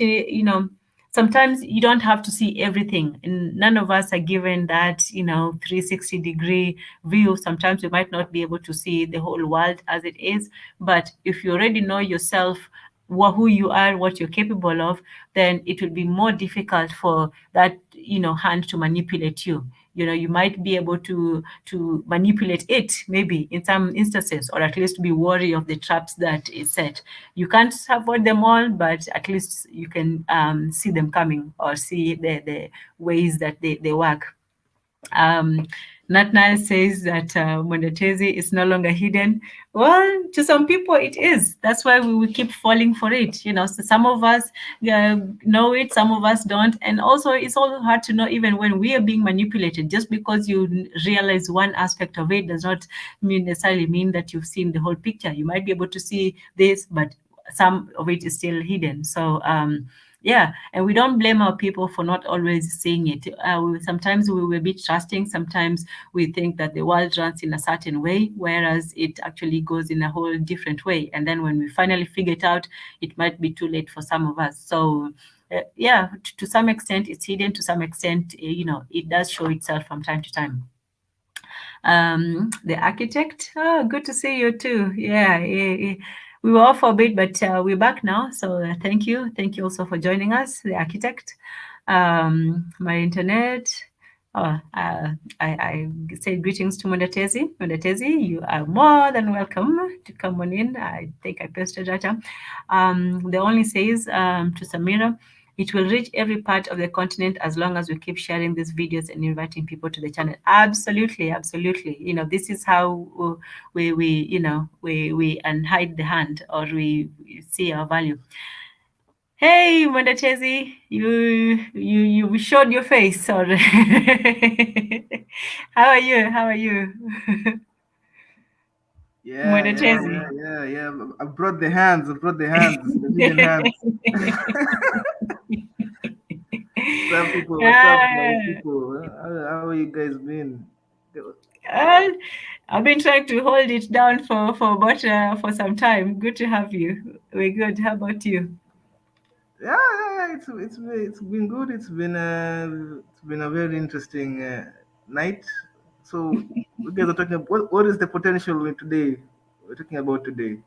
sometimes you don't have to see everything. And none of us are given that, 360-degree view. Sometimes you might not be able to see the whole world as it is. But if you already know yourself, who you are, what you're capable of, then it will be more difficult for that, hand to manipulate you. You might be able to manipulate it, maybe in some instances, or at least be wary of the traps that is set. You can't avoid them all, but at least you can see them coming or see the ways that they work. Natnal says that Mondatezi is no longer hidden. Well, to some people it is. That's why we will keep falling for it. So some of us know it, some of us don't. And also it's also hard to know even when we are being manipulated. Just because you realize one aspect of it does not necessarily mean that you've seen the whole picture. You might be able to see this, but some of it is still hidden. So Yeah, and we don't blame our people for not always seeing it. Sometimes we were a bit trusting. Sometimes we think that the world runs in a certain way, whereas it actually goes in a whole different way. And then when we finally figure it out, it might be too late for some of us. So yeah, to some extent, it's hidden. To some extent, it does show itself from time to time. The architect, oh, good to see you too. Yeah, we were off for a bit, but we're back now. So thank you. Thank you also for joining us, the architect. My internet. Oh, I say greetings to Mondatezi. Mondatezi, you are more than welcome to come on in. I think I posted that. The only says to Samira, it will reach every part of the continent as long as we keep sharing these videos and inviting people to the channel. Absolutely, absolutely. This is how we unhide the hand, or we see our value. Hey, Mondatezi, you showed your face. Or how are you? How are you? Yeah. I brought the hands. The million hands. Some people, what's up, my people? How you guys been? I've been trying to hold it down for some time. Good to have you. We're good. How about you? Yeah. It's been good. It's been a very interesting night. So we guys are talking about what is the potential today? We're talking about today.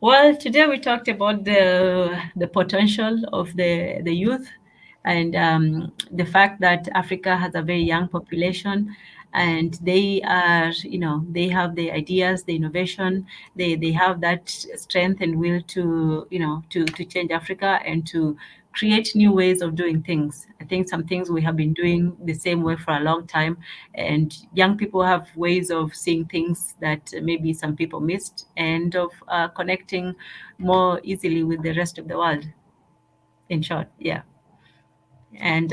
Well, today we talked about the potential of the youth, and the fact that Africa has a very young population, and they are, they have the ideas, the innovation, they have that strength and will to, to change Africa and to create new ways of doing things. I think some things we have been doing the same way for a long time, and young people have ways of seeing things that maybe some people missed, and of connecting more easily with the rest of the world. In short, yeah. And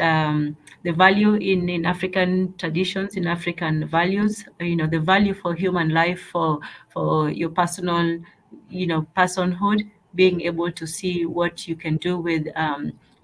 the value in African traditions, in African values, the value for human life, for your personal, personhood, being able to see what you can do with,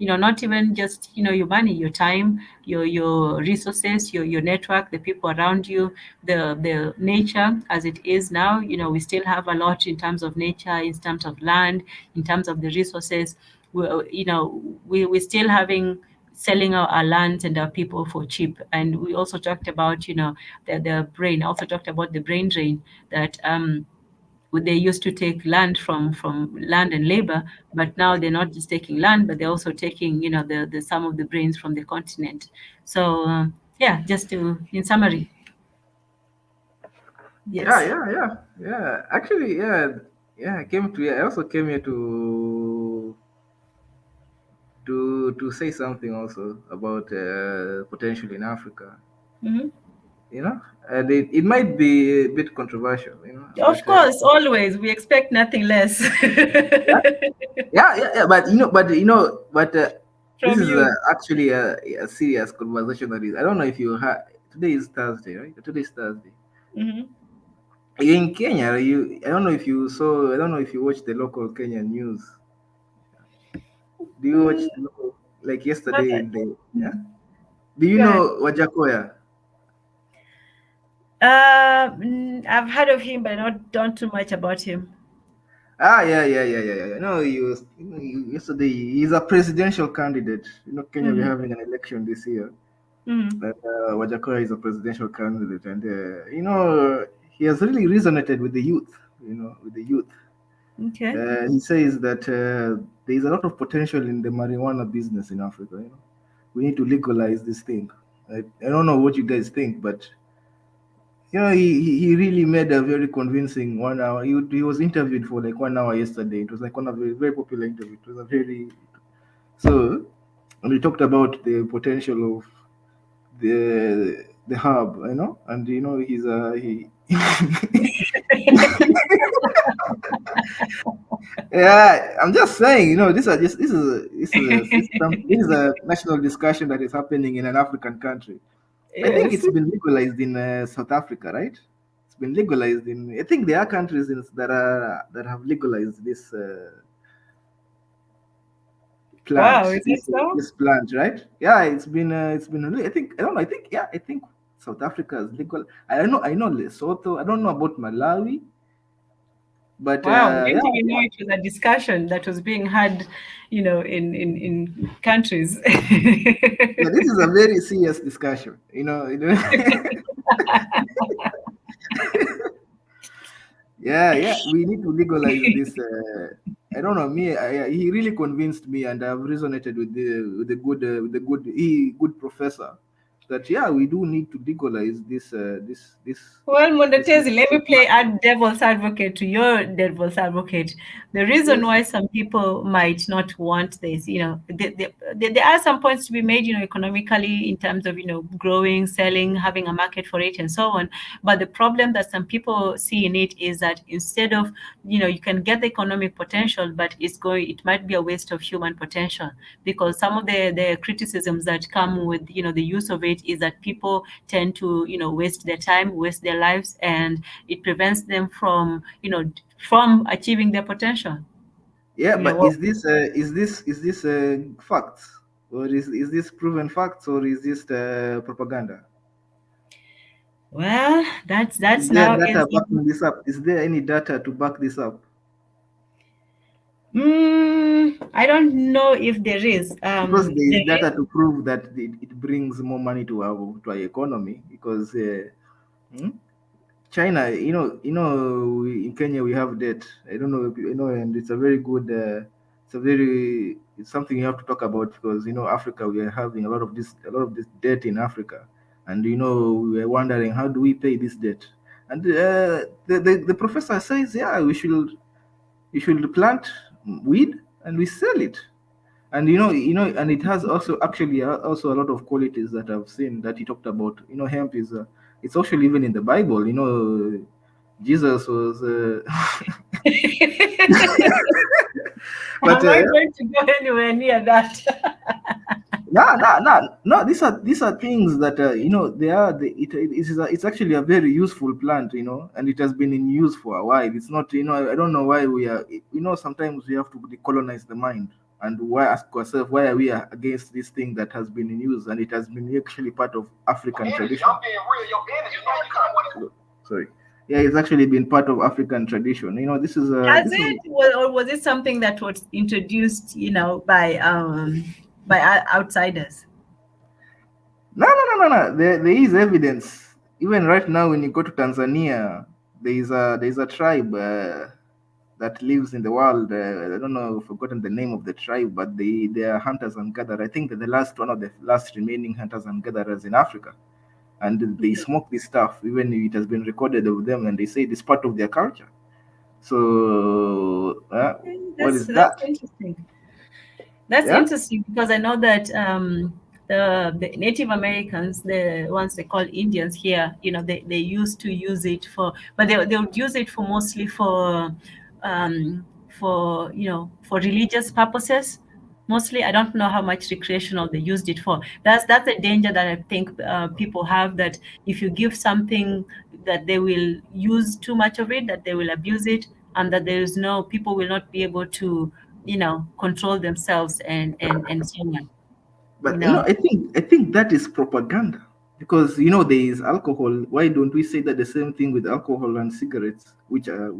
not even just, your money, your time, your resources, your network, the people around you, the nature as it is now. We still have a lot in terms of nature, in terms of land, in terms of the resources. We're still having selling our lands and our people for cheap. And we also talked about, the brain. I also talked about the brain drain, that they used to take land from land and labor, but now they're not just taking land, but they're also taking, the some of the brains from the continent. So yeah, just in summary. Yes. Yeah. Actually, yeah. I also came here to say something also about potential in Africa. Mm-hmm. And it might be a bit controversial, Of course, always we expect nothing less. Yeah. But this From is you. actually a serious conversation. That is, I don't know if you had. Today is Thursday, right? Today is Thursday. Mm-hmm. In Kenya, I don't know if you saw. I don't know if you watched the local Kenyan news. Do you watch the local, like yesterday Okay. in the yeah? Do you Go ahead. know Wajakoya? I've heard of him, but I don't too much about him. Yeah. No, yesterday he's a presidential candidate. Kenya we're having an election this year. Mm-hmm. That Wajakoya is a presidential candidate, and he has really resonated with the youth. With the youth. Okay. He says that there is a lot of potential in the marijuana business in Africa. We need to legalize this thing. I don't know what you guys think, but he really made a very convincing 1 hour. He was interviewed for like 1 hour yesterday. It was like one of a very popular interview. It was a very so, and we talked about the potential of the hub, and he's he. Yeah, I'm just saying, this is a system. This is a national discussion that is happening in an African country. I think Yes. it's been legalized in South Africa, right? It's been legalized in. I think there are countries that have legalized this. plant. Wow, is it so? This plant, right? Yeah, it's been. I don't know. I think South Africa is legal. I know Lesotho. I don't know about Malawi, but Wow, didn't yeah, even know it was a discussion that was being had, in countries. yeah. This is a very serious discussion. Yeah. We need to legalize this. I don't know. He really convinced me, and I've resonated with the good professor that yeah, we do need to legalize Well, this. Mondatezi, let me play a devil's advocate to your devil's advocate. The reason Yes. why some people might not want this, there are some points to be made, economically in terms of, growing, selling, having a market for it, and so on. But the problem that some people see in it is that instead of, you can get the economic potential, but it might be a waste of human potential, because some of the criticisms that come with, the use of it is that people tend to, waste their time, waste their lives, and it prevents them from achieving their potential. Yeah, You know but what? is this facts, or is this proven facts, or is this propaganda? Well, Is that's there now data is backing this up? Is there any data to back this up? I don't know if there is. Because there is There is. data to prove that it brings more money to our economy. Because hmm, China, in Kenya we have debt. I don't know if you know, and it's a very good. It's something you have to talk about, because Africa, we are having a lot of this debt in Africa, and we are wondering, how do we pay this debt? And the professor says, yeah, we should plant weed and we sell it. And and it has also actually also a lot of qualities that I've seen that he talked about. Hemp is it's actually even in the Bible. Jesus was but I'm not going to go anywhere near that. no, these are things that they are it's actually a very useful plant, and it has been in use for a while. It's not, I don't know why we are, sometimes we have to decolonize the mind, and why ask ourselves, why are we against this thing that has been in use, and it has been actually part of African tradition. Sorry. Yeah, it's actually been part of African tradition. This is Has this is it, or was it something that was introduced, by outsiders? No. There is evidence. Even right now, when you go to Tanzania, there is a tribe that lives in the world. I don't know, I've forgotten the name of the tribe, but they are hunters and gatherers. I think they're the last one of the last remaining hunters and gatherers in Africa, and they smoke this stuff. Even it has been recorded of them, and they say it's part of their culture. So, what is That's that? interesting. That's Yeah. interesting because I know that the Native Americans, the ones they call Indians here, they used to use it but they would use it for mostly for religious purposes. Mostly, I don't know how much recreational they used it for. That's a danger that I think people have, that if you give something, that they will use too much of it, that they will abuse it, and that there is no people will not be able to control themselves and so on. you But know I think that is propaganda, because there is alcohol. Why don't we say that the same thing with alcohol and cigarettes, which are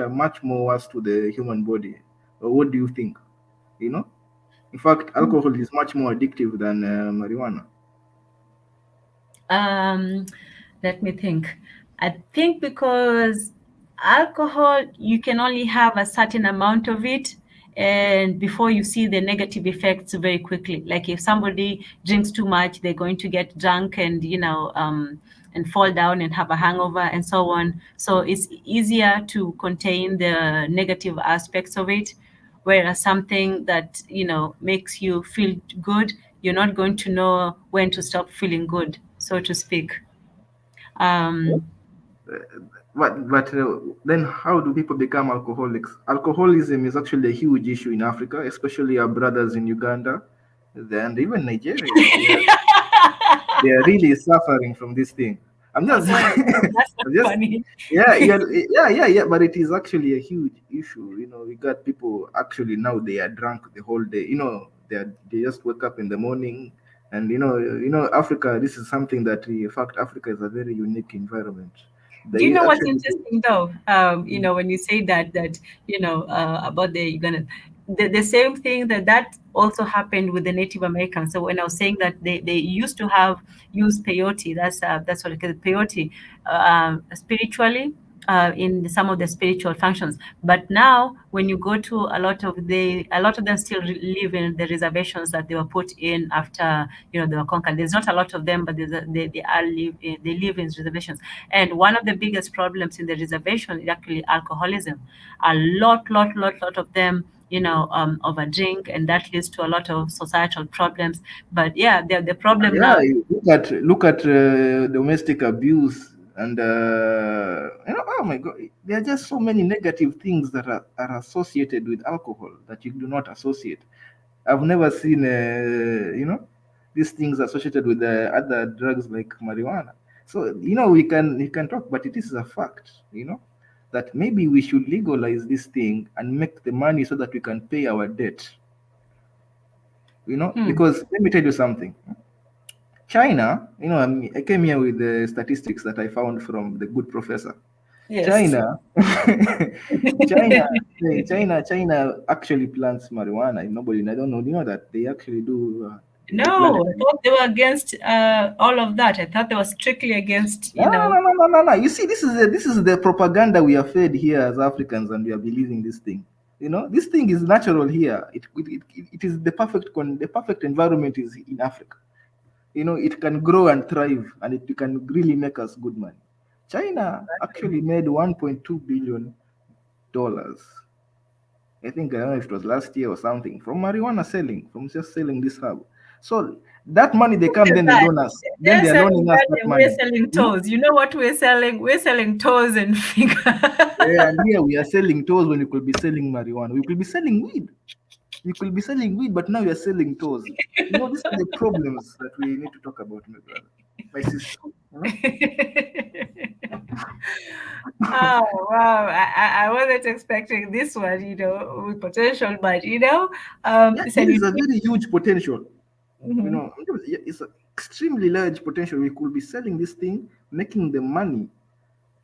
much more worse to the human body? Or what do you think? In fact, alcohol is much more addictive than marijuana. um let me think. I think because alcohol, you can only have a certain amount of it, and before you see the negative effects very quickly. Like if somebody drinks too much, they're going to get drunk and fall down and have a hangover and so on. So it's easier to contain the negative aspects of it. Whereas something that makes you feel good, you're not going to know when to stop feeling good, so to speak. um But then how do people become alcoholics? Alcoholism is actually a huge issue in Africa, especially our brothers in Uganda and even Nigeria. They are really suffering from this thing. I'm oh just, boy, that's not I'm just, funny. yeah. But it is actually a huge issue. We got people actually now they are drunk the whole day. They just wake up in the morning, and Africa. This is something that, in fact, Africa is a very unique environment. Do you They know what's actually, interesting though? When you say that about the Uganda, the same thing that also happened with the Native Americans. So when I was saying that they used to use peyote, that's what I call peyote, spiritually. In some of the spiritual functions, but now when you go to a lot of them still live in the reservations that they were put in after they were conquered. There's not a lot of them, but they live in reservations. And one of the biggest problems in the reservation is actually alcoholism. A lot of them overdrink, and that leads to a lot of societal problems. But yeah, the problem yeah, now. look at domestic abuse, and oh my God, there are just so many negative things that are associated with alcohol that you do not associate. I've never seen these things associated with other drugs like marijuana. So we can talk, but it is a fact, that maybe we should legalize this thing and make the money so that we can pay our debt. Because let me tell you something. China, I came here with the statistics that I found from the good professor. Yes. China, China actually plants marijuana. I don't know. You know that they actually do. They plant No, it. I thought they were against all of that. I thought they were strictly against, No. You see, this is the propaganda we are fed here as Africans, and we are believing this thing. This thing is natural here. It is the perfect environment is in Africa. It can grow and thrive, and it can really make us good money. China actually made $1.2 billion. I think, I don't know if it was last year or something, from marijuana selling, from just selling this herb. So that money they come, then they loan us. Then they are loaning us that money. We're selling toes. You know what we're selling? We're selling toes and finger. Yeah, and here we are selling toes when we could be selling marijuana. We could be selling weed. But now we are selling toes. These are the problems that we need to talk about, my brother, my sister. Oh wow! I wasn't expecting this one, with potential, but there is a very huge potential. Mhm. It's an extremely large potential. We could be selling this thing, making the money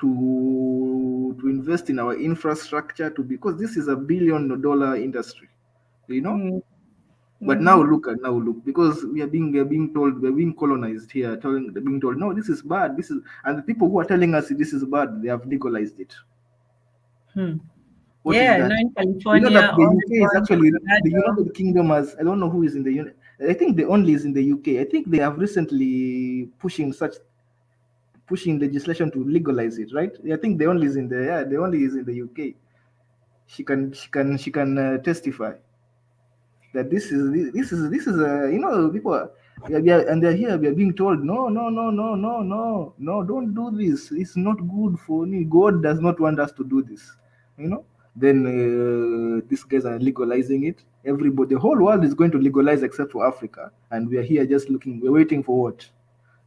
to invest in our infrastructure, because this is $1 billion industry. But now look, because we are being told, we're being colonized here, being told, no, this is bad. And the people who are telling us this is bad, they have legalized it. What is that? No, in California, that the UK is Oregon, actually Colorado. the United Kingdom. As I don't know who is in the unit. I think the only is in the UK. I think they have recently pushing legislation to legalize it, right? I think the only is in the UK. She can testify that this is people and they're here. We are being told no, don't do this. It's not good for me. God does not want us to do this. Then these guys are legalizing it. Everybody, the whole world is going to legalize except for Africa, and we are here just looking. We're waiting for what?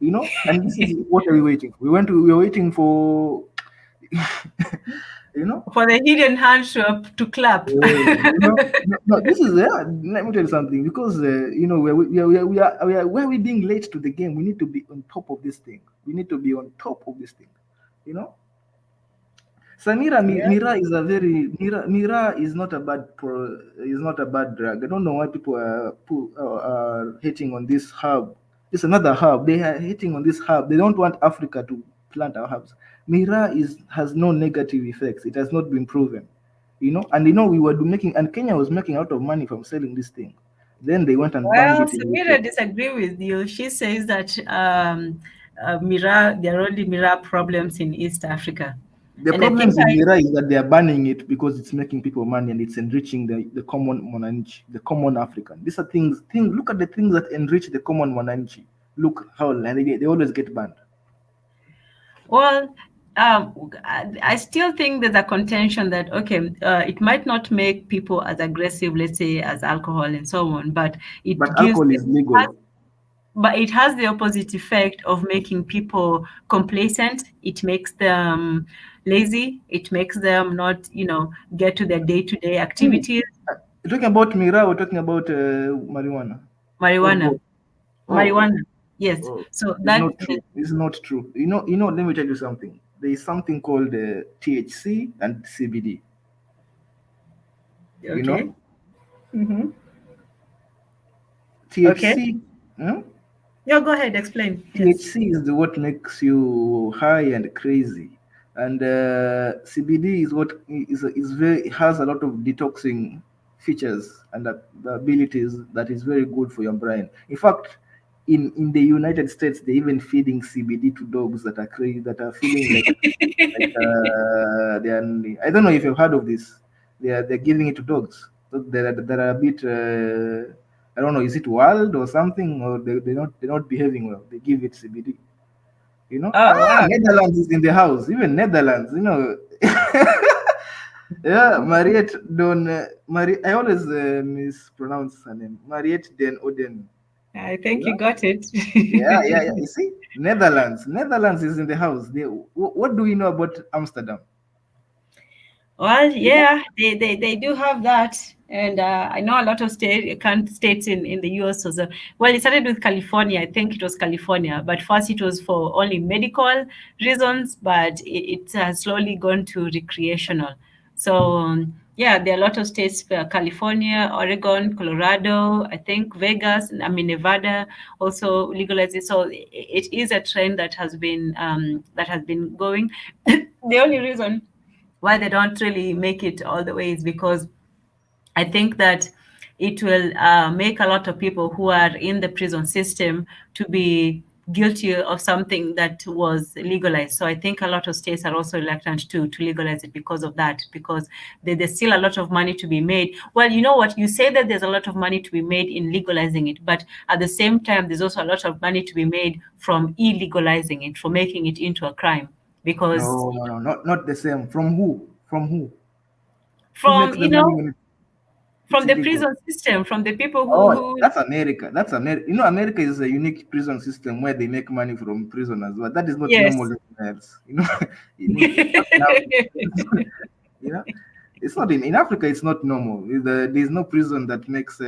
And this is what are we waiting for? We're waiting for for the hidden hand to clap. No, this is let me tell you something, because we're being late to the game. We need to be on top of this thing. Samira, Mira is Mira is not a bad drug. I don't know why people are hating on this herb. It's another herb. They are hating on this herb. They don't want Africa to plant our herbs. Mira has no negative effects. It has not been proven. And we were making, and Kenya was making out of money from selling this thing. Then they went and banned it. Samira disagree with you. She says that there are only Mira problems in East Africa. The problems in Mira is that they are banning it because it's making people money and it's enriching the common Mwananchi, the common African. These are things. Look at the things that enrich the common Mwananchi. Look how they always get banned. Well, I still think there's a contention that it might not make people as aggressive, let's say, as alcohol and so on, but alcohol is legal. But it has the opposite effect of making people complacent. It makes them lazy. It makes them not, get to their day-to-day activities. You're talking about Mira or talking about marijuana? Or Marijuana. both? Oh, Marijuana. Yes. oh, So it's that not true. It's not true. Let me tell you something. There is something called THC and CBD. You okay. know, Mm-hmm. Okay. THC. Huh? Yeah, go ahead, explain. Yes. THC is what makes you high and crazy, and CBD is what is very has a lot of detoxing features and the abilities that is very good for your brain. In fact, in the United States, they even feeding CBD to dogs that are crazy, that are feeling like they are. I don't know if you've heard of this. They're giving it to dogs. So they're a bit. I don't know. Is it wild or something, or they're not behaving well? They give it CBD. Oh wow. Netherlands is in the house. Even Netherlands. Yeah, Mariette Don. I always mispronounce her name. Mariette Den Oden. I think Yeah, you got it. yeah. You see, Netherlands is in the house. What do we know about Amsterdam? Well, You know? yeah, they do have that. And I know a lot of states in the US also. Well, it started with California. I think it was California. But first it was for only medical reasons, but it has slowly gone to recreational. So, yeah, there are a lot of states, California, Oregon, Colorado, I think Vegas, I mean, Nevada also legalized it. So it is a trend that has been going. The only reason why they don't really make it all the way is because I think that it will make a lot of people who are in the prison system to be guilty of something that was legalized. So I think a lot of states are also reluctant to legalize it because of that, because there's still a lot of money to be made. Well, you know what? You say that there's a lot of money to be made in legalizing it, but at the same time, there's also a lot of money to be made from illegalizing it, from making it into a crime. Because No, not the same. From who? From who? Who from, makes the money when it's from the illegal? prison system, from the people Oh, who that's America. That's America. America is a unique prison system where they make money from prisoners. But that is not yes. normal anywhere else. Not in Africa. you know, it's not in Africa. It's not normal. There's no prison that makes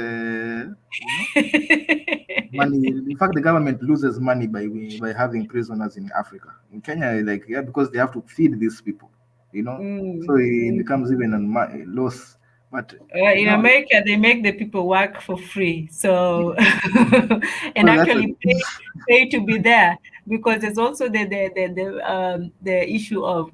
money. In fact, the government loses money by having prisoners in Africa. In Kenya, because they have to feed these people. So it becomes even a loss. But In America, they make the people work for free. So, and so that's actually pay to be there, because there's also the issue of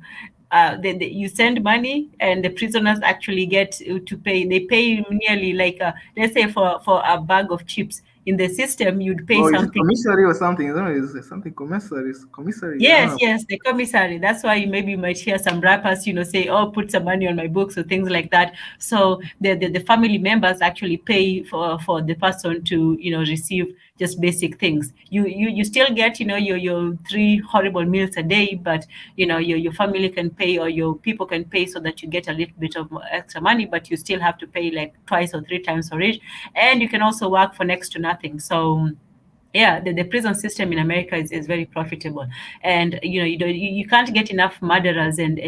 you send money and the prisoners actually get to pay. They pay nearly like let's say for a bag of chips in the system, you'd pay is it something. commissary or something? I don't know. Is it something commissary? Is commissary? I don't Yes, know. yes, the commissary. That's why you might hear some rappers, say, "Oh, put some money on my books," or things like that. So the family members actually pay for the person to receive just basic things. You still get your three horrible meals a day, but your family can pay, or your people can pay, so that you get a little bit of extra money, but you still have to pay like twice or three times for it, and you can also work for next to nothing. So yeah, the prison system in America is very profitable, and you can't get enough murderers and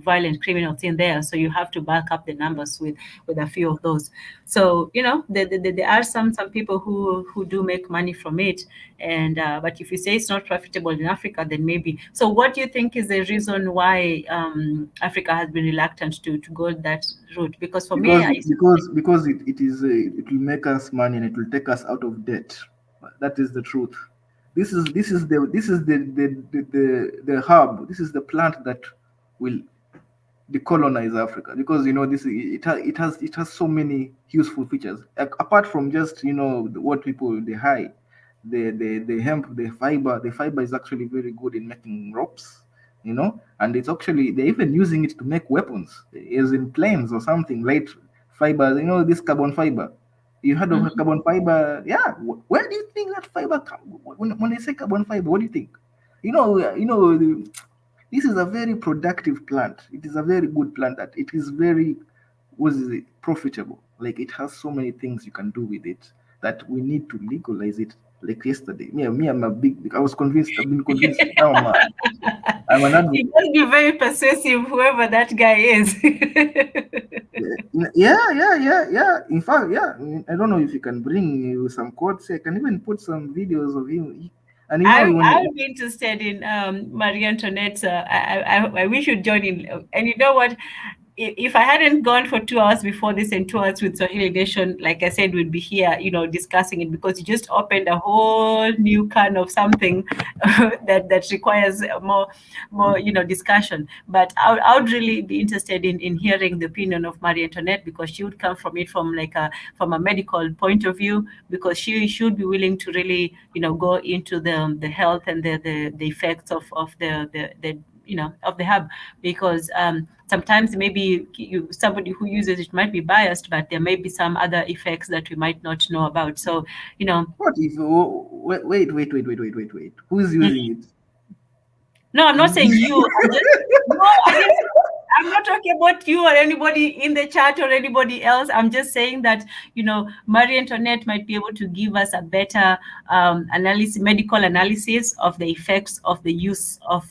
violent criminals in there, so you have to back up the numbers with a few of those. So there are some people who do make money from it, and but if you say it's not profitable in Africa, then maybe. So what do you think is the reason why Africa has been reluctant to go that route? Because for me, because because it will make us money and it will take us out of debt. That is the truth. This is the hub. This is the plant that will decolonize Africa, because it has so many useful features, apart from just what people they hide. The hemp, the fiber is actually very good in making ropes, and it's actually they're even using it to make weapons, as in planes or something. Light fibers, this carbon fiber. You heard of Mhm. carbon fiber? Yeah. Where do you think that fiber when they say carbon fiber, what do you think? This is a very productive plant. It is a very good plant that it is very, what is it, profitable. Like, it has so many things you can do with it that we need to legalize it. Like yesterday, I'm a big. I was convinced. I've been convinced. Now I'm an He advocate. must be very persuasive, whoever that guy is. Yeah. In fact, yeah. I don't know if you can bring you some quotes. I can even put some videos of him. And you know, I when would be interested in Marie Antoinette. I wish you'd join in. And you know what? If I hadn't gone for 2 hours before this and 2 hours with Swahili Nation, like I said, we'd be here, discussing it, because you just opened a whole new can of something that requires more discussion. But I would really be interested in hearing the opinion of Marie Antoinette, because she would come from it from a medical point of view, because she should be willing to really go into the health and the effects of the of the herb, because sometimes maybe somebody who uses it might be biased, but there may be some other effects that we might not know about. So what if? Wait. Who's using it? no, I'm not saying you. I'm not talking about you or anybody in the chat or anybody else. I'm just saying that, Marie Antoinette might be able to give us a better medical analysis of the effects of the use of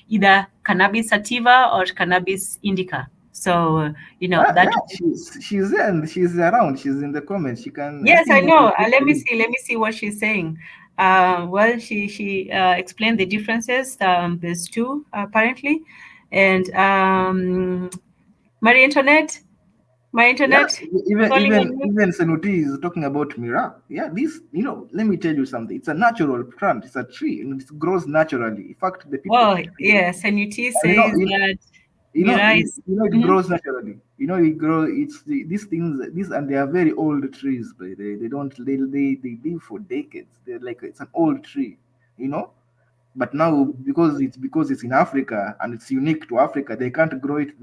either cannabis sativa or cannabis indica. So, that. Yeah, she's there and she's around. She's in the comments. She can. Yes, I think know. Let me see what she's saying. Well, she explained the differences. There's two apparently, and Marie Antoinette, Yeah, calling on you. even Senuti is talking about Mira. Yeah, this, let me tell you something. It's a natural plant. It's a tree, and it grows naturally. In fact, the people. Oh, yes, Senuti says that Mira is. It grows naturally. It grows. These things. And they are very old trees. But they don't. They live for decades. They're like, it's an old tree. But now, because it's in Africa and it's unique to Africa, they can't grow it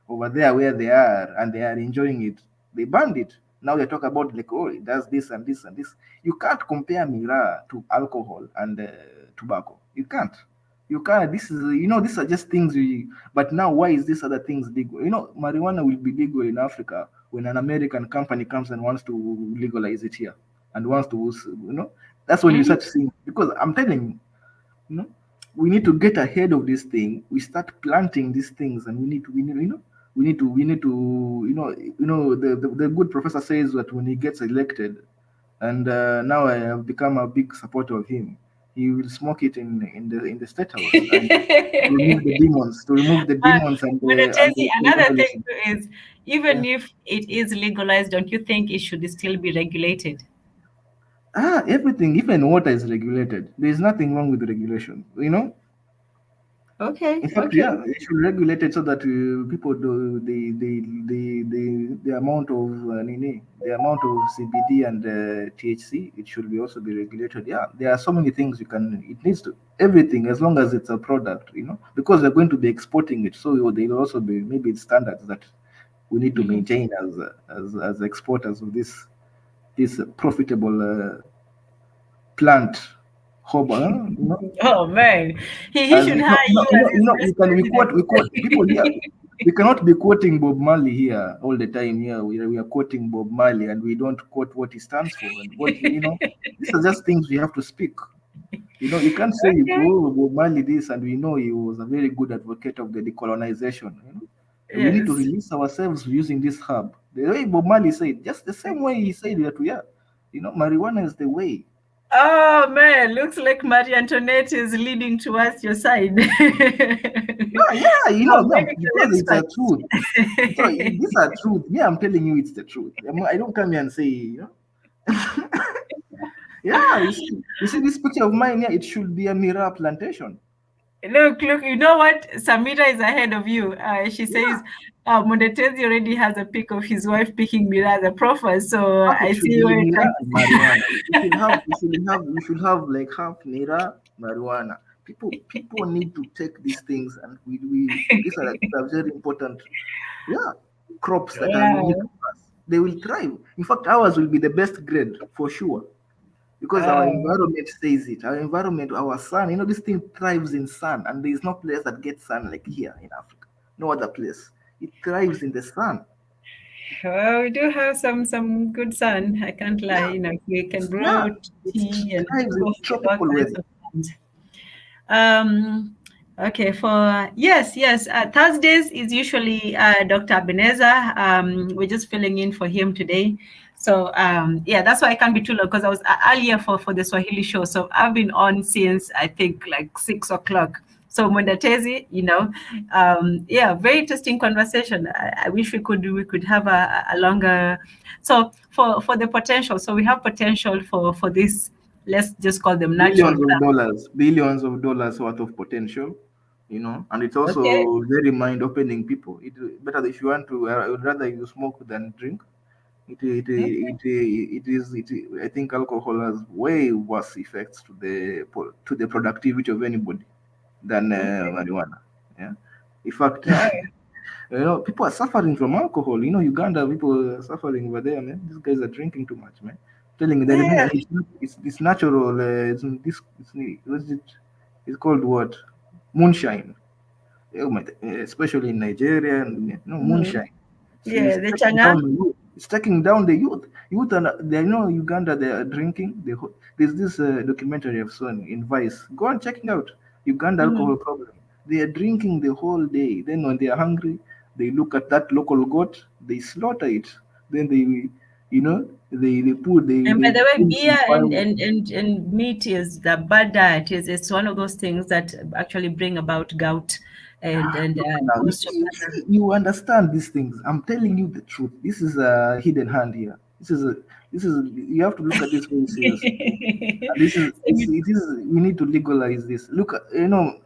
over there where they are, and they are enjoying it. They banned it. Now they talk about, like, oh, it does this and this and this. You can't compare Mira to alcohol and tobacco. You can't. This is, these are just things but now, why is this other things legal? Marijuana will be legal in Africa when an American company comes and wants to legalize it here and wants to, that's when you start seeing, because I'm telling you, we need to get ahead of this thing. We start planting these things, and we need to, the good professor says that when he gets elected, and now I have become a big supporter of him, he will smoke it in the state house and to remove the demons, and another thing is, even if it is legalized, don't you think it should still be regulated? Everything, even water is regulated. There is nothing wrong with the regulation, Okay. In fact, yeah, it should regulate it so that people do the amount of CBD and THC. It should also be regulated. Yeah, there are so many things it needs to, everything, as long as it's a product, because they're going to be exporting it. So there will also be maybe standards that we need to maintain as exporters of this profitable plant. Oh man, he should hire we quote people here. We cannot be quoting Bob Marley here all the time. Here we are quoting Bob Marley, and we don't quote what he stands for and what These are just things we have to speak. You can't say Bob Marley this, and we know he was a very good advocate of the decolonization. We need to release ourselves using this herb. The way Bob Marley said, just the same way he said that marijuana is the way. Oh man, looks like Marie Antoinette is leading towards your side. Because it's the truth. So these are truth. Yeah, I'm telling you, it's the truth. I don't come here and say, Yeah, you see this picture of mine. Yeah, it should be a Mira plantation. Look, you know what? Samira is ahead of you. She says Mundetezi already has a pic of his wife picking Mira as a profile. So I see you. Marijuana. We should have like half Mira, marijuana. People need to take these things, and these are very important. Yeah, crops that are unique to us. They will thrive. In fact, ours will be the best grade for sure. Because our environment says it. Our environment, our sun, this thing thrives in sun, and there is no place that gets sun like here in Africa. No other place. It thrives in the sun. Well, we do have some good sun. I can't lie. We can grow tea and tropical weather. Okay, for yes, Thursdays is usually Dr. Ebenezer. We're just filling in for him today. So yeah, that's why I can't be too long because I was earlier for the Swahili show. So I've been on since I think like 6 o'clock. So Mwendatezi, yeah, very interesting conversation. I wish we could have a longer. So for the potential, so we have potential for this. Let's just call them natural. Billions of dollars worth of potential, and it's Okay. also very mind-opening people. It better if you want to. I would rather you smoke than drink. I think alcohol has way worse effects to the productivity of anybody than marijuana. Yeah, in fact, people are suffering from alcohol. Uganda people are suffering over there, man. These guys are drinking too much, man. Telling you that Yeah. it's natural. What's it? It's called what? Moonshine. Oh my, especially in Nigeria, and moonshine. Yeah, It's the taking changa. down the youth. It's taking down the youth. Youth, and they know Uganda. They are drinking. There's this documentary I've seen in Vice. Go and check it out. Uganda alcohol problem. They are drinking the whole day. Then when they are hungry, they look at that local goat. They slaughter it. Then they put And they by the way, bring some beer firewood. and meat is the bad diet. It's one of those things that actually bring about gout and Look now, you understand these things. I'm telling you the truth. This is a hidden hand here. This is you have to look at this very seriously. And this is it is we need to legalize this. Look, I know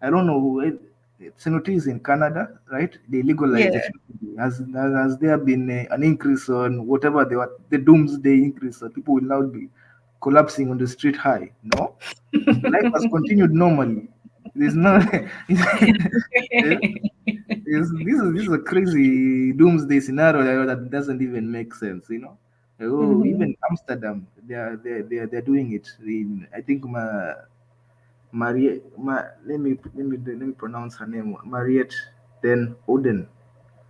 I don't know senators in Canada, right? They legalize Yeah. it. Has there been an increase on whatever the doomsday increase? So people will now be collapsing on the street high. No, life has continued normally. There's no. This is a crazy doomsday scenario that doesn't even make sense. Oh, even Amsterdam, they're doing it. I think let me pronounce her name, Mariette Den Oden.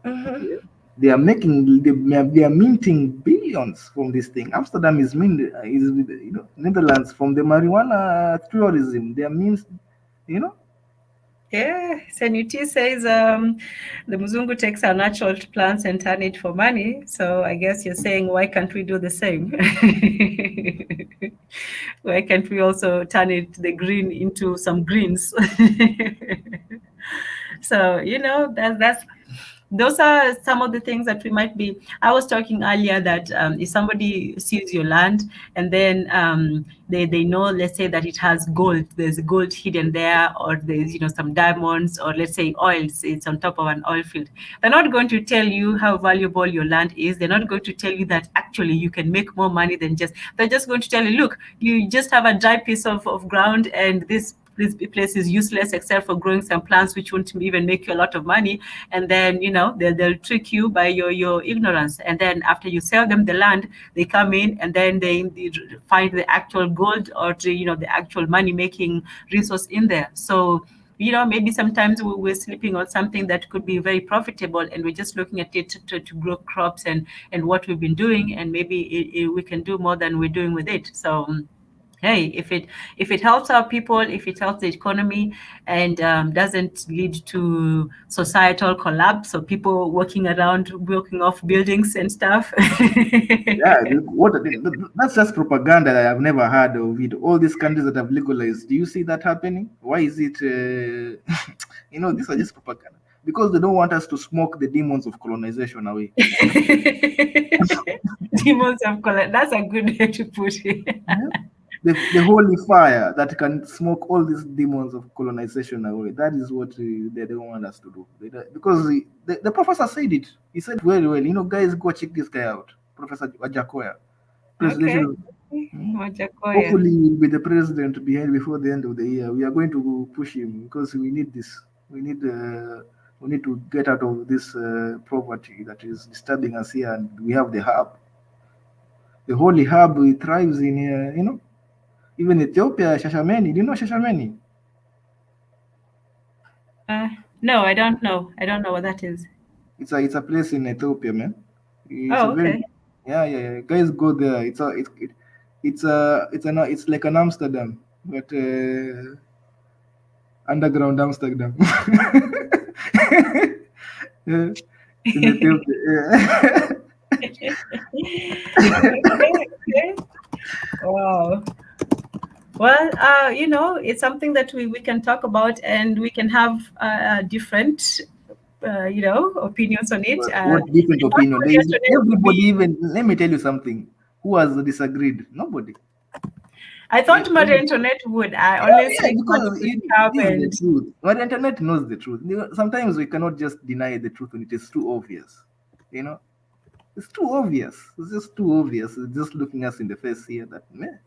Okay. They are minting billions from this thing. Amsterdam is Netherlands from the marijuana tourism. They are mint, you know. Yeah, Senuti says the Muzungu takes our natural plants and turn it for money. So I guess you're saying, why can't we do the same? Why can't we also turn the green into some greens? So that's those are some of the things that we might be. I was talking earlier that if somebody sees your land and then they know, let's say that it has gold, there's gold hidden there, or there's some diamonds, or let's say oils, it's on top of an oil field. They're not going to tell you how valuable your land is. They're not going to tell you that actually you can make more money than just. They're just going to tell you, look, you just have a dry piece of ground, and this place is useless except for growing some plants which won't even make you a lot of money. And then they'll trick you by your ignorance. And then after you sell them the land, they come in and then they find the actual gold, or the actual money making resource in there. So maybe sometimes we're sleeping on something that could be very profitable, and we're just looking at it to grow crops and what we've been doing, and maybe we can do more than we're doing with it. So hey, if it helps our people, if it helps the economy, and doesn't lead to societal collapse, or people walking around walking off buildings and stuff. Yeah, that's just propaganda that I've never heard of it. All these countries that have legalized, do you see that happening? Why is it? These are just propaganda because they don't want us to smoke the demons of colonization away. Demons of color. That's a good way to put it. Yeah. The holy fire that can smoke all these demons of colonization away. That is what they don't want us to do. Because the professor said it. He said very well. Guys, go check this guy out, Professor Wajakoya. Okay. Presidential. Wajakoya. Hopefully, he will be the president before the end of the year. We are going to push him because we need this. We need to get out of this poverty that is disturbing us here, and we have the hub. The holy hub thrives in even Ethiopia, Shashameni. Do you know Shashameni? No, I don't know. I don't know what that is. It's a place in Ethiopia, man. It's Oh, okay. Yeah. Guys, go there. It's like an Amsterdam, but Underground Amsterdam. Yeah. In Ethiopia. Okay. Wow. Well, it's something that we can talk about, and we can have different, opinions on it. What different I thought opinion? There is yesterday would everybody. be. Even let me tell you something. Who has disagreed? Nobody. I thought Maria Antoinette would. I honestly Yeah, thought because it would come this is and. the truth. But the internet knows the truth. Sometimes we cannot just deny the truth when it is too obvious. You know, it's too obvious. It's just too obvious. It's just looking us in the face here that man,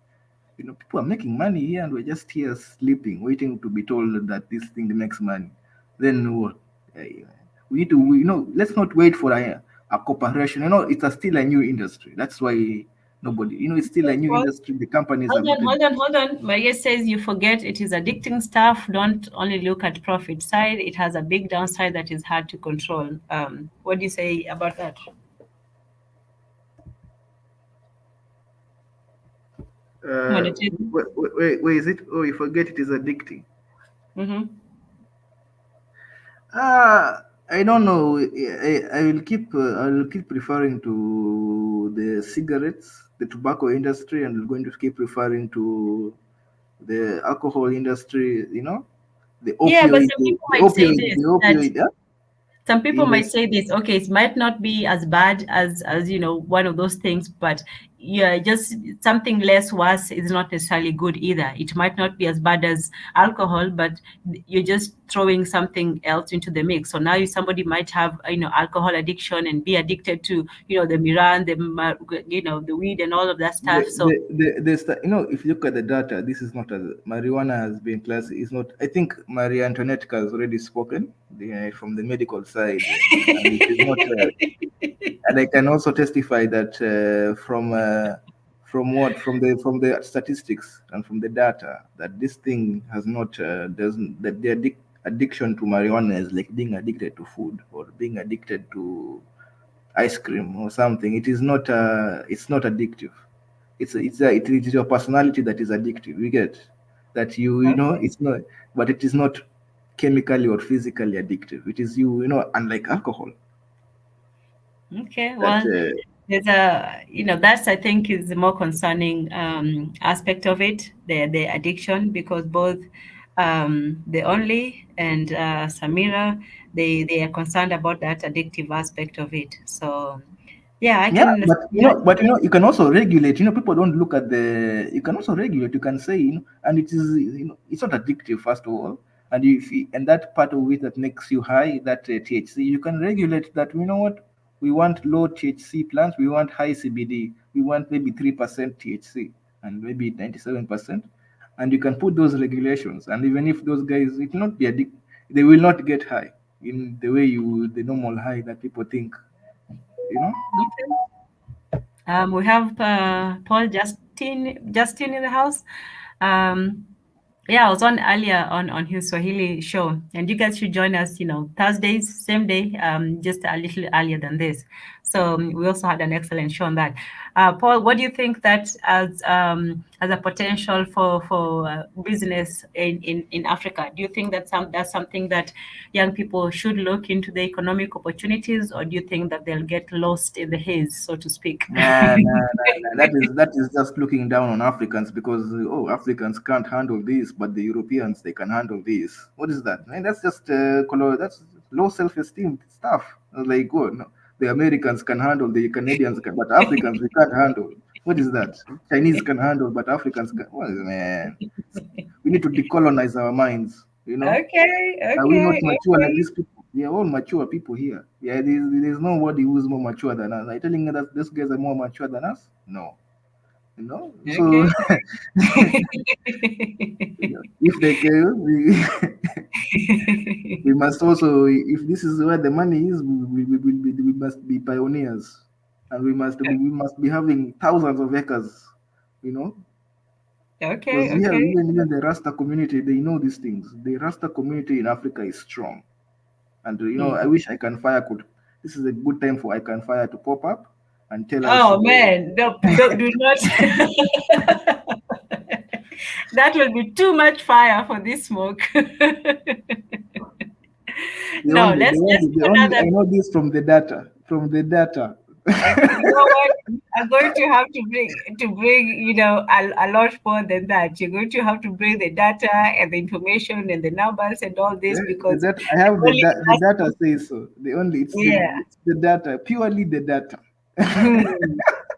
people are making money here, and we're just here sleeping, waiting to be told that this thing makes money. Then what? We need to, let's not wait for a corporation. Still a new industry. That's why nobody, it's still a new Well, industry. The companies have hold on. Maria says you forget it is addicting stuff. Don't only look at profit side. It has a big downside that is hard to control. What do you say about that? Monetary. where is it? Oh, you forget it is addicting. Mm-hmm. I don't know. I will keep referring to the cigarettes, the tobacco industry, and we're going to keep referring to the alcohol industry. The Yeah, but opioid, some people might say this, the that opioid some people might industry. say this, okay, it might not be as bad as one of those things, but yeah, just something less worse is not necessarily good either. It might not be as bad as alcohol, but you're just throwing something else into the mix. So now somebody might have alcohol addiction and be addicted to the miran, the weed and all of that stuff. So If you look at the data, this is not as marijuana has been classed. It's not. I think Maria Antoinette has already spoken from the medical side, and it is not. And I can also testify that from the statistics and from the data that this thing has not doesn't that the addiction to marijuana is like being addicted to food or being addicted to ice cream or something. It is not. It's not addictive. It is your personality that is addictive. You get that it's not, but it is not chemically or physically addictive. It is unlike alcohol. okay, That well, there's that's, I think, is the more concerning aspect of it, the addiction, because both the Only and Samira, they are concerned about that addictive aspect of it. So yeah, I Yeah, can but understand that. you can also regulate. People don't look at the. You can also regulate. You can say, and it is, it's not addictive first of all, and and that part of it that makes you high, that THC, you can regulate that. You know what? We want low THC plants. We want high CBD. We want maybe 3% THC and maybe 97%, and you can put those regulations. And even if those guys, it will not be addictive, they will not get high in the way the normal high that people think. You know. Okay. We have Paul Justin in the house. Yeah, I was on earlier on his Swahili show, and you guys should join us. Thursdays, same day, just a little earlier than this. So we also had an excellent show on that. Paul, what do you think that as a potential for business in Africa? Do you think that's something that young people should look into, the economic opportunities, or do you think that they'll get lost in the haze, so to speak? Nah, nah, nah, nah. That is just looking down on Africans because Africans can't handle this, but the Europeans they can handle this. What is that? Man, that's just that's low self-esteem stuff. I was like, oh no, the Americans can handle, the Canadians can, but Africans we can't handle. What is that? Chinese can handle, but Africans can. What is man? We need to decolonize our minds. Okay, Are we not okay, mature like okay. these people? We are all mature people here. Yeah, there's nobody who's more mature than us. Are you telling me that these guys are more mature than us? No. So Okay. if they can, we must also, if this is where the money is, we must be pioneers, and we must be having thousands of acres, because Okay, here okay. even the Rasta community they know these things. The Rasta community in Africa is strong. And I wish I Can Fire could. This is a good time for I Can Fire to pop up and tell us. Oh man, do not. That will be too much fire for this smoke. No, let's the do only, another. I know this from the data. From the data. You know what? I'm going to have to bring a lot more than that. You're going to have to bring the data and the information and the numbers and all this, Yeah, because I have only the data says so. The only yeah. it's the data, purely the data.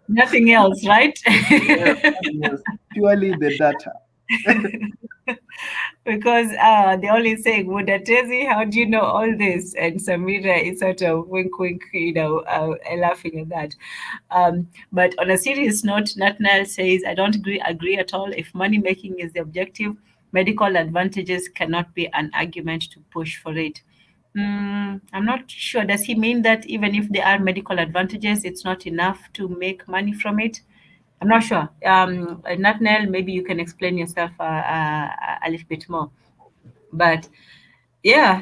Nothing else, right? Yeah, nothing else. Purely the data. Because they always say, Mudatezi, how do you know all this? And Samira is sort of wink, wink, laughing at that. But on a serious note, Natnal says, I don't agree at all. If money making is the objective, medical advantages cannot be an argument to push for it. I'm not sure. Does he mean that even if there are medical advantages, it's not enough to make money from it? I'm not sure. Natnel, maybe you can explain yourself a little bit more. But yeah,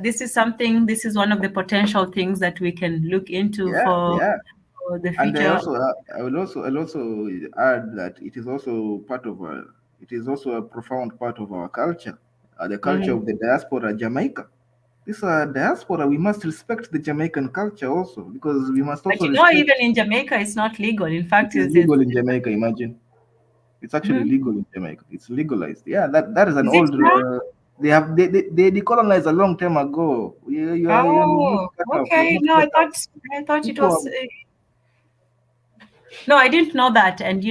this is one of the potential things that we can look into for the And future. I'll also add that it is also it is also a profound part of our culture, the culture of the diaspora Jamaica. This diaspora, we must respect the Jamaican culture also, because we must also But respect. even in Jamaica, it's not legal. In fact, it's legal in Jamaica. Imagine, it's actually legal in Jamaica. It's legalized. Yeah, that is an Is it old. now? They decolonized a long time ago. Oh, okay. No, I thought it was. No, I didn't know that. And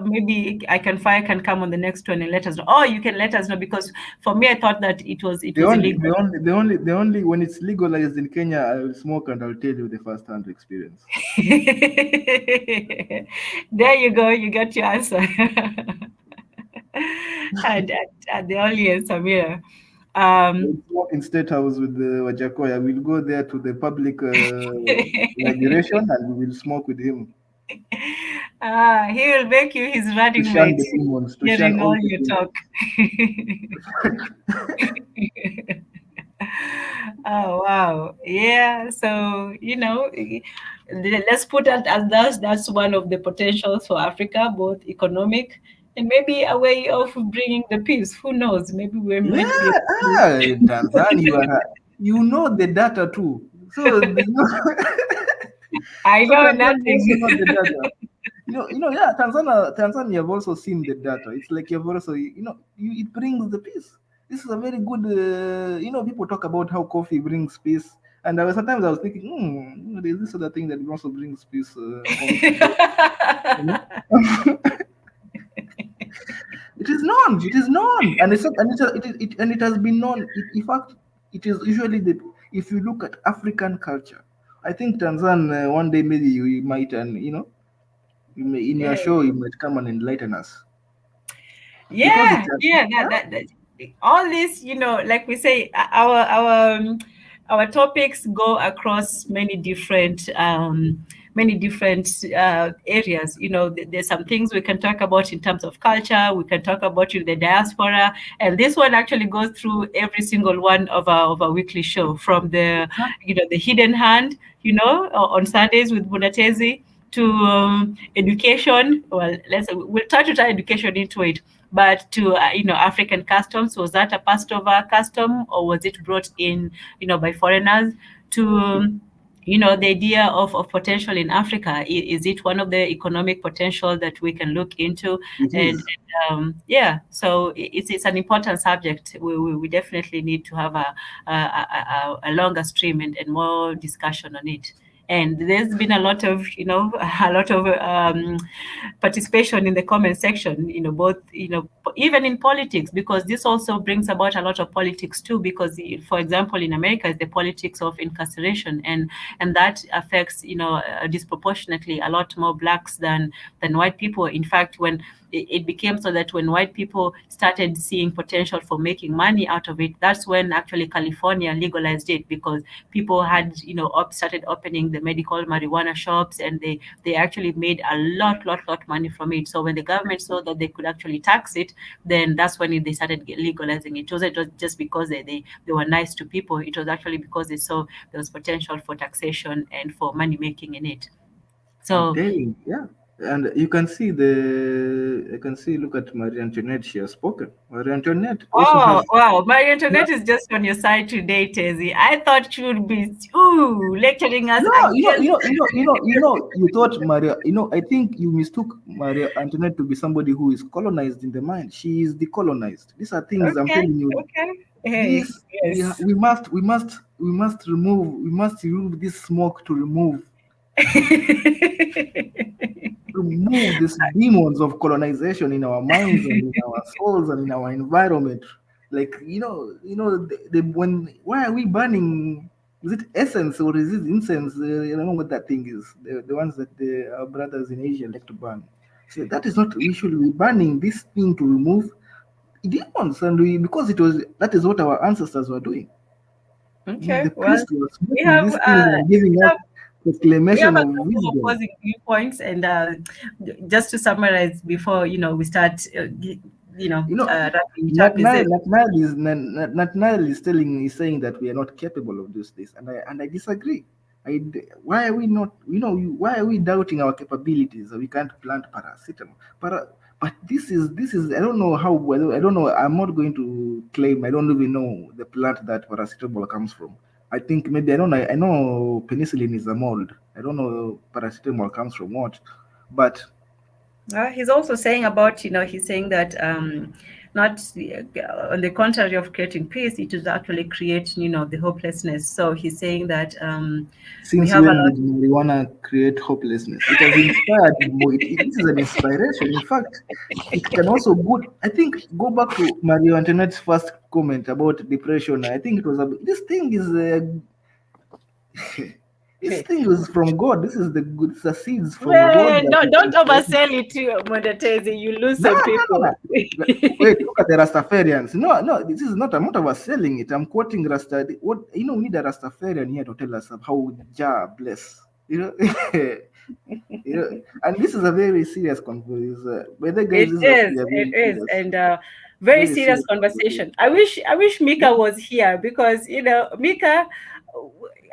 maybe Fire can come on the next one and let us know. Oh, you can let us know, because for me, I thought that it was illegal. The only when it's legalized in Kenya, I will smoke and I'll tell you the first-hand experience. There you go. You got your answer. and the audience, Samira. Smoke in State House with the Wajakoya. We'll go there to the public inauguration and we will smoke with him. He will make you his running shun mate. the demons, to shun Hearing all all the your demons. talk. Oh wow, yeah. So let's put that as that's one of the potentials for Africa, both economic and maybe a way of bringing the peace. Who knows? Maybe we might be. In Tanzania, you know the data too. So I so know Tanzania nothing. also know the data. Yeah, Tanzania have also seen the data. It's like you've also, it brings the peace. This is a very good, people talk about how coffee brings peace. And sometimes I was thinking, there's this other thing that also brings peace amongst people. It is known, and it has been known. In fact, it is usually if you look at African culture, I think Tanzania one day maybe you might, and in your show you might come and enlighten us. Yeah, that all this, like we say, our topics go across many different areas. There's some things we can talk about in terms of culture. We can talk about the diaspora, and this one actually goes through every single one of our weekly show, from the the hidden hand, on Sundays with Bunatezi, to education. Well, we'll try to tie education into it, but to African customs. Was that a passed over custom, or was it brought in by foreigners? To the idea of potential in Africa, is it one of the economic potential that we can look into? So it's an important subject. We definitely need to have a longer stream and more discussion on it. And there's been a lot of participation in the comment section, both even in politics, because this also brings about a lot of politics too, because for example in America is the politics of incarceration, and that affects disproportionately a lot more blacks than white people. In fact, when it became so that when white people started seeing potential for making money out of it, that's when actually California legalized it, because people had started opening the medical marijuana shops, and they actually made a lot money from it. So when the government saw that they could actually tax it, then that's when they started legalizing it. It wasn't just because they were nice to people. It was actually because they saw there was potential for taxation and for money making in it. So I'm telling you, yeah. And you can see look at Marie Antoinette, she has spoken. Marie Antoinette also Oh, has, wow. Marie Antoinette is just on your side today, Tezi. I thought she would be lecturing us no, against. you thought Maria, I think you mistook Maria Antoinette to be somebody who is colonized in the mind. She is decolonized. These are things I'm Okay, telling you. okay. Hey, This yes. we must remove this smoke to remove these demons of colonization in our minds and in our souls and in our environment. Like when why are we burning? Is it essence or is it incense? I don't know what that thing is. The ones that our brothers in Asia like to burn. So that is not. We should be burning this thing to remove demons, and because that is what our ancestors were doing. Okay, The well, priests were we smoking have these things and giving we us have we have proclamation a of couple of wisdom. opposing viewpoints, and just to summarize before we start, wrapping it up, is it? Nathaniel is saying that we are not capable of this, and I disagree. Why are we not? Why are we doubting our capabilities? We can't plant paracetamol. But this is. I don't know how. I don't know. I'm not going to claim. I don't even know the plant that paracetamol comes from. I think maybe I don't know. I know penicillin is a mold. I don't know paracetamol comes from what, but He's also saying about, he's saying that not on the contrary of creating peace, it would actually create, the hopelessness. So he's saying that we since have a when lot. did marijuana create hopelessness? It has inspired more. This is an inspiration. In fact, it can also good. I think go back to Marie Antoinette's first comment about depression. I think it was this thing is this thing is from God. This is the good. It's the seeds from God Well, that no, is don't inspiring. oversell it to Mondatezi. You lose No, some no, no, people. no. Wait, look at the Rastafarians. No, no, this is not. I'm not overselling it. I'm quoting Rasta. What we need a Rastafarian here to tell us how Jah bless. And this is a very serious conversation. By the guys, It this is is, actually a it very is, serious, and very very serious serious conversation. conversation. I wish Mika was here because Mika,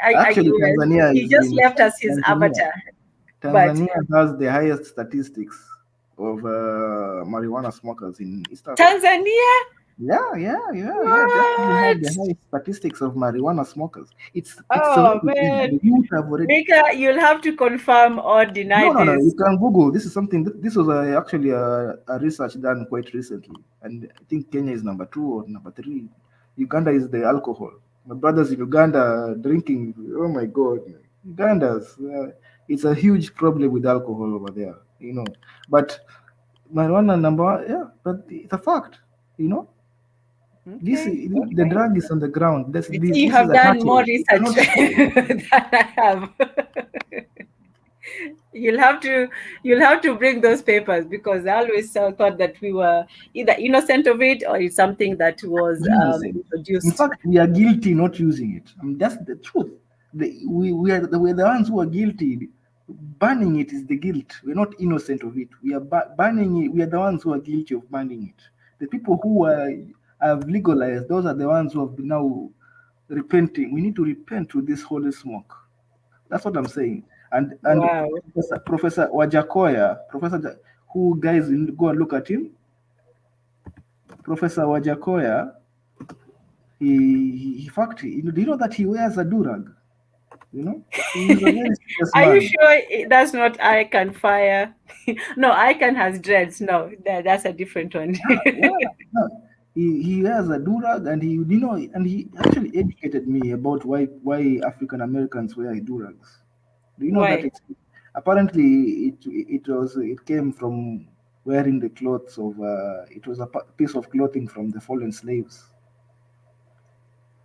Actually, Tanzania he is just in left us his Tanzania. avatar, but Tanzania has the highest statistics of marijuana smokers in East Africa. Tanzania, Yeah. They actually have what? the highest statistics of marijuana smokers. It's Oh already in. man, The youth have already. Mika, you'll have to confirm or deny No. You this. can Google. This is something. This was actually a research done quite recently, and I think Kenya is number 2 or number 3. Uganda is the alcohol. My brothers in Uganda drinking. Oh my God, Ugandans. It's a huge problem with alcohol over there. But marijuana number 1, yeah, but it's a fact. This Okay, the okay. drug is on the ground. You see, you This is have done more untouchable. You research cannot stop it. than I have. You'll have to bring those papers because I always thought that we were either innocent of it or it's something that was Innocent. In introduced. fact, we are guilty not using it. That's the truth. We're the ones who are guilty. Banning it is the guilt. We're not innocent of it. We are banning it. We are the ones who are guilty of banning it. The people who have legalized, those are the ones who have been now repenting. We need to repent to this holy smoke. That's what I'm saying. And Wow. Professor Wajakoya, who guys go and look at him. Professor Wajakoya, he fact, do you know that he wears a durag? He's a very serious Are you man. sure that's not I Can Fire? No, I Can has dreads. No, that's a different one. Yeah. No. He wears a durag, and he actually educated me about why African Americans wear durags. Do you know that Why? apparently it came from wearing the clothes of it was a piece of clothing from the fallen slaves,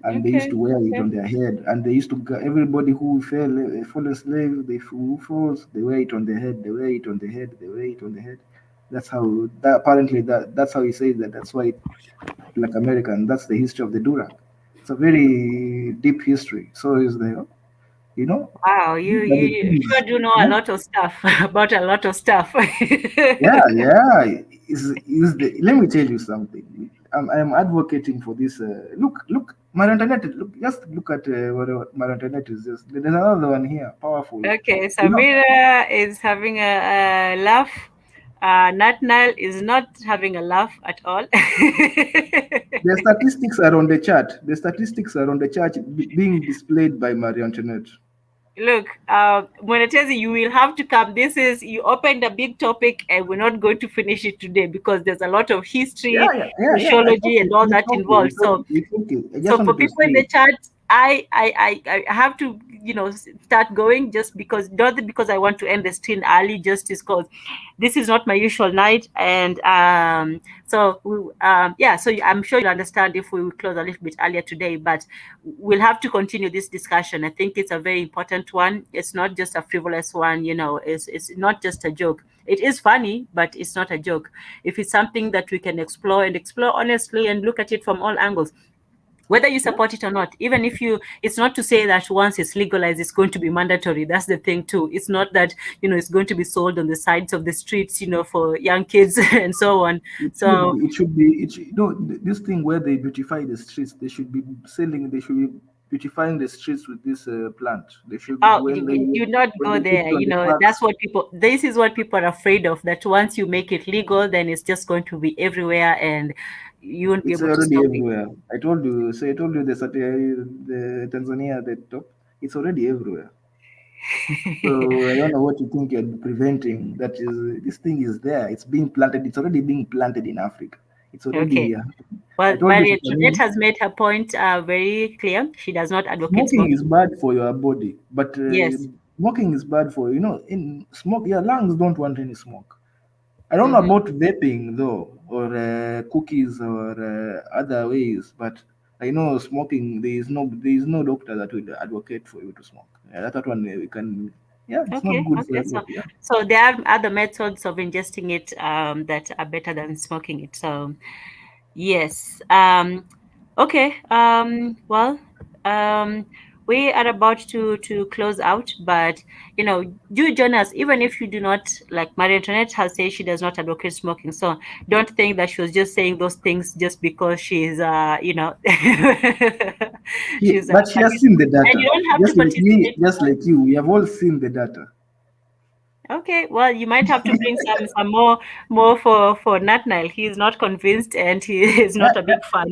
and they used to wear it on their head, and they used to everybody who fell a fallen slave, who falls, they wear it on their head, they wear it on their head, they wear it on their head. That's how that's how he says that. That's why like American. That's the history of the durag. It's a very deep history. So is the Wow, these you are the you things, sure do know a lot of stuff about a lot of stuff. Yeah. Let me tell you something. I'm advocating for this. Look. Marie Antoinette, just look at what Marie Antoinette is just. There's another one here, powerful. Okay, You know, Samira is having a laugh. Nat Nile is not having a laugh at all. the statistics are on the chart. The statistics are on the chart being displayed by Marie Antoinette. Look, when I tell you, you will have to come. You opened a big topic, and we're not going to finish it today because there's a lot of history, Yeah. It's sociology, okay. and all It's that okay. involved. It's okay. It's okay. I just So for wanted to people in say the chat, I have to start going just because, not because I want to end the stream early, just because this is not my usual night, and so I'm sure you'll understand if we will close a little bit earlier today, but we'll have to continue this discussion. I think it's a very important one. It's not just a frivolous one, it's not just a joke. It is funny, but it's not a joke. If it's something that we can explore honestly and look at it from all angles, whether you support it or not, even if it's not to say that once it's legalized it's going to be mandatory. That's the thing too. It's not that it's going to be sold on the sides of the streets for young kids and so on. So this thing where they beautify the streets, they should be beautifying the streets with this plant. They should be do not when go they put there. it on the parks. This is what people are afraid of, that once you make it legal, then it's just going to be everywhere and you won't be It's able to already stop it. everywhere. I told you the Tanzania at the top. It's already everywhere. So I don't know what you think you're preventing. That is, this thing is there. It's being planted. It's already being planted in Africa. It's already Okay. here. I Well, told you, Maria Sister Mimi, Antoinette has made her point very clear. She does not advocate smoking is smoking. bad for your body, but Yes. smoking is bad for in smoke. Your lungs don't want any smoke. I don't know Mhm. about vaping though, or cookies or other ways, but I know smoking. There is no doctor that would advocate for you to smoke. Yeah, that one we can. Yeah, it's not good for Okay. your So, body. Yeah. so there are other methods of ingesting it that are better than smoking it. So, yes. Okay. We are about to close out, but do join us, even if you do not. Like Marie Antoinette has said, she does not advocate smoking. So don't think that she was just saying those things just because she's she's But she has seen the and you data, don't have to just like me, participate. just like you. We have all seen the data. Okay, well, you might have to bring some more for Nat Nile. He is not convinced, and he is not a big fan.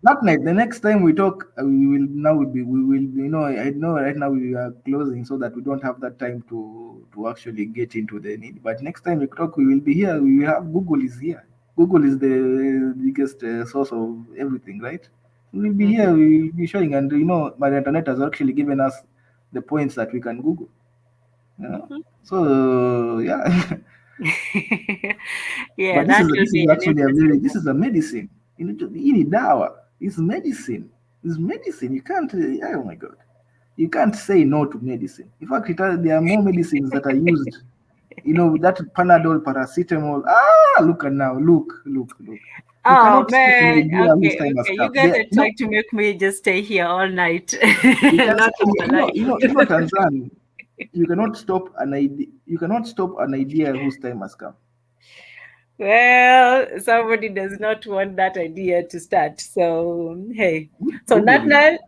That night, the next time we talk, we will now will be we will I know right now we are closing so that we don't have that time to actually get into the need. But next time we talk, we will be here. We will have Google is here. Google is the biggest source of everything, right? We will be here. We will be showing, and my internet has actually given us the points that we can Google. So yeah. Yeah, But this that is will this be is an actually interesting this one. is a medicine. You need dawa. It's medicine. It's medicine. You can't. Oh my God. You can't say no to medicine. In fact, there are more medicines that are used. That Panadol, paracetamol. Look at now. Look. You Oh cannot stop an man, idea whose time has You come. guys are trying to make me just stay here all night, You can. not in my life. Tanzan. You cannot stop an idea. You cannot stop an idea whose time has come. Well, somebody does not want that idea to start. So, hey. So, Google not is now, just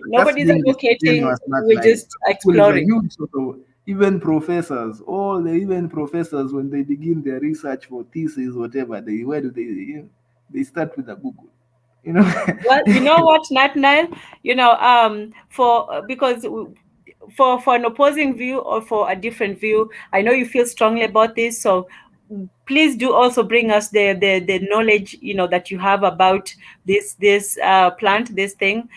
nobody's being advocating. disingenuous, not We're like just Google is a exploring. huge sort of even professors, all the even professors when they begin their research for thesis, whatever, where do they start with a Google. Well, you know what, Nat Nile? Because for an opposing view or for a different view, I know you feel strongly about this. So please do also bring us the knowledge that you have about this plant, this thing.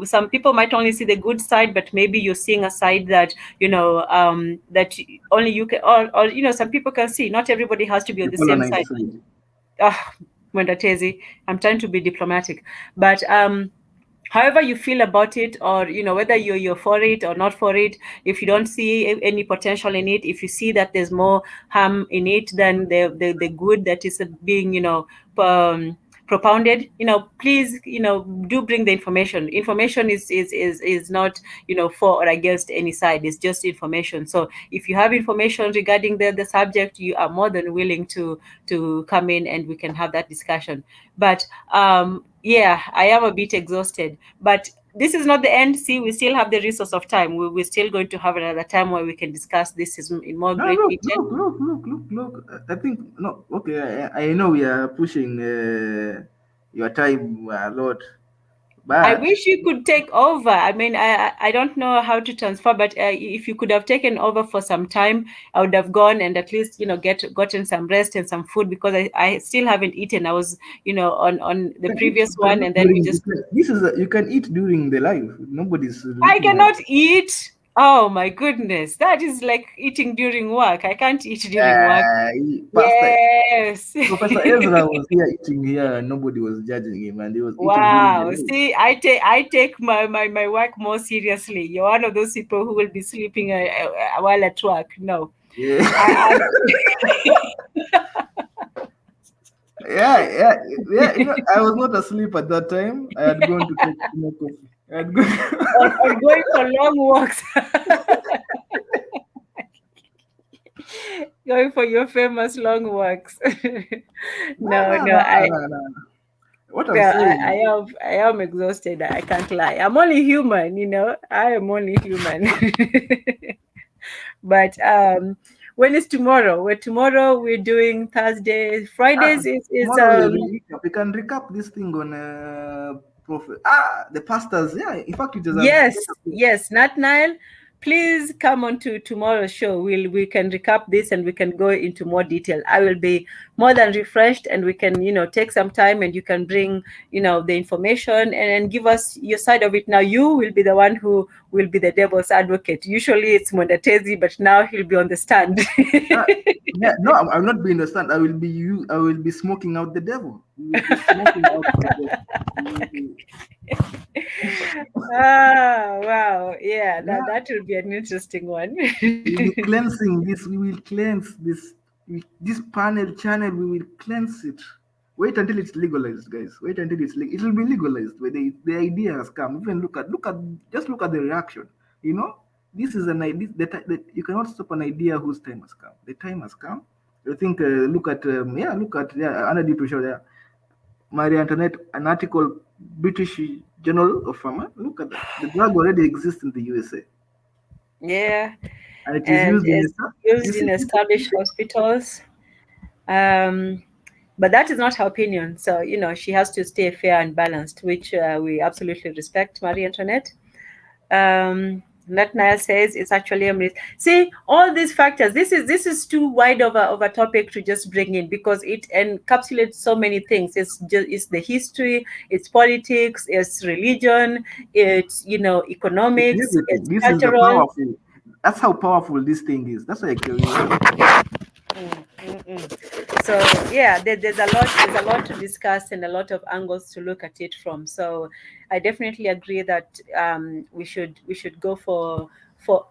Some people might only see the good side, but maybe you're seeing a side that that only you can, or some people can see. Not everybody has to be on The the same side. colonized side. Mwendatezi, I'm trying to be diplomatic, but however you feel about it, or whether you're for it or not for it, if you don't see any potential in it, if you see that there's more harm in it than the good that is being propounded, please do bring the information. Information is not for or against any side. It's just information. So if you have information regarding the subject, you are more than willing to come in and we can have that discussion. But yeah, I am a bit exhausted, but this is not the end. See, we still have the resource of time. We're still going to have another time where we can discuss this in more No, great look, detail. look. I think no. Okay, I know we are pushing your time a lot, I but wish you could take over. I mean, I don't know how to transfer, but if you could have taken over for some time, I would have gone and at least gotten some rest and some food, because I still haven't eaten. I was on the previous you can one, eat and then we during just this is you can eat during the live. Nobody's I looking at. cannot eat. Oh my goodness, that is like eating during work. I can't eat during work. Pastor Yes. Professor Ezra was here eating here, and nobody was judging him, and he was eating during the Wow. live. See, I take my work more seriously. You're one of those people who will be sleeping while at work. No. Yeah. I, Yeah. You know, I was not asleep at that time. I had gone to take coffee. I had gone. on going for long walks. Going for your famous long walks. No, no, No. What I'm saying, I am exhausted. I can't lie. I'm only human, I am only human. But when is tomorrow? We're doing Thursday. Fridays is tomorrow we can recap this thing on prophet. The pastors. Yeah, in fact, it is a yes, Nat Nile. Please come on to tomorrow's show. We can recap this and we can go into more detail. I will be more than refreshed, and we can take some time, and you can bring the information and give us your side of it. Now you will be the one who will be the devil's advocate. Usually it's Mondatezi, but now he'll be on the stand. No, I'm not being the stand. I will be you. I will be smoking out the devil. We will be smoking out the devil. Wow, yeah, that will be an interesting one. We'll be cleansing this. We will cleanse this panel channel. We will cleanse it. Wait until it's legalized, guys. Wait until it will be legalized. Where the idea has come. Even look at just look at the reaction. This is an idea that you cannot stop an idea whose time has come. The time has come. I think look at Anna to show there. Marie Antoinette, an article, British Journal of Pharma. Look at that. The drug already exists in the USA. Yeah, And it is used in established hospitals. But that is not her opinion. So, she has to stay fair and balanced, which we absolutely respect, Marie Antoinette. Nat Nile says it's actually a see all these factors. This is too wide of a topic to just bring in, because it encapsulates so many things. It's the history, it's politics, it's religion, it's economics, it's this is the cultural. powerful. That's how powerful this thing is. That's why So yeah, there's a lot to discuss and a lot of angles to look at it from. So I definitely agree that we should go for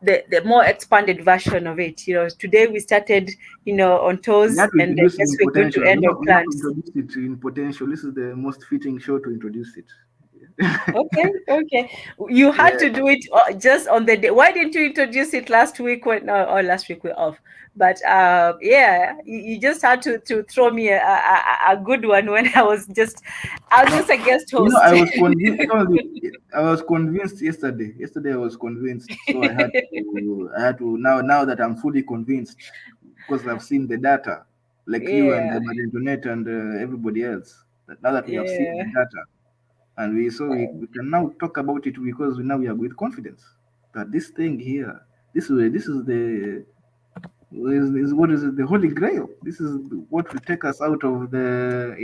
the more expanded version of it. Today we started on toes, and I guess we're going to end on We have to plants. introduce it in potential. This is the most fitting show to introduce it. Okay. You had to do it just on the day. Why didn't you introduce it last week or last week we're off? But yeah, you just had to throw me a good one when I was just a guest host. I was convinced. I was convinced yesterday. Yesterday I was convinced, so I had to now that I'm fully convinced, because I've seen the data, like you and Marie Antoinette and everybody else. Now that we have seen the data, and we can now talk about it, because now we are with confidence that this thing here, this is the what is it, the holy grail. This is what will take us out of the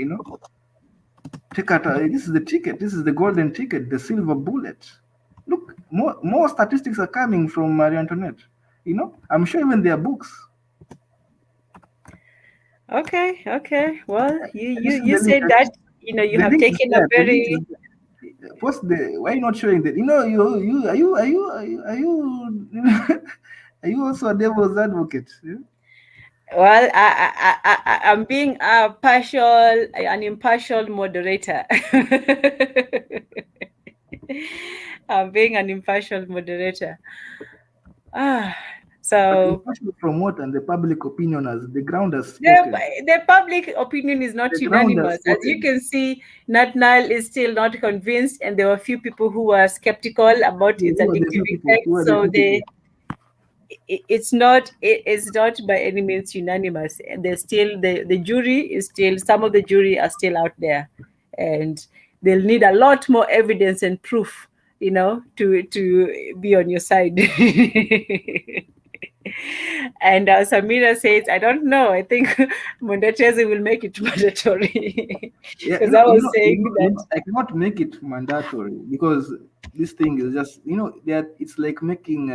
this is the ticket. This is the golden ticket, the silver bullet. Look, more statistics are coming from Marie Antoinette. I'm sure even their books. Okay. Well, you said that you have taken a very. Post why not showing that? Are you also a devil's advocate? Yeah? Well, I'm being an impartial moderator. I'm being an impartial moderator. So But from what and the public opinion as the ground has the, spoken. the public opinion is not The ground has unanimous. As you spoken. can see, Nat Nile is still not convinced, and there were a few people who were skeptical about its Who are the few addictive people? effect. Who are the So few people? it's not by any means unanimous, and there's still the jury is still, some of the jury are still out there, and they'll need a lot more evidence and proof, to be on your side. And Samira says, I don't know, I think Mondatese will make it mandatory. Yeah, Because I was saying that I cannot make it mandatory because this thing is just, that it's like making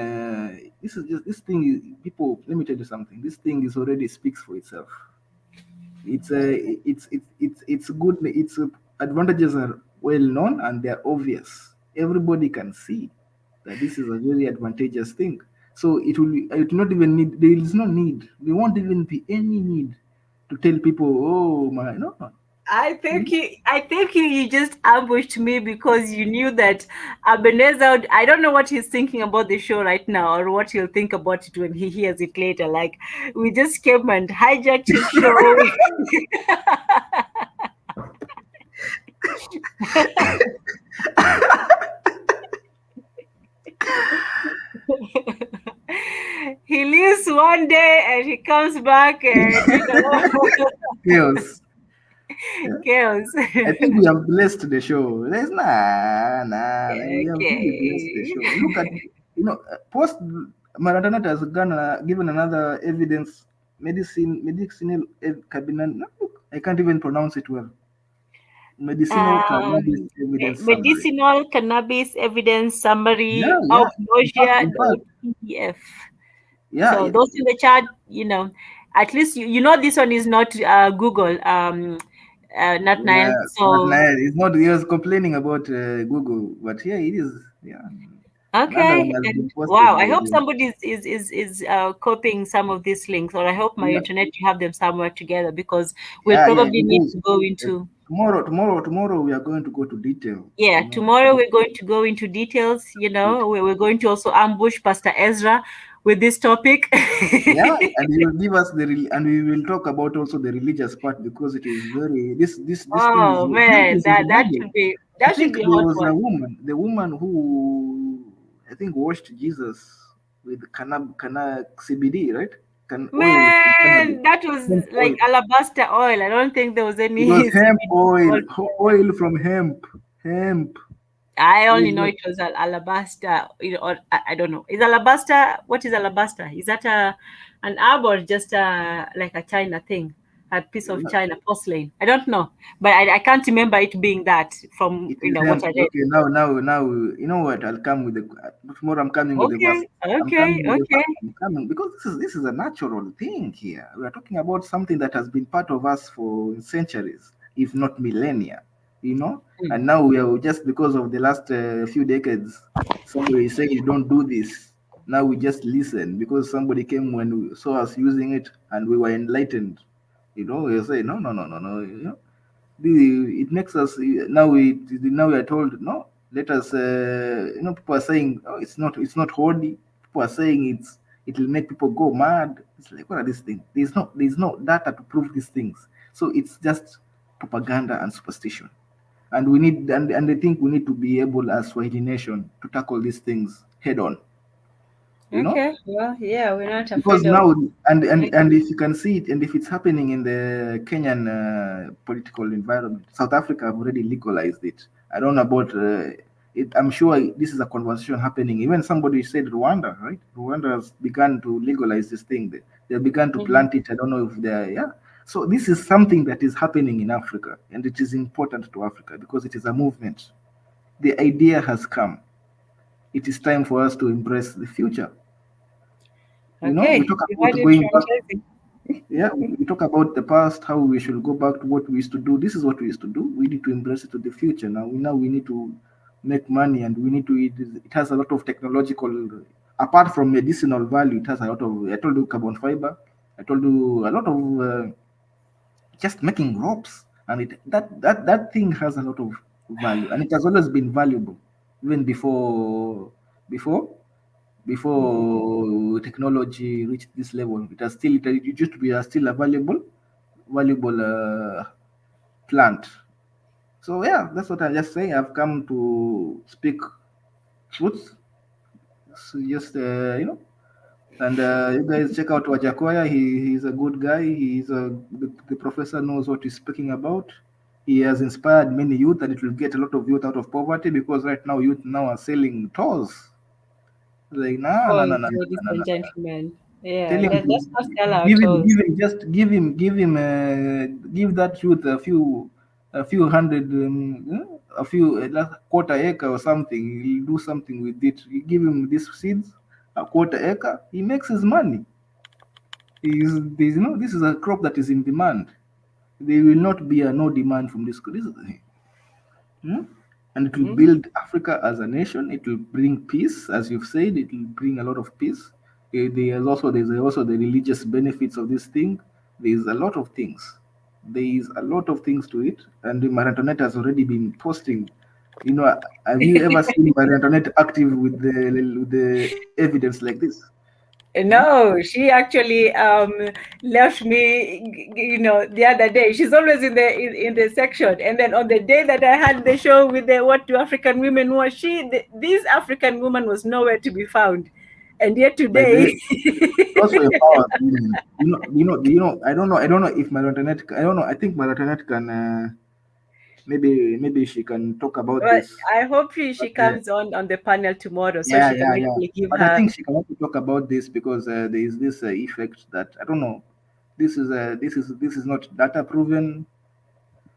this thing is people. Let me tell you something. This thing is already speaks for itself. It's good. Its advantages are well known and they're obvious. Everybody can see that this is a very advantageous thing. So it will not even need. There is no need. There won't even be any need to tell people, oh my, no. I think you just ambushed me because you knew that Ebenezer. I don't know what he's thinking about the show right now, or what he'll think about it when he hears it later. Like, we just came and hijacked his show. He leaves one day and he comes back and Chaos. chaos. I think we have blessed the show. There's we have really blessed the show. Okay. Look at, post Maradona has given another evidence, medicinal cabinet. No, look, I can't even pronounce it well. Medicinal cannabis evidence summary. Medicinal cannabis evidence summary Yeah, of In fact, nausea.pdf. yeah, So those in the chat, at least this one is not Google, not Nile. yeah. So It's not. He was complaining about Google, but here it is. Yeah. Another okay, one has and been posted wow, I by hope somebody is copying some of these links, or I hope my internet, you have them somewhere together, because we'll probably need to go into tomorrow we are going to go to detail. tomorrow we're going to go into details. We're going to also ambush Pastor Ezra with this topic. Yeah, and he will give us and we will talk about also the religious part, because it is very this thing is Oh man, it's in the that Bible. should be I that should think be a there hot was one. the woman who I think washed Jesus with CBD, right? Oil from cannabis. Man, that was Hemp like oil. alabaster oil. I don't think there was It was any hemp CBD oil, involved. oil from hemp. Hemp. I only Yes, know it was alabaster. Or I don't know. Is alabaster? What is alabaster? Is that an herb, or just like a China thing, a piece of China porcelain? I don't know, but I can't remember it being that from it is what hemp. I read. Okay, now, you know what? I'll come with tomorrow. I'm coming with the verse. I'm coming with the verse. Okay. I'm coming because this is a natural thing here. We are talking about something that has been part of us for centuries, if not millennia. And now we are just because of the last few decades. Somebody say you don't do this. Now we just listen because somebody came when we saw us using it and we were enlightened. We say no. It makes us now we are told no. Let us people are saying, oh, it's not holy. People are saying it will make people go mad. It's like, what are these things? There's no data to prove these things, so it's just propaganda and superstition. And we need and I think we need to be able as Swahili nation to tackle these things head on. Okay. Well, yeah, we're not Because afraid of. now and if you can see it, and if it's happening in the Kenyan political environment, South Africa have already legalized it. I don't know about it. I'm sure this is a conversation happening. Even somebody said Rwanda, right? Rwanda has begun to legalize this thing. They began to plant it. I don't know if they're So this is something that is happening in Africa, and it is important to Africa because it is a movement. The idea has come. It is time for us to embrace the future. Okay. We talk about going back. We talk about the past, how we should go back to what we used to do. This is what we used to do. We need to embrace it to the future. Now we need to make money, and we need to. It has a lot of technological. Apart from medicinal value, it has a lot of. I told you carbon fiber. I told you a lot of just making ropes, and that thing has a lot of value, and it has always been valuable, even before before technology reached this level. It used to be still a valuable plant. So yeah, that's what I'm just saying. I've come to speak truth. So just and you guys check out Wajakoya. He's a good guy. The professor knows what he's speaking about. He has inspired many youth, and it will get a lot of youth out of poverty because right now youth now are selling toys. Like nah, nah, Oh, nah, nah, ladies nah, nah, and nah. gentlemen. Yeah, Tell him to let's not sell our toes. give that youth a few hundred, a few like quarter acre or something. He'll do something with it. You give him these seeds, a quarter acre. He makes his money. This is a crop that is in demand. There will not be a no demand from this. Hmm? And it will build Africa as a nation. It will bring peace, as you've said. It will bring a lot of peace. There's also the religious benefits of this thing. There's a lot of things. There is a lot of things to it, and Marie Antoinette has already been posting. Have you ever seen Marie Antoinette active with the evidence like this? Hmm? No, she actually left me, the other day. She's always in the section, and then on the day that I had the show with the "What Do African Women Want," this African woman was nowhere to be found, and yet By the today, way, also empower women. I don't know if Marie Antoinette. I don't know. I think Marie Antoinette can. Maybe she can talk about well, this. I hope she But comes on the panel tomorrow, so yeah, she can yeah, yeah. actually give But I her. think she can also talk about this because there is this effect that I don't know. This is not data proven.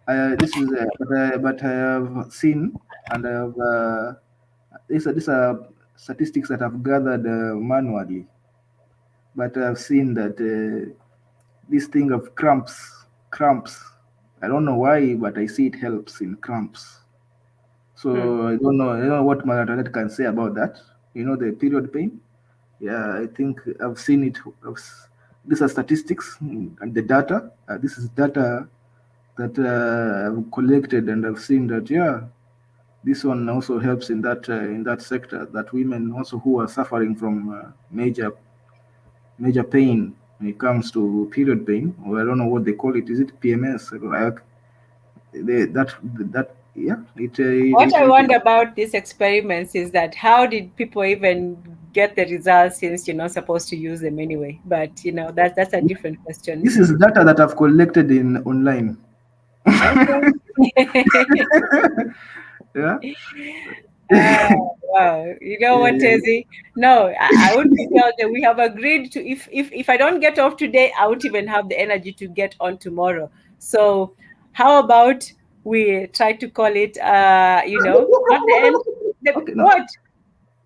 But I have seen, and I have these are statistics that I've gathered manually. But I've seen that this thing of cramps. I don't know why, but I see it helps in cramps. So I don't know what Margaret can say about that. The period pain. Yeah, I think I've seen it. These are statistics and the data. This is data that I've collected, and I've seen that. Yeah, this one also helps in that sector. That women also who are suffering from major pain when it comes to period pain, or I don't know what they call it. Is it PMS? Like that yeah. What I wonder about these experiments is that how did people even get the results since you're not supposed to use them anyway? But that's a different question. This is data that I've collected in online. Okay. Yeah. Uh, wow. You know Yeah, what, yeah, Tezzy? No, I would be told that we have agreed to if I don't get off today, I won't even have the energy to get on tomorrow. So how about we try to call it not the end. Okay, no. What?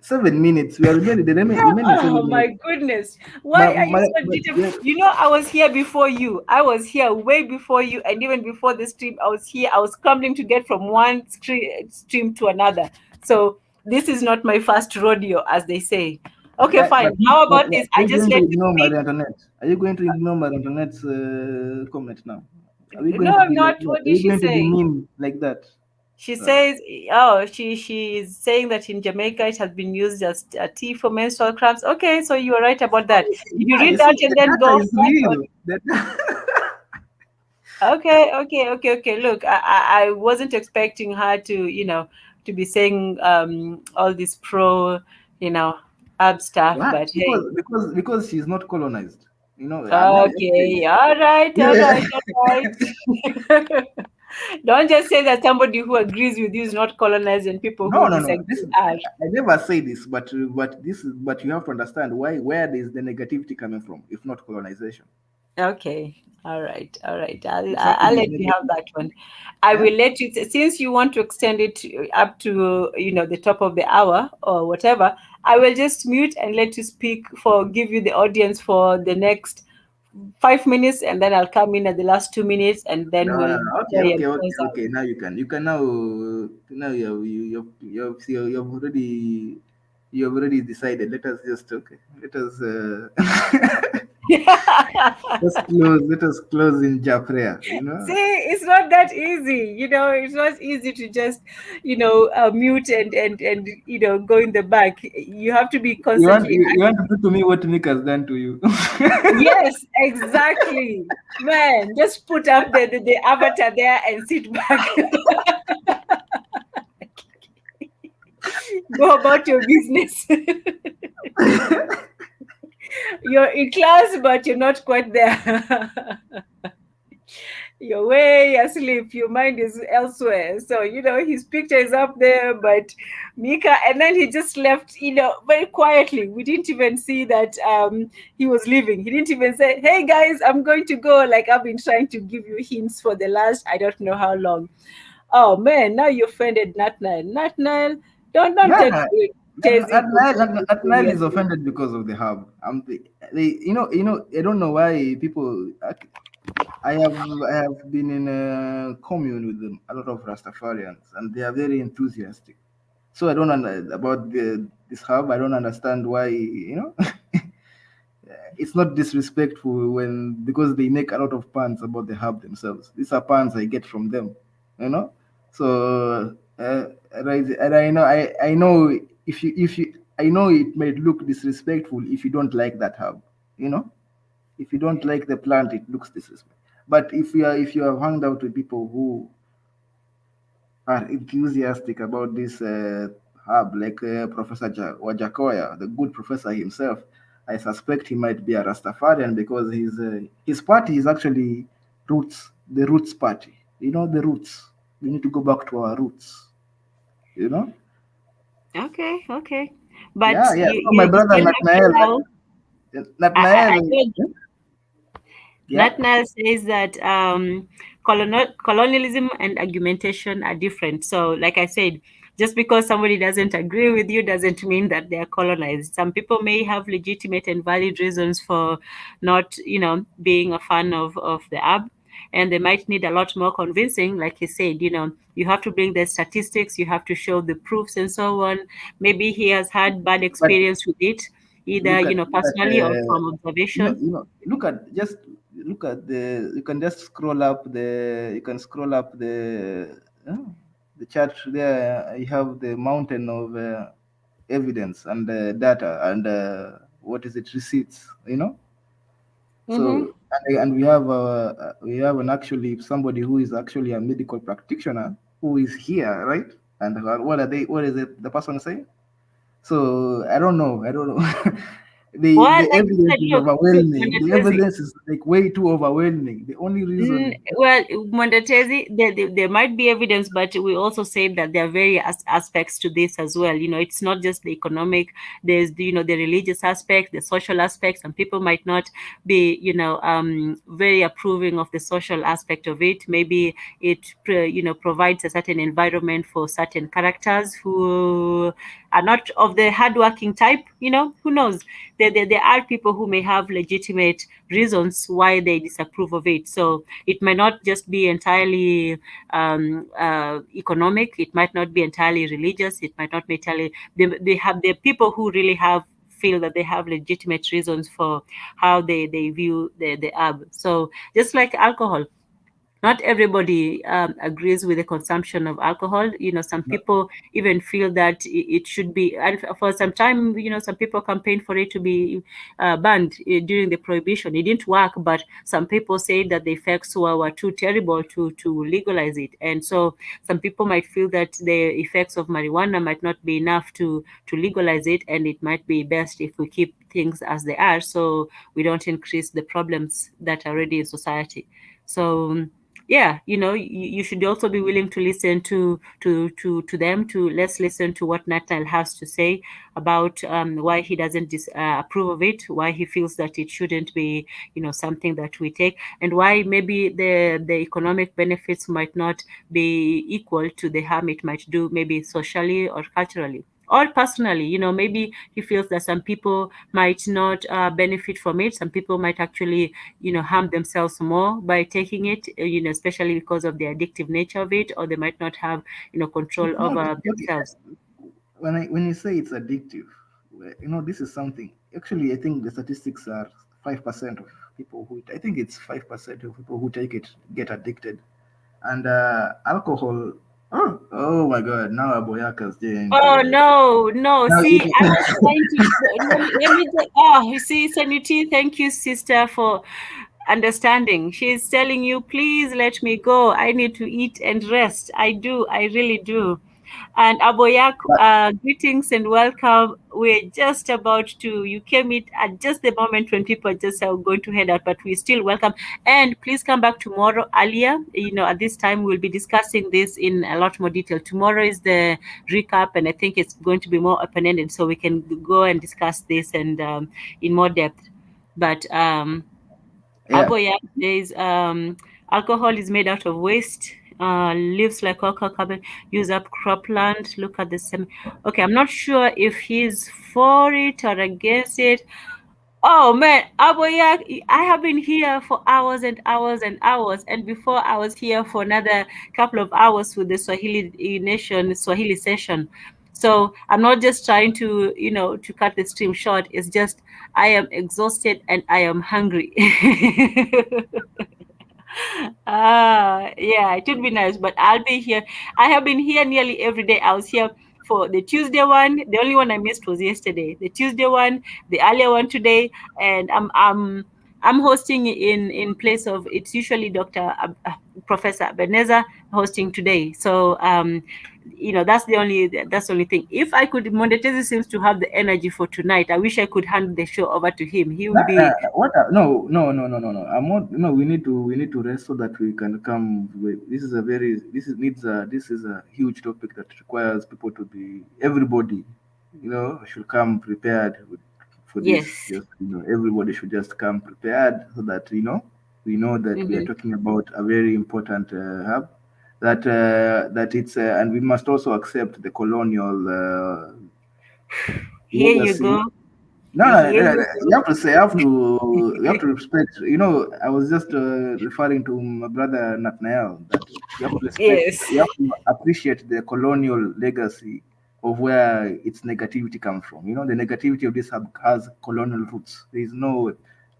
7 minutes. We are remaining the remaining Oh 7 minutes. my goodness. Why are you so Yeah, detailed? I was here before you. I was here way before you. And even before the stream, I was here. I was scrambling to get from one stream to another. So this is not my first rodeo, as they say. Okay, yeah, fine. How about this? are I you just going to let you ignore speak. Marie Antoinette? Are you going to ignore Marie Antoinette's comment now? Are we going No, to I'm be like not. that? What Are did you she going to be say? mean like that? She says, oh, she's saying that in Jamaica it has been used as a tea for menstrual cramps. Okay, so you were right about that. Did you Yeah, read you see, that and the then data go is flat on? real. Okay. Look, I wasn't expecting her to be saying all this pro, ab stuff, Why? but hey. Because she's not colonized. Okay, all right. Don't just say that somebody who agrees with you is not colonized and people No, who no, no. disagree are. I never say this, but you have to understand where is the negativity coming from, if not colonization. Okay. All right. I'll Something is let you have negative. that one. I Yeah. will let you, since you want to extend it up to, the top of the hour or whatever, I will just mute and let you speak give you the audience for the next 5 minutes, and then I'll come in at the last 2 minutes, and then No, no, we'll no. Okay, try okay, and okay, close out. okay. Now you can. You can now you've already decided. Let us just okay. Let us. Let us close in Japrea, See, it's not that easy. It's not easy to just, mute and go in the back. You have to be constantly You want to do to me what Nick has done to you. Yes, exactly. Man, just put up the avatar there and sit back. Go about your business. You're in class, but you're not quite there. You're way asleep. Your mind is elsewhere. So, his picture is up there, but Mika, and then he just left, very quietly. We didn't even see that he was leaving. He didn't even say, "Hey guys, I'm going to go." Like I've been trying to give you hints for the last, I don't know how long. Oh man, now you offended Natnael. Natnael, don't take Yeah, Tezi Nile is seriously. offended because of the hub. I don't know why people. I have been in a commune with them, a lot of Rastafarians, and they are very enthusiastic. So I don't about this hub. I don't understand why. It's not disrespectful when because they make a lot of puns about the hub themselves. These are puns I get from them. You know. So and I know if you I know it might look disrespectful if you don't like that hub. If you don't like the plant, it looks disrespectful. But if you have hung out with people who are enthusiastic about this hub, like Professor Wajakoya, the good professor himself, I suspect he might be a Rastafarian because his party is actually the Roots Party. The roots. We need to go back to our roots. You know? Okay. But Yeah, yeah. So my you brother still have to Nathnael, allow. I Nathnael, heard yeah. Natnal says that colonialism and argumentation are different. So, like I said, just because somebody doesn't agree with you doesn't mean that they are colonized. Some people may have legitimate and valid reasons for not, being a fan of the app. And they might need a lot more convincing. Like he said, you have to bring the statistics, you have to show the proofs and so on. Maybe he has had bad But experience with it, either, look at personally or from observation. look at the you can just scroll up the you can scroll up uh, the chart there. You have the mountain of evidence and data and what is it, receipts, Mm-hmm. so and we have an actually somebody who is actually a medical practitioner who is here, right? And what is it the person saying? So I don't know. Well, The like you evidence said, is look, overwhelming. The Mondatezi. evidence is like way too overwhelming. The only reason, Well, Mondatezi, there might be evidence, but we also say that there are various aspects to this as well. It's not just the economic. There's the religious aspect, the social aspect. Some people might not be very approving of the social aspect of it. Maybe it provides a certain environment for certain characters who are not of the hardworking type. Who knows? There are people who may have legitimate reasons why they disapprove of it. So it might not just be entirely economic. It might not be entirely religious. It might not be entirely. They have the people who really have feel that they have legitimate reasons for how they view the herb. So just like alcohol, not everybody agrees with the consumption of alcohol. Some people even feel that it should be, and for some time, some people campaigned for it to be banned during the prohibition. It didn't work, but some people said that the effects were too terrible to legalize it. And so some people might feel that the effects of marijuana might not be enough to legalize it, and it might be best if we keep things as they are, so we don't increase the problems that are already in society. So yeah, you should also be willing to listen to them. To Let's listen to what Nathaniel has to say about why he doesn't approve of it, why he feels that it shouldn't be something that we take, and why maybe the economic benefits might not be equal to the harm it might do, maybe socially or culturally or personally. Maybe he feels that some people might not benefit from it. Some people might actually harm themselves more by taking it, especially because of the addictive nature of it, or they might not have control no, over okay, themselves. when you say it's addictive, this is something. Actually, I think the statistics are 5% of people who, I think it's 5% of people who take it get addicted. And alcohol, oh my God, now Aboyaka's doing. Oh no, no. Now, See, I'm just trying to you see, Sanity, thank you, sister, for understanding. She's telling you, please let me go. I need to eat and rest. I do, I really do. And Aboyak, greetings and welcome. We're just about to, you came in at just the moment when people just are going to head out, but we still welcome. And please come back tomorrow earlier. At this time, we'll be discussing this in a lot more detail. Tomorrow is the recap, and I think it's going to be more open-ended, so we can go and discuss this and in more depth. But Aboyak says alcohol is made out of waste. Leaves like cocoa carbon use up cropland. Look at the same. Okay, I'm not sure if he's for it or against it. Oh man, Aboyak, I have been here for hours and hours and hours, and before I was here for another couple of hours with the Swahili Nation Swahili session. So I'm not just trying to, to cut the stream short. It's just I am exhausted and I am hungry. Yeah, it would be nice, but I'll be here. I have been here nearly every day. I was here for the Tuesday one. The only one I missed was yesterday. The Tuesday one, the earlier one today, and I'm hosting in place of, it's usually Dr. Professor Beneza hosting today. So that's the only thing. If I could, Mondetezi seems to have the energy for tonight. I wish I could hand the show over to him. He would be. No. I'm not. No, we need to rest so that we can come. This is a huge topic that requires people to be, everybody, should come prepared for this. Yes. Just everybody should just come prepared so that we know that we are talking about a very important hub. That it's and we must also accept the colonial. Here you go. No, you have to say, you have to respect. I was just referring to my brother Nathaniel, that you have to respect. Yes. You have to appreciate the colonial legacy of where its negativity comes from. The negativity of this hub has colonial roots. There is no,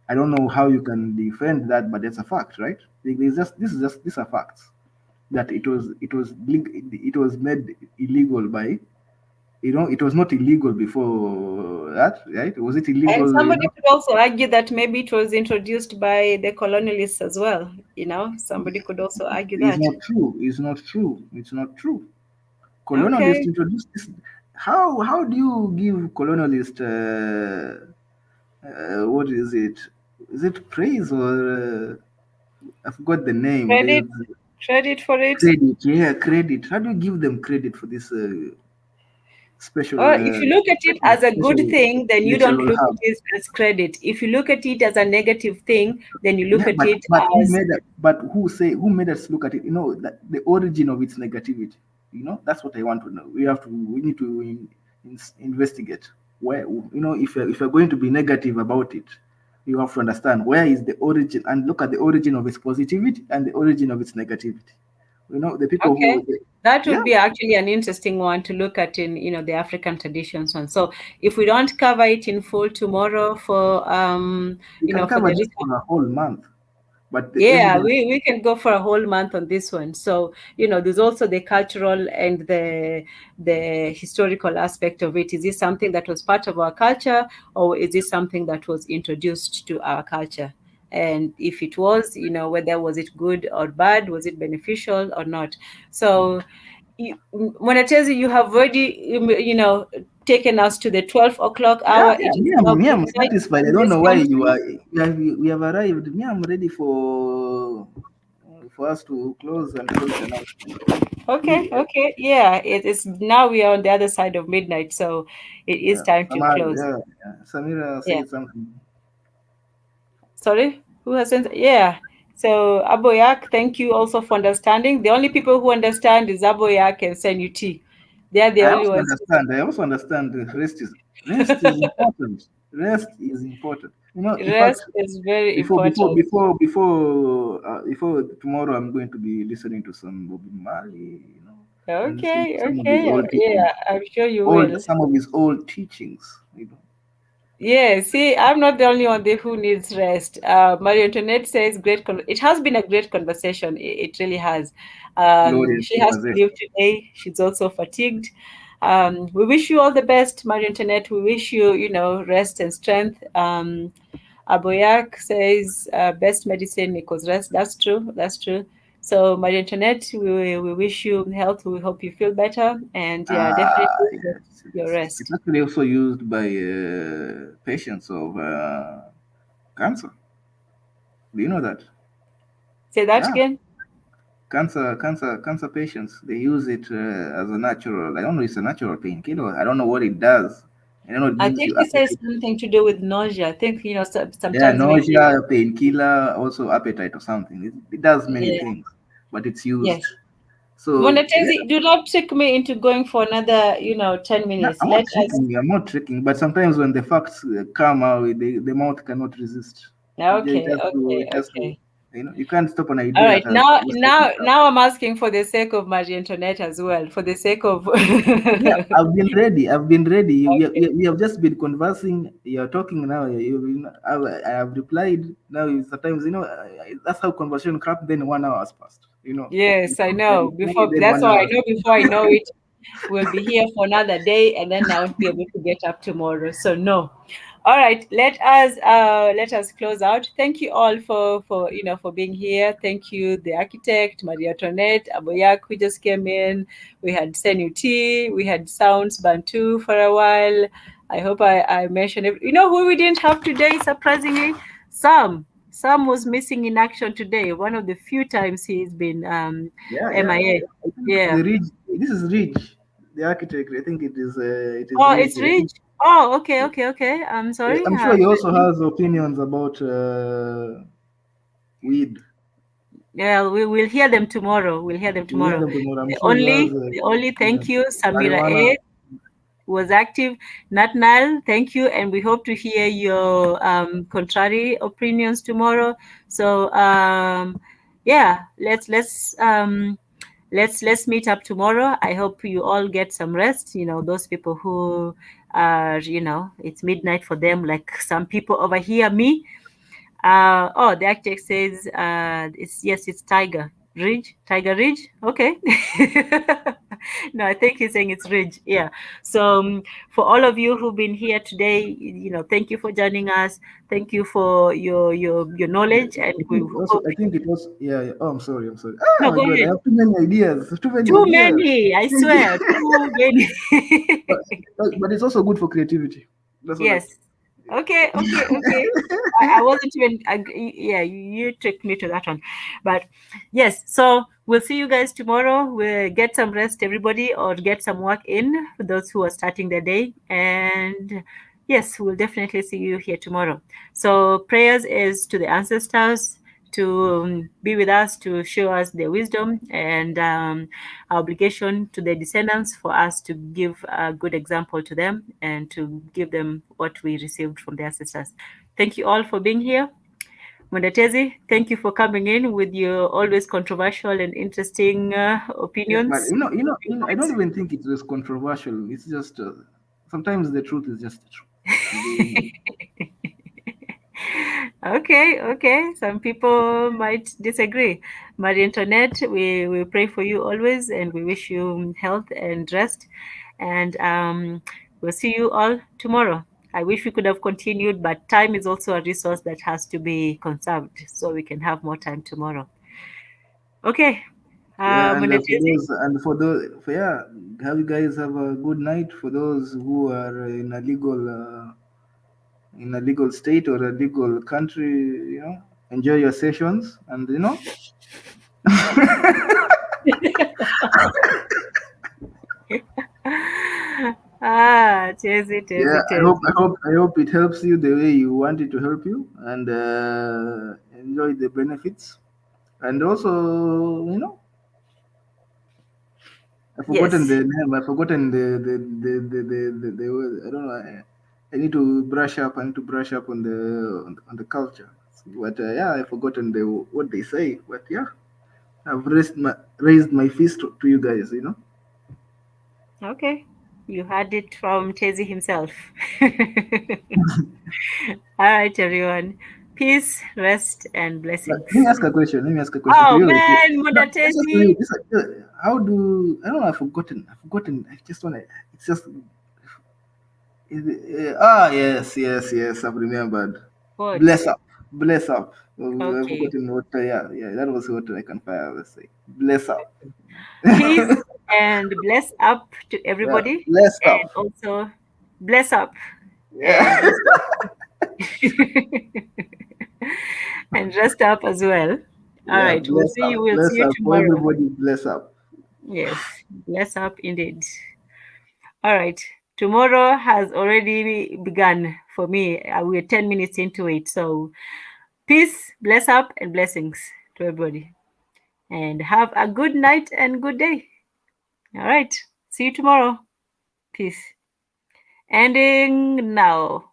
I don't know how you can defend that, but that's a fact, right? These are facts. That it was made illegal by. It was not illegal before that, right? Was it illegal? And somebody could also argue that maybe it was introduced by the colonialists as well. Somebody could also argue that. It's not true. Colonialists introduced this. How do you give colonialist? What is it? Is it praise or I forgot the name? Credit for it. Credit. How do you give them credit for this? Special. If you look at it as a good thing, then you don't look at it as credit. If you look at it as a negative thing, then you look at it as. Who made us look at it? That the origin of its negativity. That's what I want to know. We need to investigate where. If you're going to be negative about it, you have to understand where is the origin and look at the origin of its positivity and the origin of its negativity. The people who. That would be actually an interesting one to look at in the African traditions one. So if we don't cover it in full tomorrow for we can cover this for a whole month. But we can go for a whole month on this one. So there's also the cultural and the historical aspect of it. Is this something that was part of our culture, or is this something that was introduced to our culture? And if it was, whether was it good or bad, was it beneficial or not? So when I tell you have already, taken us to the 12 o'clock hour. I'm satisfied. I don't know why we have arrived. I'm ready for us to close and close the night. Okay. Yeah, it is. Now we are on the other side of midnight, so it is time to close. Samira said something. Sorry, who has said? Yeah. So Aboyak, thank you also for understanding. The only people who understand is Aboyak and Senuti. They are the only ones. I also understand rest is important. Rest is important. Rest is very important. Before tomorrow, I'm going to be listening to some Bob Marley. Okay. Yeah, I'm sure you will. Some of his old teachings. Yeah, see, I'm not the only one there who needs rest. Marie Antoinette says it has been a great conversation. It really has. Glorious She has to conversation. leave today. She's also fatigued. We wish you all the best, Marie Antoinette. We wish you, rest and strength. Aboyak says best medicine equals rest. That's true. That's true. So, Marie Antoinette, we wish you health. We hope you feel better. And yeah, definitely get Yes, your it's rest. actually also used by patients of cancer. Do you know that? Say that Yeah, again. cancer patients, they use it as a natural. I don't know, it's a natural painkiller. I don't know what it does. I don't know, it I gives think you she says appetite. something to do with nausea. I think, Yeah, sometimes we, nausea, painkiller, also appetite or something. It does many yeah, things, but it's used. yes. So yeah, Monetezi, do not trick me into going for another, 10 no, minutes. Let us, I'm not tricking, but sometimes when the facts come out, the mouth cannot resist. okay, okay, It has to, okay. you can't stop an All idea right. that has just taken up. Now I'm asking for the sake of Marie Antoinette as well, for the sake of, Yeah, okay, I've been ready. I've been ready. We have just been conversing. You're talking now. I have replied. Now, sometimes, that's how conversation happens. Then 1 hour has passed. You yes, I talk, know. then That's one why I hour. know before I know it, we'll be here for another day, and then I won't be able to get up tomorrow. So no. All right, let us close out. Thank you all for being here. Thank you, the architect, Maria Antoinette, Aboyak, who just came in. We had Senuti, we had Sounds Bantu for a while. I hope I mentioned it. You know who we didn't have today, surprisingly? Sam. Sam was missing in action today. One of the few times he's been Yeah. MIA. I think Yeah. the Ridge. This is Ridge, the architect. I think it is. It is Oh, Ridge. it's Rich. Oh, okay, okay, okay. I'm sorry. I'm sure he also has opinions about weed. Yeah, we will hear them tomorrow. We'll hear them We hear tomorrow. them tomorrow. I'm The sure he has only, the only thank opinions. you, Samira Marijuana. A was active. Natnal, thank you, and we hope to hear your contrary opinions tomorrow. So yeah, let's meet up tomorrow. I hope you all get some rest. Those people who are, it's midnight for them, like some people over here, me. The architect says it's Tiger Ridge. Okay. No, I think he's saying it's Ridge. Yeah. So for all of you who've been here today, thank you for joining us. Thank you for your Yeah, knowledge, and I we think also. hope. I think it was. Yeah. Oh, I'm sorry. I'm sorry. No, Oh my go God! I ahead. have too many ideas. Too many Too ideas. many, I swear, too many. but, but it's also good for creativity. That's what I. Yes. Okay, okay, okay. I wasn't even, yeah, you took me to that one. But yes, so we'll see you guys tomorrow. We'll get some rest, everybody, or get some work in for those who are starting their day. And yes, we'll definitely see you here tomorrow. So prayers is to the ancestors to be with us, to show us their wisdom, and our obligation to the descendants for us to give a good example to them and to give them what we received from the ancestors. Thank you all for being here. Mundetezi, thank you for coming in with your always controversial and interesting Yeah, but opinions. I don't even think it was controversial. It's just sometimes the truth is just the truth. Okay, okay. Some people might disagree. Marie Antoinette, we pray for you always, and we wish you health and rest. And we'll see you all tomorrow. I wish we could have continued, but time is also a resource that has to be conserved so we can have more time tomorrow. Okay. Yeah, and Munetezi? have you guys have a good night. For those who are in a legal state or a legal country, enjoy your sessions, and Tezi, yeah, Tezi, Tezi. I hope it helps you the way you want it to help you, and enjoy the benefits. And also, I've forgotten Yes. the name. I've forgotten the word. I don't know. I need to brush up. I need to brush up on the culture. But yeah, I've forgotten what they say. But yeah, I've raised my fist to you guys. Okay. You heard it from Tezi himself. All right, everyone. Peace, rest, and blessings. Let me ask a question. Oh to you. man, No, Muda it's just to Tezi. you. How do I don't know? I've forgotten. I just want to. It's just. Yes. I've remembered. What? Bless up. I've Okay. forgotten what. Yeah. That was what I can fire. Let's say. Bless up. Peace and bless up to Yeah, everybody. bless And up. also bless up. Yeah. And and rest up as well. All Yeah. right. We'll Bless see up. you. We'll see Bless you up for tomorrow. everybody. Bless up. Yes. Bless up indeed. All right. Tomorrow has already begun for me. We're 10 minutes into it. So peace, bless up, and blessings to everybody. And have a good night and good day. All right. See you tomorrow. Peace. Ending now.